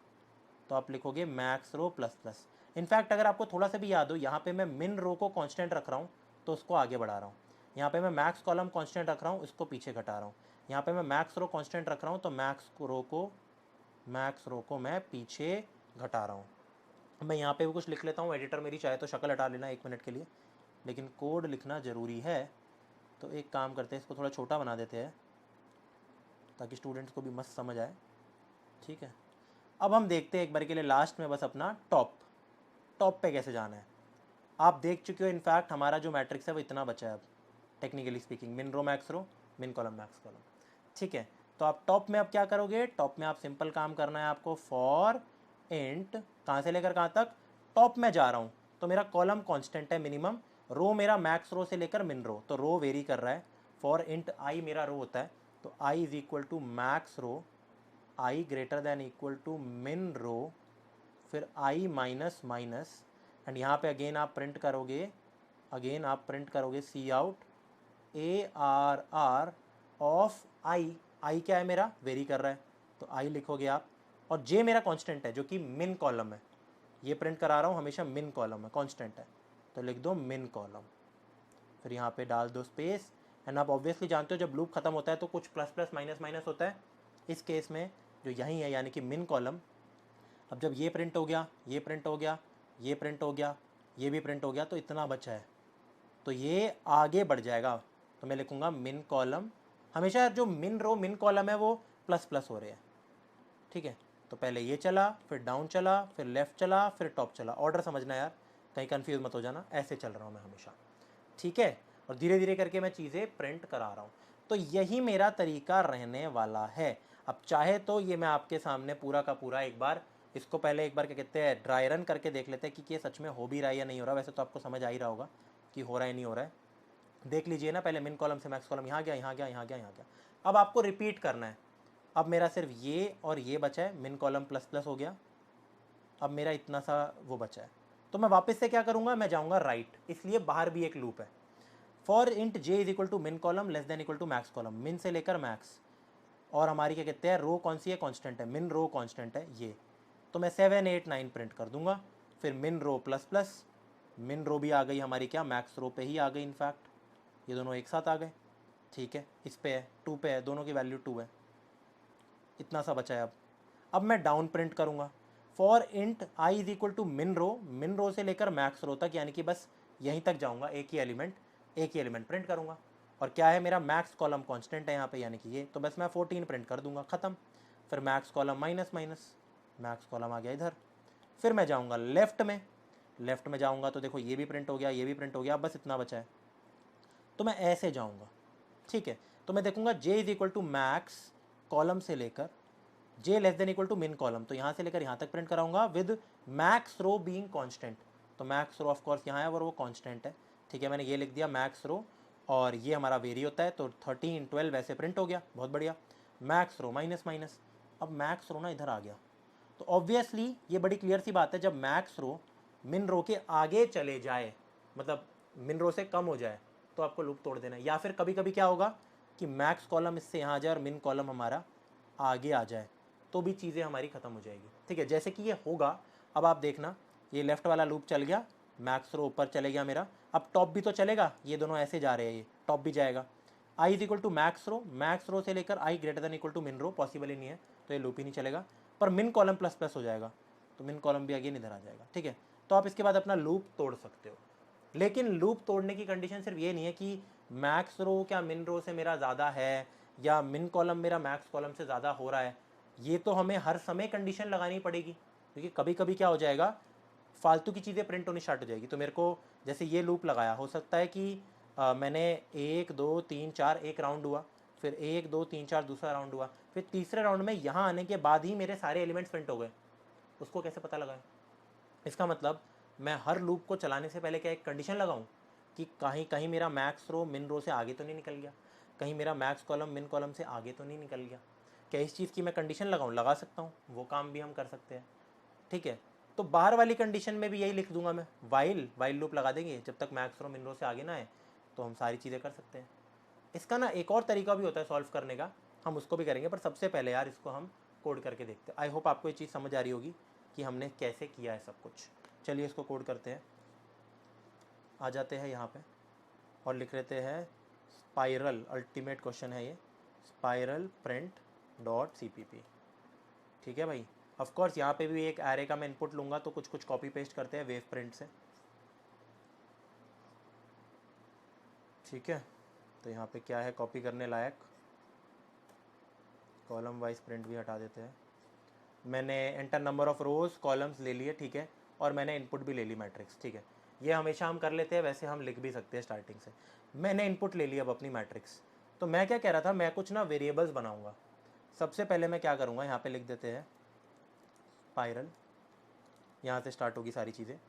तो आप लिखोगे max row plus plus. In fact अगर आपको थोड़ा सा भी याद हो, यहाँ पे मैं मिन रो को कांस्टेंट रख रहा हूँ तो उसको आगे बढ़ा रहा हूँ, यहाँ पे मैं मैक्स कॉलम कांस्टेंट रख रहा हूँ, इसको पीछे घटा रहा हूँ, यहाँ पे मैं मैक्स रो कांस्टेंट रख रहा हूँ तो मैक्स रो को मैं पीछे घटा रहा हूँ। मैं यहाँ पे भी कुछ लिख लेता हूँ, एडिटर मेरी चाहे तो शक्ल हटा लेना 1 मिनट के लिए, लेकिन कोड लिखना ज़रूरी है, तो एक काम करते हैं, इसको थोड़ा छोटा बना देते हैं ताकि स्टूडेंट्स को भी मस्त समझ आए, ठीक है। अब हम देखते हैं एक बार के लिए लास्ट में बस अपना टॉप पे कैसे जाना है। आप देख चुके हो, इनफैक्ट हमारा जो मैट्रिक्स है वो इतना बचा है अब, टेक्निकली स्पीकिंग, मिन रो मैक्स रो, मिन कॉलम मैक्स कॉलम, ठीक है। तो आप टॉप में अब क्या करोगे, टॉप में आप सिंपल काम करना है आपको, फॉर इंट कहाँ से लेकर कहाँ तक, टॉप में जा रहा हूँ तो मेरा कॉलम कांस्टेंट है मिनिमम, रो मेरा मैक्स रो से लेकर मिन रो, तो रो वेरी कर रहा है, फॉर इंट आई मेरा रो होता है, तो I is equal to max row, I greater than equal to min row, फिर आई माइनस माइनस, एंड यहाँ पे अगेन आप प्रिंट करोगे सी आउट ARR ऑफ आई क्या है मेरा, वेरी कर रहा है, तो आई लिखोगे आप, और जे मेरा कांस्टेंट है जो कि मिन कॉलम है, ये प्रिंट करा रहा हूँ हमेशा मिन कॉलम है, कांस्टेंट है, तो लिख दो मिन कॉलम, फिर यहाँ पे डाल दो स्पेस, एंड आप ऑब्वियसली जानते हो जब लूप खत्म होता है तो कुछ प्लस प्लस माइनस माइनस होता है, इस केस में जो यहीं है यानी कि मिन कॉलम। अब जब ये प्रिंट हो गया, ये प्रिंट हो गया, ये प्रिंट हो गया, ये भी प्रिंट हो गया, तो इतना बचा है, तो ये आगे बढ़ जाएगा। तो मैं लिखूँगा मिन कॉलम, हमेशा जो मिन रो मिन कॉलम है वो प्लस प्लस हो रहे हैं, ठीक है। तो पहले ये चला, फिर डाउन चला, फिर लेफ़्ट चला, फिर टॉप चला। ऑर्डर समझना यार, कहीं कंफ्यूज मत हो जाना, ऐसे चल रहा हूँ मैं हमेशा, ठीक है। और धीरे धीरे करके मैं चीज़ें प्रिंट करा रहा हूँ। तो यही मेरा तरीका रहने वाला है। अब चाहे तो ये मैं आपके सामने पूरा का पूरा एक बार इसको पहले एक बार क्या कहते हैं ड्राई रन करके देख लेते हैं कि ये सच में हो भी रहा है या नहीं हो रहा। वैसे तो आपको समझ आ ही रहा होगा कि हो रहा है नहीं हो रहा है। देख लीजिए ना, पहले मिन कॉलम से मैक्स कॉलम यहाँ गया, यहाँ गया, यहाँ गया, यहाँ गया। अब आपको रिपीट करना है। अब मेरा सिर्फ ये और ये बचा है, मिन कॉलम प्लस प्लस हो गया। अब मेरा इतना सा वो बचा है, तो मैं वापस से क्या करूँगा, मैं जाऊँगा राइट, इसलिए बाहर भी एक लूप है। For int J is equal to min column less than equal to max column, min से लेकर मैक्स। और हमारी क्या कहते हैं रो कौन सी है, कांस्टेंट है, मिन रो कांस्टेंट है ये। तो मैं 7 8 9 प्रिंट कर दूंगा। फिर मिन रो प्लस प्लस, मिन रो भी आ गई हमारी क्या मैक्स रो पे ही आ गई, इनफैक्ट ये दोनों एक साथ आ गए, ठीक है। इस पे है 2 पे है, दोनों की वैल्यू 2 है, इतना सा बचा है। अब मैं डाउन प्रिंट करूँगा। For int I is equal to min row से लेकर मैक्स रो तक, यानी कि बस यहीं तक जाऊँगा, एक ही एलिमेंट प्रिंट करूँगा। और क्या है मेरा मैक्स कॉलम कांस्टेंट है यहाँ पे, यानी कि ये, तो बस मैं 14 प्रिंट कर दूंगा, ख़त्म। फिर max column minus minus, max column आ गया इधर। फिर मैं जाऊँगा लेफ़्ट में जाऊँगा तो देखो ये भी प्रिंट हो गया, ये भी प्रिंट हो गया, बस इतना बचा है। तो मैं ऐसे जाऊँगा, ठीक है। तो मैं देखूँगा J is equal to max column से लेकर J less than equal to min column, तो यहाँ से लेकर यहाँ तक प्रिंट कराऊंगा with max row being constant. तो मैक्स रो ऑफ कोर्स यहाँ है और वो कांस्टेंट है, ठीक है। मैंने ये लिख दिया मैक्स रो, और ये हमारा वेरी होता है, तो 13 12 ऐसे प्रिंट हो गया, बहुत बढ़िया। मैक्स रो माइनस माइनस, अब मैक्स रो ना इधर आ गया। तो ऑब्वियसली ये बड़ी क्लियर सी बात है, जब मैक्स रो मिन रो के आगे चले जाए, मतलब मिन रो से कम हो जाए, तो आपको लूप तोड़ देना है। या फिर कभी कभी क्या होगा कि मैक्स कॉलम इससे यहाँ आ जाए और मिन कॉलम हमारा आगे आ जाए, तो भी चीज़ें हमारी ख़त्म हो जाएगी, ठीक है। जैसे कि ये होगा, अब आप देखना, ये लेफ्ट वाला लूप चल गया, मैक्स रो ऊपर चले गया मेरा। अब टॉप भी तो चलेगा, ये दोनों ऐसे जा रहे हैं, ये टॉप भी जाएगा। I is equal to max row से लेकर I greater than equal to min row, possible ही नहीं है, तो ये लूप ही नहीं चलेगा। पर मिन कॉलम प्लस प्लस हो जाएगा, तो मिन कॉलम भी अगेन इधर आ जाएगा, ठीक है। तो आप इसके बाद अपना लूप तोड़ सकते हो। लेकिन लूप तोड़ने की कंडीशन सिर्फ ये नहीं है कि मैक्स रो क्या मिन रो से मेरा ज़्यादा है, या मिन कॉलम मेरा मैक्स कॉलम से ज़्यादा हो रहा है। ये तो हमें हर समय कंडीशन लगानी पड़ेगी, क्योंकि कभी कभी क्या हो जाएगा, फालतू की चीज़ें प्रिंट होनी स्टार्ट हो जाएगी। तो मेरे को जैसे ये लूप लगाया, हो सकता है कि मैंने 1 2 3 4 एक राउंड हुआ, फिर 1 2 3 4 दूसरा राउंड हुआ, फिर तीसरे राउंड में यहाँ आने के बाद ही मेरे सारे एलिमेंट्स प्रिंट हो गए। उसको कैसे पता लगाए? इसका मतलब मैं हर लूप को चलाने से पहले क्या एक कंडीशन लगाऊं कि कहीं कहीं मेरा मैक्स रो मिन रो से आगे तो नहीं निकल गया, कहीं मेरा मैक्स कॉलम मिन कॉलम से आगे तो नहीं निकल गया। क्या इस चीज़ की मैं कंडीशन लगाऊं? लगा सकता हूं, वो काम भी हम कर सकते हैं, ठीक है। तो बाहर वाली कंडीशन में भी यही लिख दूंगा मैं, वाइल लूप लगा देंगे, जब तक मैक्स रो मिन रो से आगे ना आए, तो हम सारी चीज़ें कर सकते हैं। इसका ना एक और तरीका भी होता है सॉल्व करने का, हम उसको भी करेंगे, पर सबसे पहले यार इसको हम कोड करके देखते हैं। आई होप आपको ये चीज़ समझ आ रही होगी कि हमने कैसे किया है सब कुछ। चलिए इसको कोड करते हैं। आ जाते हैं यहाँ पे और लिख लेते हैं स्पाइरल, अल्टीमेट क्वेश्चन है ये, स्पाइरल प्रिंट डॉट CPP, ठीक है भाई। ऑफ कोर्स यहाँ पे भी एक एरे का मैं इनपुट लूँगा, तो कुछ कुछ कॉपी पेस्ट करते हैं वेव प्रिंट से, ठीक है। तो यहाँ पे क्या है कॉपी करने लायक, कॉलम वाइज प्रिंट भी हटा देते हैं। मैंने enter number of rows columns ले लिए, ठीक है, और मैंने इनपुट भी ले ली मैट्रिक्स, ठीक है। ये हमेशा हम कर लेते हैं, वैसे हम लिख भी सकते हैं स्टार्टिंग से। मैंने इनपुट ले लिया अब अपनी मैट्रिक्स। तो मैं क्या कह रहा था, मैं कुछ ना वेरिएबल्स बनाऊंगा। सबसे पहले मैं क्या करूँगा, यहाँ पे लिख देते हैं स्पाइरल, यहाँ से स्टार्ट होगी सारी चीज़ें।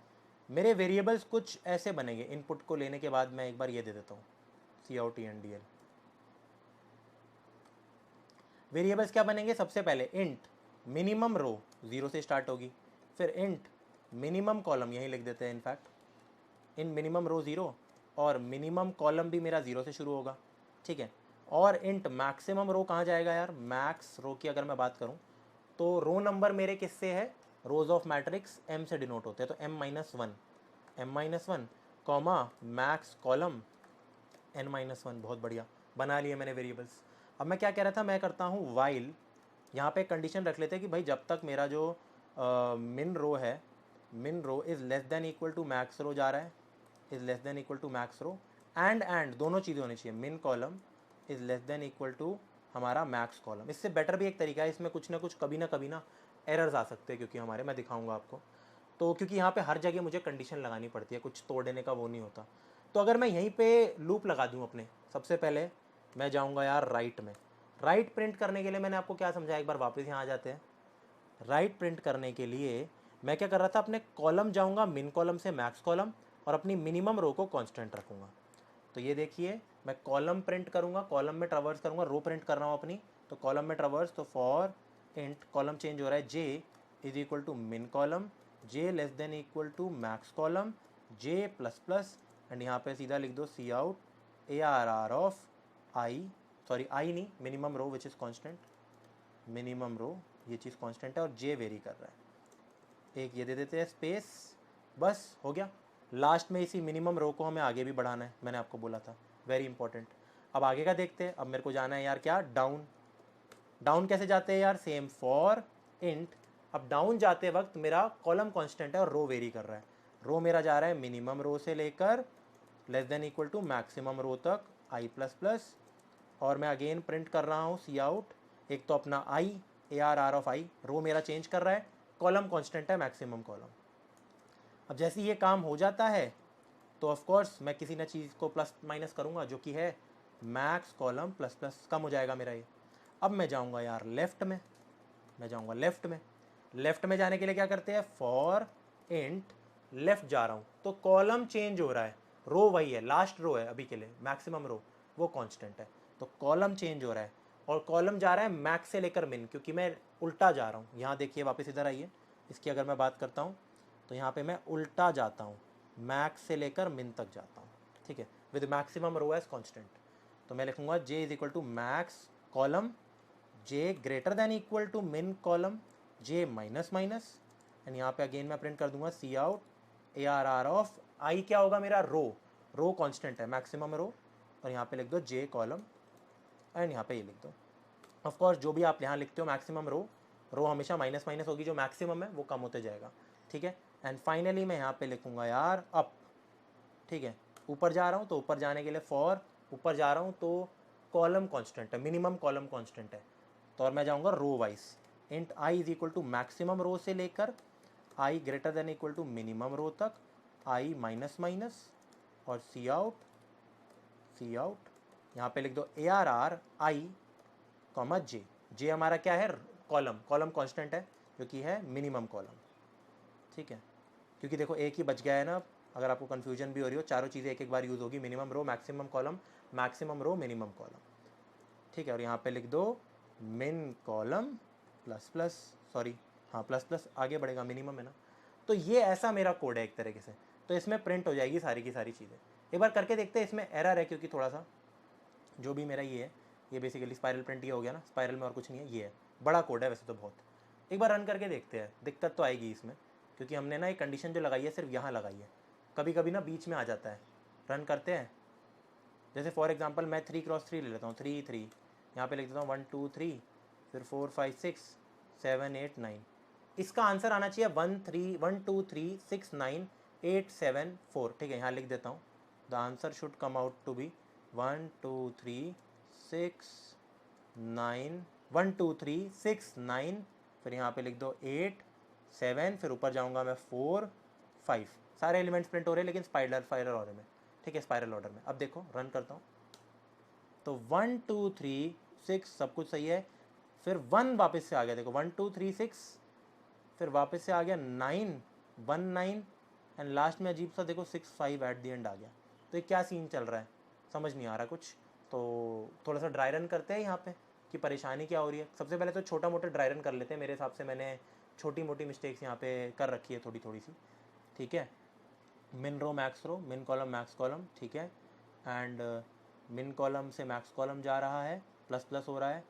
मेरे वेरिएबल्स कुछ ऐसे बनेंगे, इनपुट को लेने के बाद मैं एक बार ये दे देता हूँ COUTNDL। वेरिएबल्स क्या बनेंगे, सबसे पहले इंट मिनिमम रो 0 से स्टार्ट होगी, फिर इंट मिनिमम कॉलम, यही लिख देते हैं इनफैक्ट, इन मिनिमम रो 0, और मिनिमम कॉलम भी मेरा 0 से शुरू होगा, ठीक है। और इंट मैक्सिमम रो कहाँ जाएगा यार, मैक्स रो की अगर मैं बात करूँ तो रो नंबर मेरे किससे है, रोज ऑफ मैट्रिक्स M से डिनोट होते हैं, तो M-1 comma max column N-1, बहुत बढ़िया, बना लिए मैंने वेरिएबल्स। अब मैं क्या कह रहा था, मैं करता हूँ वाइल, यहाँ पे कंडीशन रख लेते हैं कि भाई जब तक मेरा जो मिन रो है min row is less than equal to max row जा रहा है, is less than equal to max row, and दोनों चीज़ें होनी चाहिए, min column is less than equal to हमारा मैक्स कॉलम। इससे बेटर भी एक तरीका है, इसमें कुछ ना कुछ कभी ना एरर्स आ सकते हैं, क्योंकि हमारे, मैं दिखाऊंगा आपको। तो क्योंकि यहाँ पे हर जगह मुझे कंडीशन लगानी पड़ती है, कुछ तोड़ देने का वो नहीं होता। तो अगर मैं यहीं पे लूप लगा दूँ अपने, सबसे पहले मैं जाऊँगा यार राइट में। राइट प्रिंट करने के लिए मैंने आपको क्या समझाया, एक बार वापस यहाँ आ जाते हैं। राइट प्रिंट करने के लिए मैं क्या कर रहा था, अपने कॉलम जाऊँगा मिन कॉलम से मैक्स कॉलम, और अपनी मिनिमम रो को कांस्टेंट रखूँगा। तो ये देखिए, मैं कॉलम प्रिंट करूँगा, कॉलम में ट्रावर्स करूँगा, रो प्रिंट कर रहा हूँ अपनी, तो कॉलम में ट्रावर्स, तो फॉर इंट कॉलम चेंज हो रहा है, J is equal to min column, J less than equal to max column, J plus plus, and यहाँ पे सीधा लिख दो C out A R R of I, sorry I नहीं, minimum row which is constant, minimum row ये चीज़ constant है और जे वेरी कर रहा है। एक ये दे देते हैं स्पेस, बस हो गया। लास्ट में इसी मिनिमम रो को हमें आगे भी बढ़ाना है, मैंने आपको बोला था, वेरी इंपॉर्टेंट। अब आगे का देखते हैं। अब मेरे को जाना है यार क्या, डाउन। डाउन कैसे जाते हैं यार, सेम फॉर इंट। अब डाउन जाते वक्त मेरा कॉलम कांस्टेंट है और रो वेरी कर रहा है। रो मेरा जा रहा है मिनिमम रो से लेकर less than equal to maximum row तक, आई प्लस प्लस, और मैं अगेन प्रिंट कर रहा हूँ सी आउट, एक तो अपना आई ए आर आर ऑफ आई, रो मेरा चेंज कर रहा है, कॉलम कांस्टेंट है मैक्सिमम कॉलम। अब जैसे ये काम हो जाता है तो ऑफ कोर्स मैं किसी न चीज़ को प्लस माइनस करूँगा, जो कि है मैक्स कॉलम प्लस प्लस, कम हो जाएगा मेरा ये। अब मैं जाऊँगा यार लेफ़्ट में, मैं जाऊँगा लेफ़्ट में। लेफ़्ट में जाने के लिए क्या करते हैं, फॉर इंट लेफ़्ट जा रहा हूँ, तो कॉलम चेंज हो रहा है, रो वही है, लास्ट रो है अभी के लिए, मैक्सिमम रो वो कांस्टेंट है, तो कॉलम चेंज हो रहा है और कॉलम जा रहा है मैक्स से लेकर मिन, क्योंकि मैं उल्टा जा रहा हूँ। यहाँ देखिए, वापस इधर आइए, इसकी अगर मैं बात करता हूँ तो यहाँ पे मैं उल्टा जाता हूँ, मैक्स से लेकर मिन तक जाता हूँ, ठीक है, with maximum row as constant. तो मैं लिखूँगा J is equal to max column, J greater than equal to min column, J minus minus, and यहाँ पे अगेन मैं प्रिंट कर दूंगा C out A R R of I, क्या होगा मेरा, रो, रो कांस्टेंट है मैक्सिमम रो, और यहाँ पे लिख दो जे कॉलम, एंड यहाँ पे ये लिख दो। ऑफ कोर्स जो भी आप यहाँ लिखते हो मैक्सिमम रो, रो हमेशा माइनस माइनस होगी, जो मैक्सिमम है वो कम होते जाएगा, ठीक है। एंड फाइनली मैं यहाँ पे लिखूँगा यार अप, ठीक है, ऊपर जा रहा हूँ तो ऊपर जाने के लिए फॉर, ऊपर जा रहा हूँ तो कॉलम कांस्टेंट है, मिनिमम कॉलम कांस्टेंट है, तो और मैं जाऊँगा row wise, int I is equal to maximum row से लेकर I greater than equal to minimum row तक, आई माइनस माइनस, और सी आउट, सी आउट यहाँ पे लिख दो A R R I comma J, J हमारा क्या है, कॉलम, कॉलम कांस्टेंट है जो कि है मिनिमम कॉलम, ठीक है। क्योंकि देखो एक ही बच गया है ना, अगर आपको कन्फ्यूजन भी हो रही हो, चारों चीज़ें एक एक बार यूज़ होगी, मिनिमम रो मैक्सिमम कॉलम, मैक्सिमम रो मिनिमम कॉलम, ठीक है। और यहाँ पे लिख दो मिन कॉलम प्लस प्लस, सॉरी हाँ प्लस प्लस आगे बढ़ेगा, मिनिमम है ना। तो ये ऐसा मेरा कोड है एक तरीके से, तो इसमें प्रिंट हो जाएगी सारी की सारी चीज़ें। एक बार करके देखते हैं, इसमें एरर है क्योंकि थोड़ा सा, जो भी मेरा ये है, ये बेसिकली स्पाइरल प्रिंट ये हो गया ना, स्पाइरल में और कुछ नहीं है, ये है, बड़ा कोड है वैसे तो बहुत। एक बार रन करके देखते हैं, दिक्कत तो आएगी इसमें, क्योंकि हमने ना एक कंडीशन जो लगाई है सिर्फ यहाँ लगाई है, कभी कभी ना बीच में आ जाता है। रन करते हैं, जैसे फॉर एग्जांपल मैं 3x3 ले लेता हूँ, 3 3, यहाँ पे लिख देता हूँ 1 2 3, फिर 4 5 6 7 8 9। इसका आंसर आना चाहिए 1 2 3 6 9 8 7 4, ठीक है, यहाँ लिख देता हूँ, the answer should come out to be 1 2 3 6 9, 1 2 3 6 9, फिर यहाँ पे लिख दो 8 7, फिर ऊपर जाऊँगा मैं 4 5, सारे एलिमेंट्स प्रिंट हो रहे हैं लेकिन स्पाइरल ऑर्डर में, ठीक है, स्पाइरल ऑर्डर में। अब देखो रन करता हूँ तो 1 2 3 6 सब कुछ सही है, फिर 1 वापस से आ गया, देखो 1 2 3 6, फिर वापस से आ गया 9 1 9, एंड लास्ट में अजीब सा देखो 6 5 एट दी एंड आ गया। तो ये क्या सीन चल रहा है, समझ नहीं आ रहा कुछ। तो थोड़ा सा ड्राई रन करते हैं यहाँ पे कि परेशानी क्या हो रही है। सबसे पहले तो छोटा मोटा ड्राई रन कर लेते हैं, मेरे हिसाब से मैंने छोटी मोटी मिस्टेक्स यहाँ पे कर रखी है थोड़ी थोड़ी सी, ठीक है। मिन रो मैक्स रो, मिन कॉलम मैक्स कॉलम, ठीक है, एंड मिन कॉलम से मैक्स कॉलम जा रहा है, प्लस प्लस हो रहा है,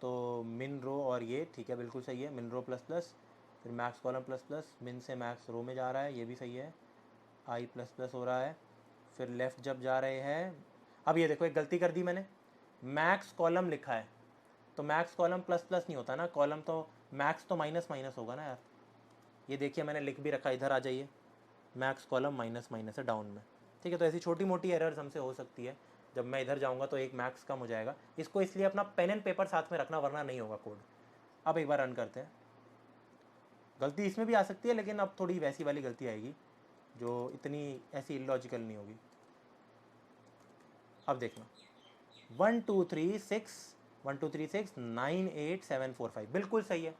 तो मिन रो और ये ठीक है, बिल्कुल सही है, मिन रो प्लस प्लस, फिर मैक्स कॉलम प्लस प्लस, मिन से मैक्स रो में जा रहा है, ये भी सही है, आई प्लस प्लस हो रहा है, फिर लेफ़्ट जब जा रहे हैं। अब ये देखो एक गलती कर दी मैंने, मैक्स कॉलम लिखा है तो मैक्स कॉलम प्लस प्लस नहीं होता ना, कॉलम तो मैक्स तो माइनस माइनस होगा ना यार, ये देखिए मैंने लिख भी रखा, इधर आ जाइए, मैक्स कॉलम माइनस माइनस है डाउन में, ठीक है। तो ऐसी छोटी मोटी एरर्स हमसे हो सकती है, जब मैं इधर जाऊँगा तो एक मैक्स कम हो जाएगा। इसको इसलिए अपना पेन एंड पेपर साथ में रखना, वरना नहीं होगा कोड। अब एक बार रन करते हैं। गलती इसमें भी आ सकती है, लेकिन अब थोड़ी वैसी वाली गलती आएगी जो इतनी ऐसी इलॉजिकल नहीं होगी। अब देखना 1 2 3 6 1 2 3 6 9 8 7 4 5 बिल्कुल सही है,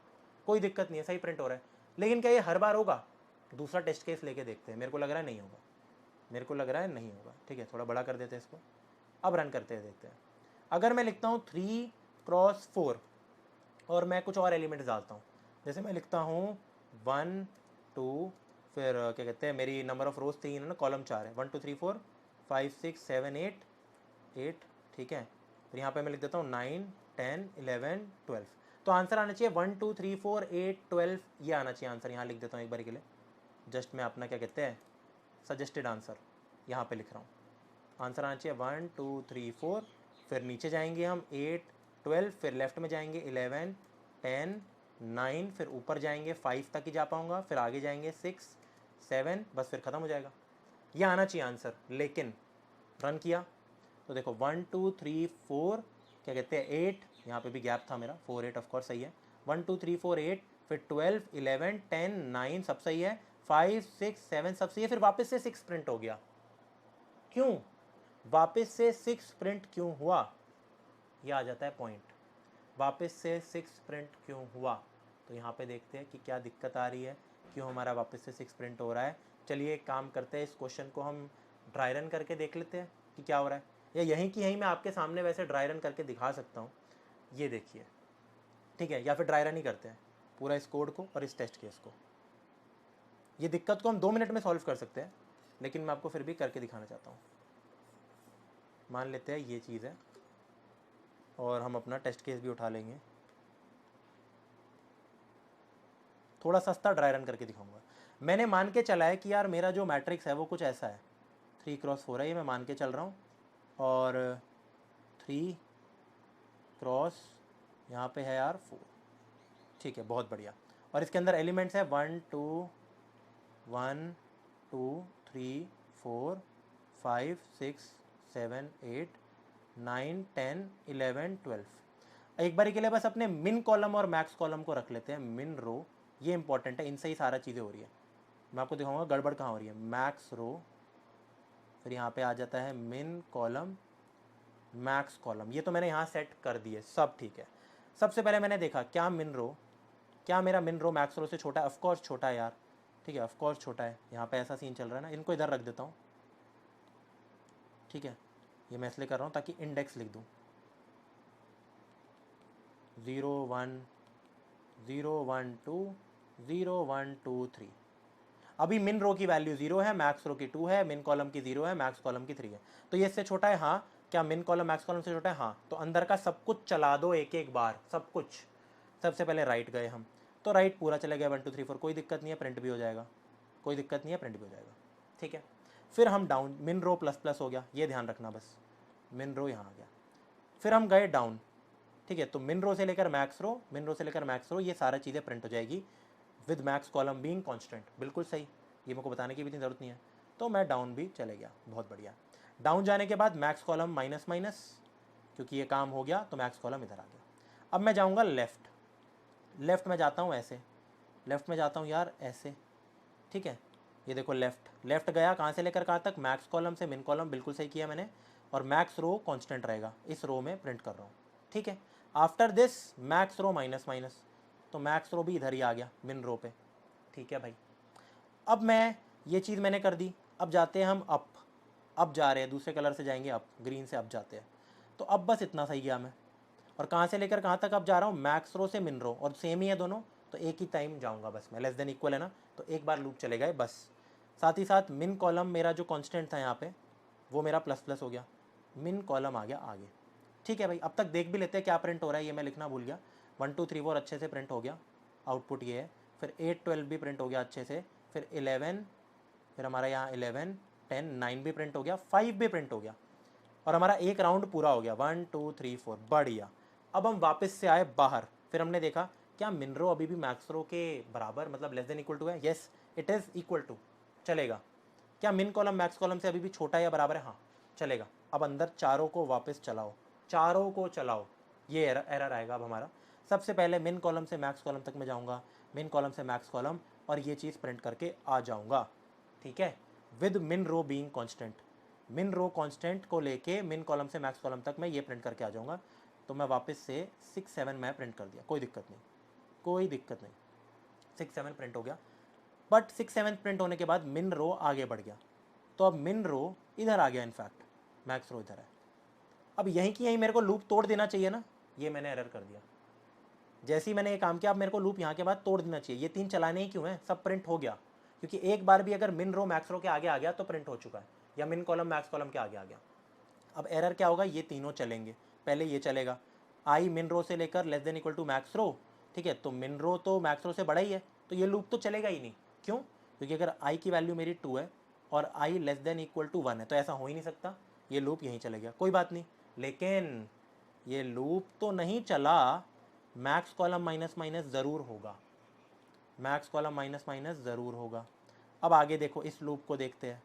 कोई दिक्कत नहीं है, सही प्रिंट हो रहा है। लेकिन क्या ये हर बार होगा? दूसरा टेस्ट केस लेके देखते हैं। मेरे को लग रहा है नहीं होगा, मेरे को लग रहा है नहीं होगा। ठीक है, थोड़ा बड़ा कर देते हैं इसको। अब रन करते हैं, देखते हैं। अगर मैं लिखता हूँ 3 क्रॉस 4 और मैं कुछ और एलिमेंट्स डालता हूँ, जैसे मैं लिखता हूँ 1 2, फिर क्या कहते हैं, मेरी नंबर ऑफ रोज 3 है ना, कॉलम 4 है, 1 2 3 4 5 6 7 8, ठीक है। फिर यहाँ पे मैं लिख देता हूँ 9 10 11 12। तो आंसर आना चाहिए 1 2 3 4 8 12, ये आना चाहिए आंसर। यहाँ लिख देता हूँ एक बार के लिए, जस्ट मैं अपना क्या कहते हैं सजेस्टेड आंसर यहाँ पे लिख रहा हूँ। आंसर आना चाहिए 1 2 3 4, फिर नीचे जाएंगे हम 8 12, फिर लेफ्ट में जाएंगे 11 10 9, फिर ऊपर जाएंगे 5 तक ही जा पाऊँगा, फिर आगे जाएंगे 6 7, बस फिर ख़त्म हो जाएगा। ये आना चाहिए आंसर। लेकिन रन किया तो देखो 1 2 3 4 क्या कहते हैं 8, यहाँ पे भी गैप था मेरा, 4 8 ऑफकोर्स सही है, 1 2 3 4 8, फिर 12 11 10 9 सब सही है, 5 6 7 सब सही है, फिर वापस से 6 प्रिंट हो गया। क्यों वापस से 6 प्रिंट क्यों हुआ? ये आ जाता है पॉइंट, वापस से 6 प्रिंट क्यों हुआ। तो यहाँ पे देखते हैं कि क्या दिक्कत आ रही है, क्यों हमारा वापस से 6 प्रिंट हो रहा है। चलिए एक काम करते हैं, इस क्वेश्चन को हम ड्राई रन करके देख लेते हैं कि क्या हो रहा है, या यहीं की यहीं मैं आपके सामने वैसे ड्राई रन करके दिखा सकता हूँ। ये देखिए, ठीक है, या फिर ड्राई रन ही करते हैं पूरा इस कोड को और इस टेस्ट केस को। ये दिक्कत को हम 2 मिनट में सॉल्व कर सकते हैं, लेकिन मैं आपको फिर भी करके दिखाना चाहता हूँ। मान लेते हैं ये चीज़ है, और हम अपना टेस्ट केस भी उठा लेंगे। थोड़ा सस्ता ड्राई रन करके दिखाऊंगा। मैंने मान के चला है कि यार मेरा जो मैट्रिक्स है वो कुछ ऐसा है, 3 क्रॉस 4 है, ये मैं मान के चल रहा हूँ, और 3 क्रॉस यहाँ पे है यार 4, ठीक है, बहुत बढ़िया। और इसके अंदर एलिमेंट्स है 1 2 3 4 5 6 7 8 9 10 11 12। एक बारी के लिए बस अपने मिन कॉलम और मैक्स कॉलम को रख लेते हैं। मिन रो ये इंपॉर्टेंट है, इनसे ही सारा चीज़ें हो रही है। मैं आपको दिखाऊंगा गड़बड़ कहाँ हो रही है। मैक्स रो, फिर यहाँ पे आ जाता है मिन कॉलम मैक्स कॉलम, ये तो मैंने यहाँ सेट कर दिए, सब ठीक है। सबसे पहले मैंने देखा क्या मिन रो, क्या मेरा मिन रो मैक्स रो से छोटा है? ऑफकोर्स छोटा है यार, ठीक है, ऑफकोर्स छोटा है। यहाँ पे ऐसा सीन चल रहा है ना, इनको इधर रख देता हूँ, ठीक है। ये मैं इसलिए कर रहा हूँ ताकि इंडेक्स लिख दूँ, 0 1 0 1 2 0 1 2 3। अभी मिन रो की वैल्यू 0 है, मैक्स रो की 2 है, मिन कॉलम की 0 है, मैक्स कॉलम की 3 है। तो ये इससे छोटा है, हाँ। क्या मिन कॉलम मैक्स कॉलम से छोटा है? हाँ। तो अंदर का सब कुछ चला दो एक एक बार, सब कुछ। सबसे पहले राइट गए हम, तो राइट पूरा चला गया 1 2 3 4, कोई दिक्कत नहीं है, प्रिंट भी हो जाएगा, कोई दिक्कत नहीं है, प्रिंट भी हो जाएगा, ठीक है। फिर हम डाउन, मिन रो प्लस प्लस हो गया, ये ध्यान रखना बस, मिन रो यहाँ आ गया। फिर हम गए डाउन, ठीक है। तो मिन रो से लेकर मैक्स रो, मिन रो से लेकर मैक्स रो, ये सारा चीज़ें प्रिंट हो जाएगी with max column being constant, बिल्कुल सही। ये मेरे को बताने की भी इतनी ज़रूरत नहीं है। तो मैं डाउन भी चले गया, बहुत बढ़िया। डाउन जाने के बाद मैक्स कॉलम माइनस माइनस, क्योंकि ये काम हो गया तो मैक्स कॉलम इधर आ गया। अब मैं जाऊँगा लेफ़्ट, लेफ़्ट में जाता हूँ ऐसे, लेफ़्ट में जाता हूँ यार ऐसे, ठीक है। ये देखो लेफ़्ट, लेफ़्ट गया कहाँ से लेकर कहाँ तक? मैक्स कॉलम से मिन कॉलम, बिल्कुल सही किया मैंने। और मैक्स रो कांस्टेंट रहेगा, इस रो में प्रिंट कर रहा हूँ, ठीक है। After this max row minus minus, तो मैक्स रो भी इधर ही आ गया मिन रो पे, ठीक है भाई। अब मैं ये चीज़ मैंने कर दी। अब जाते हैं हम अप, अब जा रहे हैं, दूसरे कलर से जाएंगे अप, ग्रीन से अप जाते हैं। तो अब बस इतना सही गया मैं। और कहाँ से लेकर कहाँ तक अब जा रहा हूँ? मैक्स रो से मिन रो, और सेम ही है दोनों, तो एक ही टाइम जाऊँगा बस मैं, लेस देन इक्वल है ना, तो एक बार लूप चले गए बस। साथ ही साथ मिन कॉलम मेरा जो कांस्टेंट था यहाँ पे, वो मेरा प्लस प्लस हो गया, मिन कॉलम आ गया आगे, ठीक है भाई। अब तक देख भी लेते हैं क्या प्रिंट हो रहा है, ये मैं लिखना भूल गया। 1 2 3 4 अच्छे से प्रिंट हो गया, आउटपुट ये है। फिर 8 12 भी प्रिंट हो गया अच्छे से, फिर 11, फिर हमारा यहाँ 11 10 9 भी प्रिंट हो गया, 5 भी प्रिंट हो गया, और हमारा एक राउंड पूरा हो गया, 1 2 3 4, बढ़िया। अब हम वापस से आए बाहर, फिर हमने देखा क्या मिन रो अभी भी मैक्स रो के बराबर मतलब लेस देन इक्वल टू है? Yes it is equal to, चलेगा। क्या मिन कॉलम मैक्स कॉलम से अभी भी छोटा या बराबर है? हाँ चलेगा। अब अंदर चारों को वापस चलाओ, चारों को चलाओ, ये एरर आएगा अब हमारा। सबसे पहले मिन कॉलम से मैक्स कॉलम तक मैं जाऊँगा, मिन कॉलम से मैक्स कॉलम, और ये चीज़ प्रिंट करके आ जाऊँगा, ठीक है, विद मिन रो बीइंग कांस्टेंट। मिन रो कांस्टेंट को लेके मिन कॉलम से मैक्स कॉलम तक मैं ये प्रिंट करके आ जाऊँगा। तो मैं वापस से 6 7 मैं प्रिंट कर दिया, कोई दिक्कत नहीं, कोई दिक्कत नहीं, 6 7 प्रिंट हो गया। बट 6 7 प्रिंट होने के बाद मिन रो आगे बढ़ गया, तो अब मिन रो इधर आ गया, इनफैक्ट मैक्स रो इधर है। अब यहीं की यहीं मेरे को लूप तोड़ देना चाहिए ना, ये मैंने एरर कर दिया। जैसे ही मैंने ये काम किया, अब मेरे को लूप यहाँ के बाद तोड़ देना चाहिए। ये 3 चलाने ही क्यों हैं, सब प्रिंट हो गया, क्योंकि एक बार भी अगर मिन रो मैक्स रो के आगे आ गया तो प्रिंट हो चुका है, या मिन कॉलम मैक्स कॉलम के आगे आ गया। अब एरर क्या होगा, ये तीनों चलेंगे, पहले ये चलेगा आई मिन रो से लेकर less than equal to max row, ठीक है, तो मिन रो तो मैक्स रो से बड़ा ही है, तो ये लूप तो चलेगा ही नहीं। क्यों? क्योंकि अगर आई की वैल्यू मेरी 2 है और आई लेस देन इक्वल टू 1 है, तो ऐसा हो ही नहीं सकता, ये लूप यहीं चले गया। कोई बात नहीं, लेकिन ये लूप तो नहीं चला, मैक्स कॉलम माइनस माइनस ज़रूर होगा, मैक्स कॉलम माइनस माइनस ज़रूर होगा। अब आगे देखो, इस लूप को देखते हैं।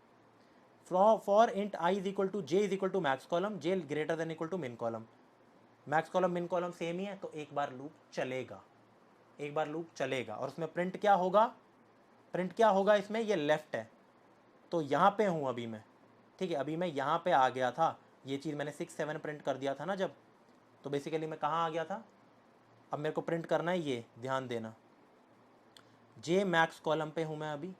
For int I is equal to J is equal to max column, J greater than equal to min column. Max column min column same ही है, तो एक बार लूप चलेगा, एक बार लूप चलेगा। और उसमें प्रिंट क्या होगा, प्रिंट क्या होगा इसमें, ये लेफ्ट है, तो यहाँ पे हूँ अभी मैं, ठीक है, अभी मैं यहाँ पे आ गया था। ये चीज़ मैंने 6 7 प्रिंट कर दिया था ना जब, तो बेसिकली मैं कहाँ आ गया था। अब मेरे को प्रिंट करना है, ये ध्यान देना, जे मैक्स कॉलम पे हूँ मैं अभी।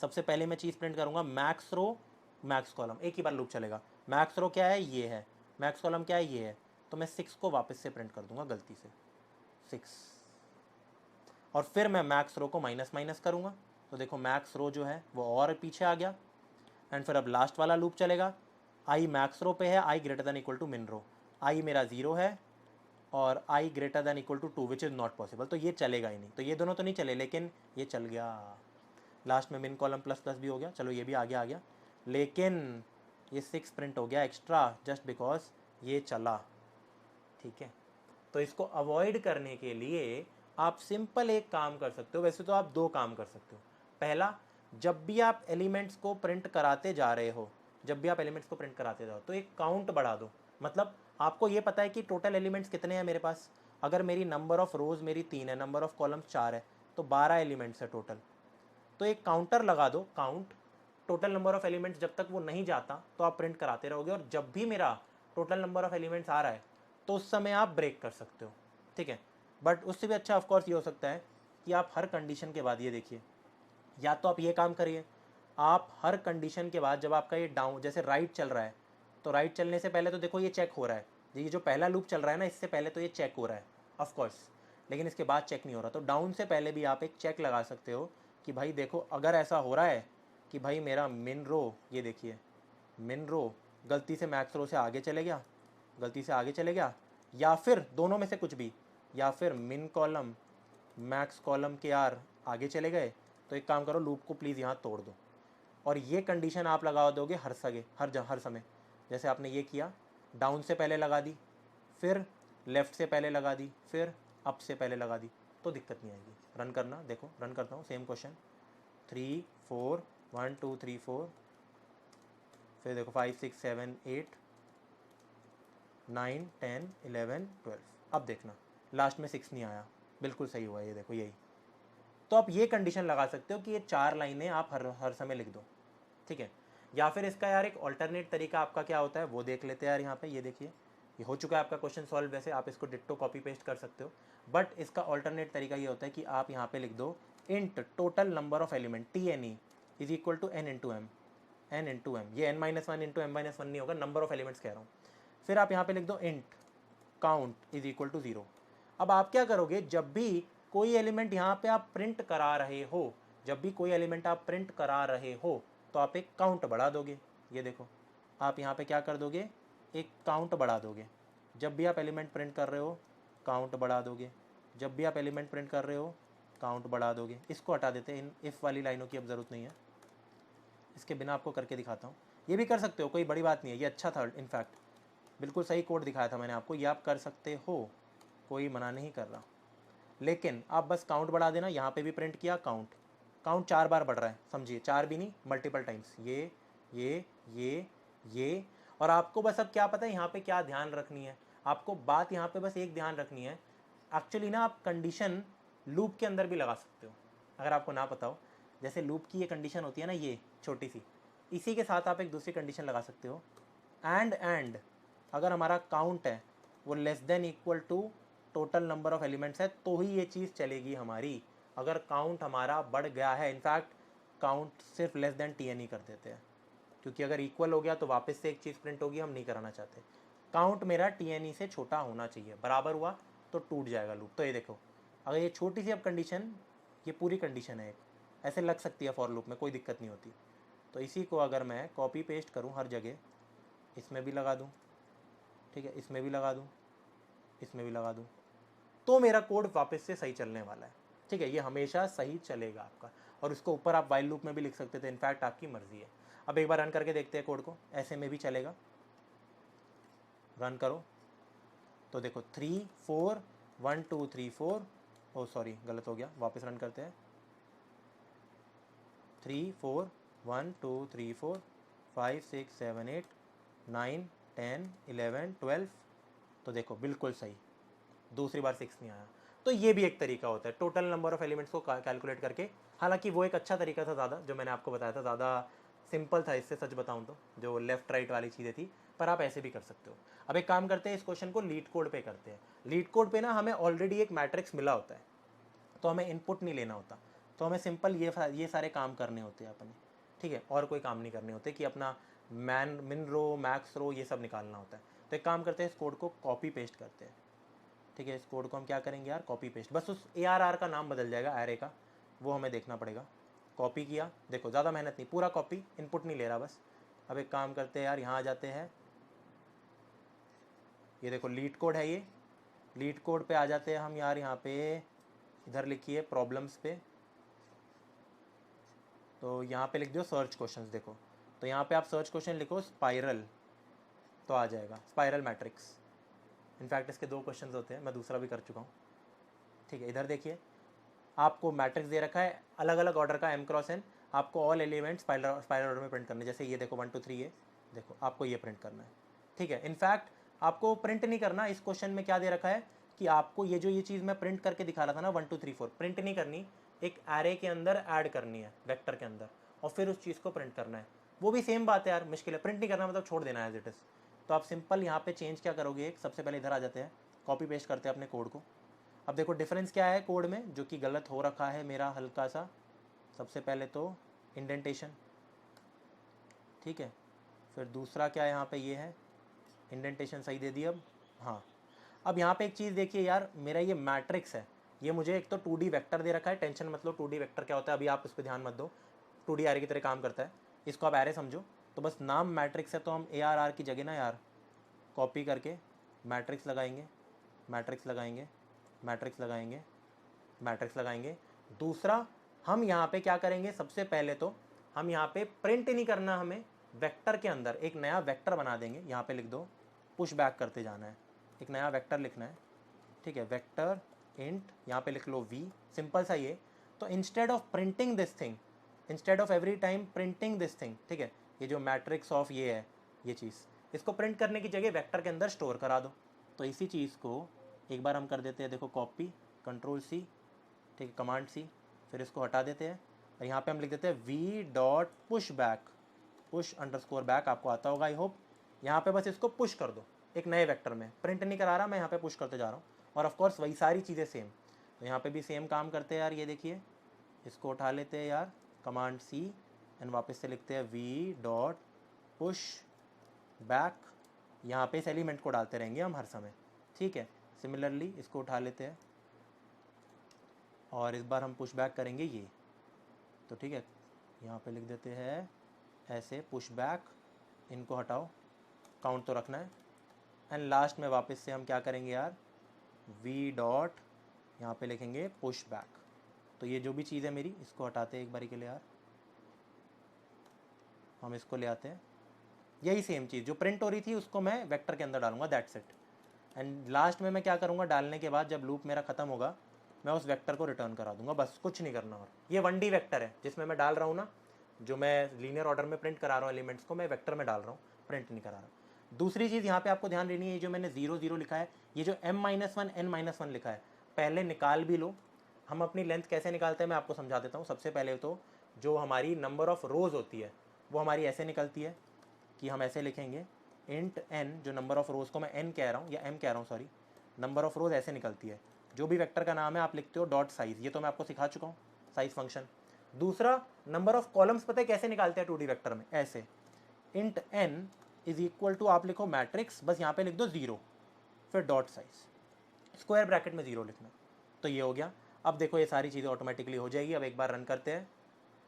सबसे पहले मैं चीज़ प्रिंट करूँगा मैक्स रो मैक्स कॉलम, एक ही बार लूप चलेगा। मैक्स रो क्या है, ये है, मैक्स कॉलम क्या है, ये है, तो मैं 6 को वापस से प्रिंट कर दूंगा गलती से, 6, और फिर मैं मैक्स रो को माइनस माइनस करूँगा, तो देखो मैक्स रो जो है वो और पीछे आ गया। एंड फिर अब लास्ट वाला लूप चलेगा, आई मैक्स रो पे है, I greater than equal to min row, I मेरा 0 है और I greater than equal to 2 which is not possible, तो ये चलेगा ही नहीं। तो ये दोनों तो नहीं चले, लेकिन ये चल गया, लास्ट में मिन कॉलम प्लस प्लस भी हो गया, चलो ये भी आगे आ गया, लेकिन ये 6 प्रिंट हो गया एक्स्ट्रा जस्ट बिकॉज ये चला, ठीक है। तो इसको अवॉइड करने के लिए आप सिंपल एक काम कर सकते हो, वैसे तो आप 2 काम कर सकते हो। पहला, जब भी आप एलिमेंट्स को प्रिंट कराते जा रहे हो, जब भी आप एलिमेंट्स को प्रिंट कराते जाओ, तो एक काउंट बढ़ा दो। मतलब आपको ये पता है कि टोटल एलिमेंट्स कितने हैं मेरे पास, अगर मेरी नंबर ऑफ़ रोज़ मेरी 3 है, नंबर ऑफ़ कॉलम्स 4 है, तो 12 एलिमेंट्स है टोटल। तो एक काउंटर लगा दो, count total number of elements, जब तक वो नहीं जाता तो आप प्रिंट कराते रहोगे, और जब भी मेरा टोटल नंबर ऑफ़ एलिमेंट्स आ रहा है तो उस समय आप ब्रेक कर सकते हो, ठीक है। बट उससे भी अच्छा ऑफकोर्स ये हो सकता है कि आप हर कंडीशन के बाद, ये देखिए, या तो आप ये काम करिए, आप हर कंडीशन के बाद जब आपका ये डाउन, जैसे राइट चल रहा है, तो राइट चलने से पहले तो देखो ये चेक हो रहा है, ये जो पहला लूप चल रहा है ना, इससे पहले तो ये चेक हो रहा है ऑफकोर्स, लेकिन इसके बाद चेक नहीं हो रहा। तो डाउन से पहले भी आप एक चेक लगा सकते हो कि भाई देखो, अगर ऐसा हो रहा है कि भाई मेरा मिन रो, ये देखिए मिन रो गलती से मैक्स रो से आगे चले गया, गलती से आगे चले गया, या फिर दोनों में से कुछ भी, या फिर मिन कॉलम मैक्स कॉलम के यार आगे चले गए, तो एक काम करो, लूप को प्लीज़ यहाँ तोड़ दो, और ये कंडीशन आप लगा दोगे हर समय। जैसे आपने ये किया, डाउन से पहले लगा दी, फिर लेफ़्ट से पहले लगा दी, फिर अप से पहले लगा दी, तो दिक्कत नहीं आएगी। रन करना, देखो रन करता हूँ, सेम क्वेश्चन, 3 4 1 2 3 4, फिर देखो 5 6 7 8 9 10 11 12, अब देखना लास्ट में 6 नहीं आया, बिल्कुल सही हुआ, ये देखो यही। तो आप ये कंडीशन लगा सकते हो कि ये 4 लाइनें आप हर समय लिख दो, ठीक है। या फिर इसका यार एक ऑल्टरनेट तरीका आपका क्या होता है वो देख लेते हैं यार। यहाँ पे ये देखिए, ये हो चुका है आपका क्वेश्चन सॉल्व, वैसे आप इसको डिट्टो कॉपी पेस्ट कर सकते हो, बट इसका ऑल्टरनेट तरीका ये होता है कि आप यहाँ पे लिख दो int total number of element TNE is equal to n into M, n into M, ये n-1 इंटू m-1 नहीं होगा, नंबर ऑफ एलिमेंट्स कह रहा हूँ। फिर आप यहाँ पे लिख दो int count is equal to 0। अब आप क्या करोगे, जब भी कोई एलिमेंट यहाँ पे आप प्रिंट करा रहे हो, जब भी कोई एलिमेंट आप प्रिंट करा रहे हो, तो आप एक काउंट बढ़ा दोगे। ये देखो, आप यहाँ पे क्या कर दोगे, एक काउंट बढ़ा दोगे। जब भी आप एलिमेंट प्रिंट कर रहे हो काउंट बढ़ा दोगे, जब भी आप एलिमेंट प्रिंट कर रहे हो काउंट बढ़ा दोगे। इसको हटा देते हैं, इन इफ़ वाली लाइनों की अब ज़रूरत नहीं है, इसके बिना आपको करके दिखाता हूँ। ये भी कर सकते हो, कोई बड़ी बात नहीं है, ये अच्छा था, इनफैक्ट बिल्कुल सही कोड दिखाया था मैंने आपको, ये आप कर सकते हो, कोई मना नहीं कर रहा। लेकिन आप बस काउंट बढ़ा देना, यहाँ पे भी प्रिंट किया काउंट, काउंट 4 बार बढ़ रहा है, समझिए 4 भी नहीं मल्टीपल टाइम्स, ये। और आपको बस अब क्या पता है यहाँ पे क्या ध्यान रखनी है, आपको बात यहाँ पे बस एक ध्यान रखनी है। एक्चुअली ना आप कंडीशन लूप के अंदर भी लगा सकते हो, अगर आपको ना पता हो। जैसे लूप की ये कंडीशन होती है ना, ये छोटी सी, इसी के साथ आप एक दूसरी कंडीशन लगा सकते हो, एंड अगर हमारा काउंट है वो less than equal to total number of elements है, तो ही ये चीज़ चलेगी हमारी। अगर काउंट हमारा बढ़ गया है, इनफैक्ट काउंट सिर्फ लेस देन टी एन ही कर देते हैं, क्योंकि अगर इक्वल हो गया तो वापस से एक चीज़ प्रिंट होगी, हम नहीं कराना चाहते। काउंट मेरा टी एन ई से छोटा होना चाहिए, बराबर हुआ तो टूट जाएगा लूप। तो ये देखो, अगर ये छोटी सी अब कंडीशन, ये पूरी कंडीशन है एक, ऐसे लग सकती है फॉर लूप में, कोई दिक्कत नहीं होती। तो इसी को अगर मैं कॉपी पेस्ट करूँ हर जगह, इसमें भी लगा दूँ, ठीक है, इसमें भी लगा दूँ, इसमें भी लगा दूँ, तो मेरा कोड वापस से सही चलने वाला है। ठीक है, ये हमेशा सही चलेगा आपका। और उसको ऊपर आप वाइल लूप में भी लिख सकते थे, इनफैक्ट आपकी मर्जी है। अब एक बार रन करके देखते हैं कोड को, ऐसे में भी चलेगा। रन करो तो देखो 3 4 1 2 3 4, ओ सॉरी गलत हो गया, वापस रन करते हैं। 3 4 1 2 3 4 5 6 7 8 9 10 11 12, तो देखो बिल्कुल सही, दूसरी बार 6 नहीं आया। तो ये भी एक तरीका होता है टोटल नंबर ऑफ एलिमेंट्स को कैलकुलेट करके। हालांकि वो एक अच्छा तरीका था, ज़्यादा जो मैंने आपको बताया था ज़्यादा सिंपल था इससे, सच बताऊं तो, जो लेफ्ट राइट वाली चीज़ें थी, पर आप ऐसे भी कर सकते हो। अब एक काम करते हैं, इस क्वेश्चन को लीड कोड पे करते हैं। लीड कोड पे ना हमें ऑलरेडी एक मैट्रिक्स मिला होता है, तो हमें इनपुट नहीं लेना होता, तो हमें सिंपल ये सारे काम करने होते हैं अपने। ठीक है, और कोई काम नहीं करने होते कि अपना मिन रो मैक्स रो ये सब निकालना होता है। तो एक काम करते हैं, इस कोड को कॉपी पेस्ट करते हैं। ठीक है, इस कोड को हम क्या करेंगे यार, कॉपी पेस्ट, बस उस ARR का नाम बदल जाएगा एरे का, वो हमें देखना पड़ेगा। कॉपी किया, देखो ज़्यादा मेहनत नहीं, पूरा कॉपी, इनपुट नहीं ले रहा बस। अब एक काम करते हैं यार, यहाँ आ जाते हैं, ये देखो लीड कोड है, ये लीड कोड पे आ जाते हैं हम यार। यहाँ पे इधर लिखिए प्रॉब्लम्स पे, तो यहाँ पे लिख दो सर्च क्वेश्चंस। देखो तो यहाँ पे आप सर्च क्वेश्चन लिखो स्पाइरल, तो आ जाएगा स्पाइरल मैट्रिक्स। इनफैक्ट इसके 2 क्वेश्चंस होते हैं, मैं दूसरा भी कर चुका हूँ। ठीक है, इधर देखिए आपको मैट्रिक्स दे रखा है अलग अलग ऑर्डर का m×n, आपको ऑल एलिमेंट्स स्पाइरल ऑर्डर में प्रिंट करने, जैसे ये देखो 1 2 3, ये देखो आपको ये प्रिंट करना है। ठीक है, इनफैक्ट आपको प्रिंट नहीं करना, इस क्वेश्चन में क्या दे रखा है कि आपको ये चीज़ मैं प्रिंट करके दिखा रहा था ना 1 2 3 4, प्रिंट नहीं करनी, एक एरे के अंदर ऐड करनी है, वेक्टर के अंदर, और फिर उस चीज़ को प्रिंट करना है। वो भी सेम बात है यार, मुश्किल है, प्रिंट नहीं करना मतलब छोड़ देना है एज इट इज़। तो आप सिंपल यहाँ पे चेंज क्या करोगे, एक सबसे पहले इधर आ जाते हैं, कॉपी पेस्ट करते हैं अपने कोड को। अब देखो डिफरेंस क्या है कोड में जो कि गलत हो रखा है मेरा हल्का सा। सबसे पहले तो इंडेंटेशन, ठीक है, फिर दूसरा क्या यहाँ पे ये है, इंडेंटेशन सही दे दी अब। हाँ, अब यहाँ पे एक चीज़ देखिए यार, मेरा ये मैट्रिक्स है, ये मुझे एक तो 2D वेक्टर दे रखा है, टेंशन मतलब 2D वेक्टर क्या होता है अभी आप उस पर ध्यान मत दो, 2D एरे की तरह काम करता है, इसको आप एरे समझो। तो बस नाम मैट्रिक्स है, तो हम ARR की जगह ना यार कॉपी करके मैट्रिक्स लगाएंगे, मैट्रिक्स लगाएंगे, मैट्रिक्स लगाएंगे, मैट्रिक्स लगाएंगे। दूसरा हम यहाँ पे क्या करेंगे, सबसे पहले तो हम यहाँ पे प्रिंट नहीं करना, हमें वेक्टर के अंदर एक नया वेक्टर बना देंगे। यहाँ पे लिख दो, पुश बैक करते जाना है, एक नया वेक्टर लिखना है। ठीक है, वेक्टर इंट, यहाँ पे लिख लो v, सिंपल सा ये। तो instead of printing this thing, instead of every time printing this thing, ठीक है, ये जो मैट्रिक्स ऑफ ये है, ये चीज़, इसको प्रिंट करने की जगह वेक्टर के अंदर स्टोर करा दो। तो इसी चीज़ को एक बार हम कर देते हैं, देखो कॉपी, Ctrl+C, ठीक है, Command+C, फिर इसको हटा देते हैं, और यहाँ पे हम लिख देते हैं v.pushback, push_back, आपको आता होगा आई होप। यहाँ पे बस इसको पुश कर दो एक नए वेक्टर में, प्रिंट नहीं करा रहा मैं, यहाँ पे पुश करते जा रहा हूँ। और ऑफ कोर्स वही सारी चीज़ें सेम, तो यहाँ पे भी सेम काम करते हैं यार। ये देखिए, इसको उठा लेते हैं यार, Command+C, एंड वापस से लिखते हैं v.pushback, यहाँ पे इस एलिमेंट को डालते रहेंगे हम हर समय। ठीक है, सिमिलरली इसको उठा लेते हैं, और इस बार हम पुश बैक करेंगे ये, तो ठीक है, यहाँ पे लिख देते हैं ऐसे पुश बैक, इनको हटाओ, काउंट तो रखना है। एंड लास्ट में वापस से हम क्या करेंगे यार, v डॉट, यहाँ पे लिखेंगे पुश बैक। तो ये जो भी चीज़ है मेरी, इसको हटाते हैं एक बारी के लिए यार, हम इसको ले आते हैं, यही सेम चीज़ जो प्रिंट हो रही थी उसको मैं वेक्टर के अंदर डालूंगा, दैट्स इट। एंड लास्ट में मैं क्या करूँगा, डालने के बाद जब लूप मेरा ख़त्म होगा मैं उस वेक्टर को रिटर्न करा दूंगा, बस कुछ नहीं करना। और ये 1D वेक्टर है जिसमें मैं डाल रहा हूँ ना, जो मैं लीनियर ऑर्डर में प्रिंट करा रहा हूँ एलिमेंट्स को, मैं वेक्टर में डाल रहा हूँ, प्रिंट नहीं करा रहा। दूसरी चीज़ यहाँ पे आपको ध्यान देनी है, जो मैंने 0 0 लिखा है, ये जो m-1 n-1 लिखा है, पहले निकाल भी लो। हम अपनी लेंथ कैसे निकालते हैं मैं आपको समझा देता हूँ। सबसे पहले तो जो हमारी नंबर ऑफ़ रोज़ होती है वो हमारी ऐसे निकलती है कि हम ऐसे लिखेंगे इंट n, जो नंबर ऑफ़ रोज़ को मैं n कह रहा हूँ या m कह रहा हूँ सॉरी, नंबर ऑफ़ रोज़ ऐसे निकलती है। जो भी वेक्टर का नाम है आप लिखते हो डॉट साइज़, ये तो मैं आपको सिखा चुका हूँ, साइज़ फंक्शन। दूसरा, नंबर ऑफ़ कॉलम्स पता है कैसे निकालते हैं 2D वेक्टर में, ऐसे int n is equal to, आप लिखो मैट्रिक्स, बस यहाँ पे लिख दो 0, फिर डॉट साइज, स्क्वायर ब्रैकेट में 0 लिखना, तो ये हो गया। अब देखो ये सारी चीज़ें ऑटोमेटिकली हो जाएगी। अब एक बार रन करते हैं,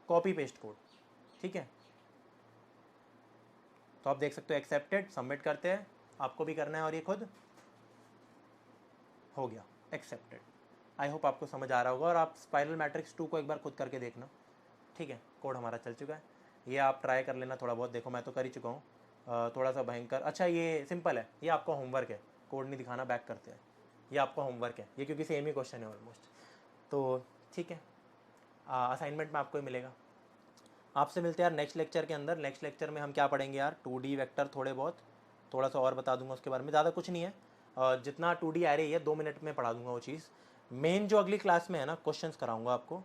कॉपी पेस्ट कोड, ठीक है। तो आप देख सकते हो एक्सेप्टेड, सबमिट करते हैं, आपको भी करना है और ये खुद हो गया एक्सेप्टेड। आई होप आपको समझ आ रहा होगा, और आप स्पाइरल मैट्रिक्स 2 को एक बार खुद करके देखना, ठीक है। कोड हमारा चल चुका है, ये आप ट्राई कर लेना थोड़ा बहुत, देखो मैं तो कर ही चुका हूँ। थोड़ा सा भयंकर, अच्छा ये सिंपल है, ये आपका होमवर्क है, कोड नहीं दिखाना, बैक करते हैं, ये आपका होमवर्क है ये, क्योंकि सेम ही क्वेश्चन है ऑलमोस्ट, तो ठीक है। असाइनमेंट में आपको ही मिलेगा। आपसे मिलते हैं यार नेक्स्ट लेक्चर के अंदर। नेक्स्ट लेक्चर में हम क्या पढ़ेंगे यार, 2D वेक्टर थोड़े बहुत, थोड़ा सा और बता दूंगा उसके बारे में, ज़्यादा कुछ नहीं है। जितना 2D एरे है 2 मिनट में पढ़ा दूंगा वो चीज़। मेन जो अगली क्लास में है ना, क्वेश्चंस कराऊंगा आपको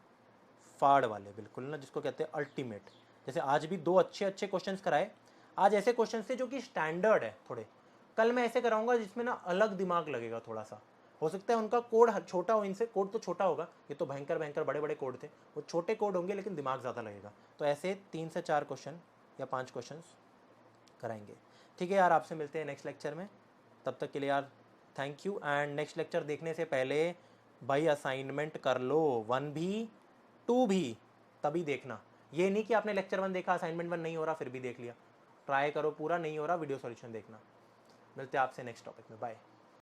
फाड़ वाले, बिल्कुल ना, जिसको कहते हैं अल्टीमेट। जैसे आज भी 2 अच्छे अच्छे क्वेश्चंस कराए, आज ऐसे क्वेश्चन थे जो कि स्टैंडर्ड है थोड़े। कल मैं ऐसे कराऊंगा जिसमें ना अलग दिमाग लगेगा थोड़ा सा, हो सकता है उनका कोड छोटा हो, इनसे कोड तो छोटा होगा, ये तो भयंकर भयंकर बड़े बड़े कोड थे, वो छोटे कोड होंगे लेकिन दिमाग ज़्यादा लगेगा। तो ऐसे 3 से 4 क्वेश्चन या 5 क्वेश्चन कराएंगे, ठीक है यार। आपसे मिलते हैं नेक्स्ट लेक्चर में, तब तक के लिए यार thank you. And next lecture देखने से पहले भाई असाइनमेंट कर लो, 1 भी 2 भी, तभी देखना। ये नहीं कि आपने लेक्चर 1 देखा, असाइनमेंट 1 नहीं हो रहा फिर भी देख लिया, ट्राई करो, पूरा नहीं हो रहा वीडियो सॉल्यूशन देखना। मिलते हैं आपसे नेक्स्ट टॉपिक में, बाय।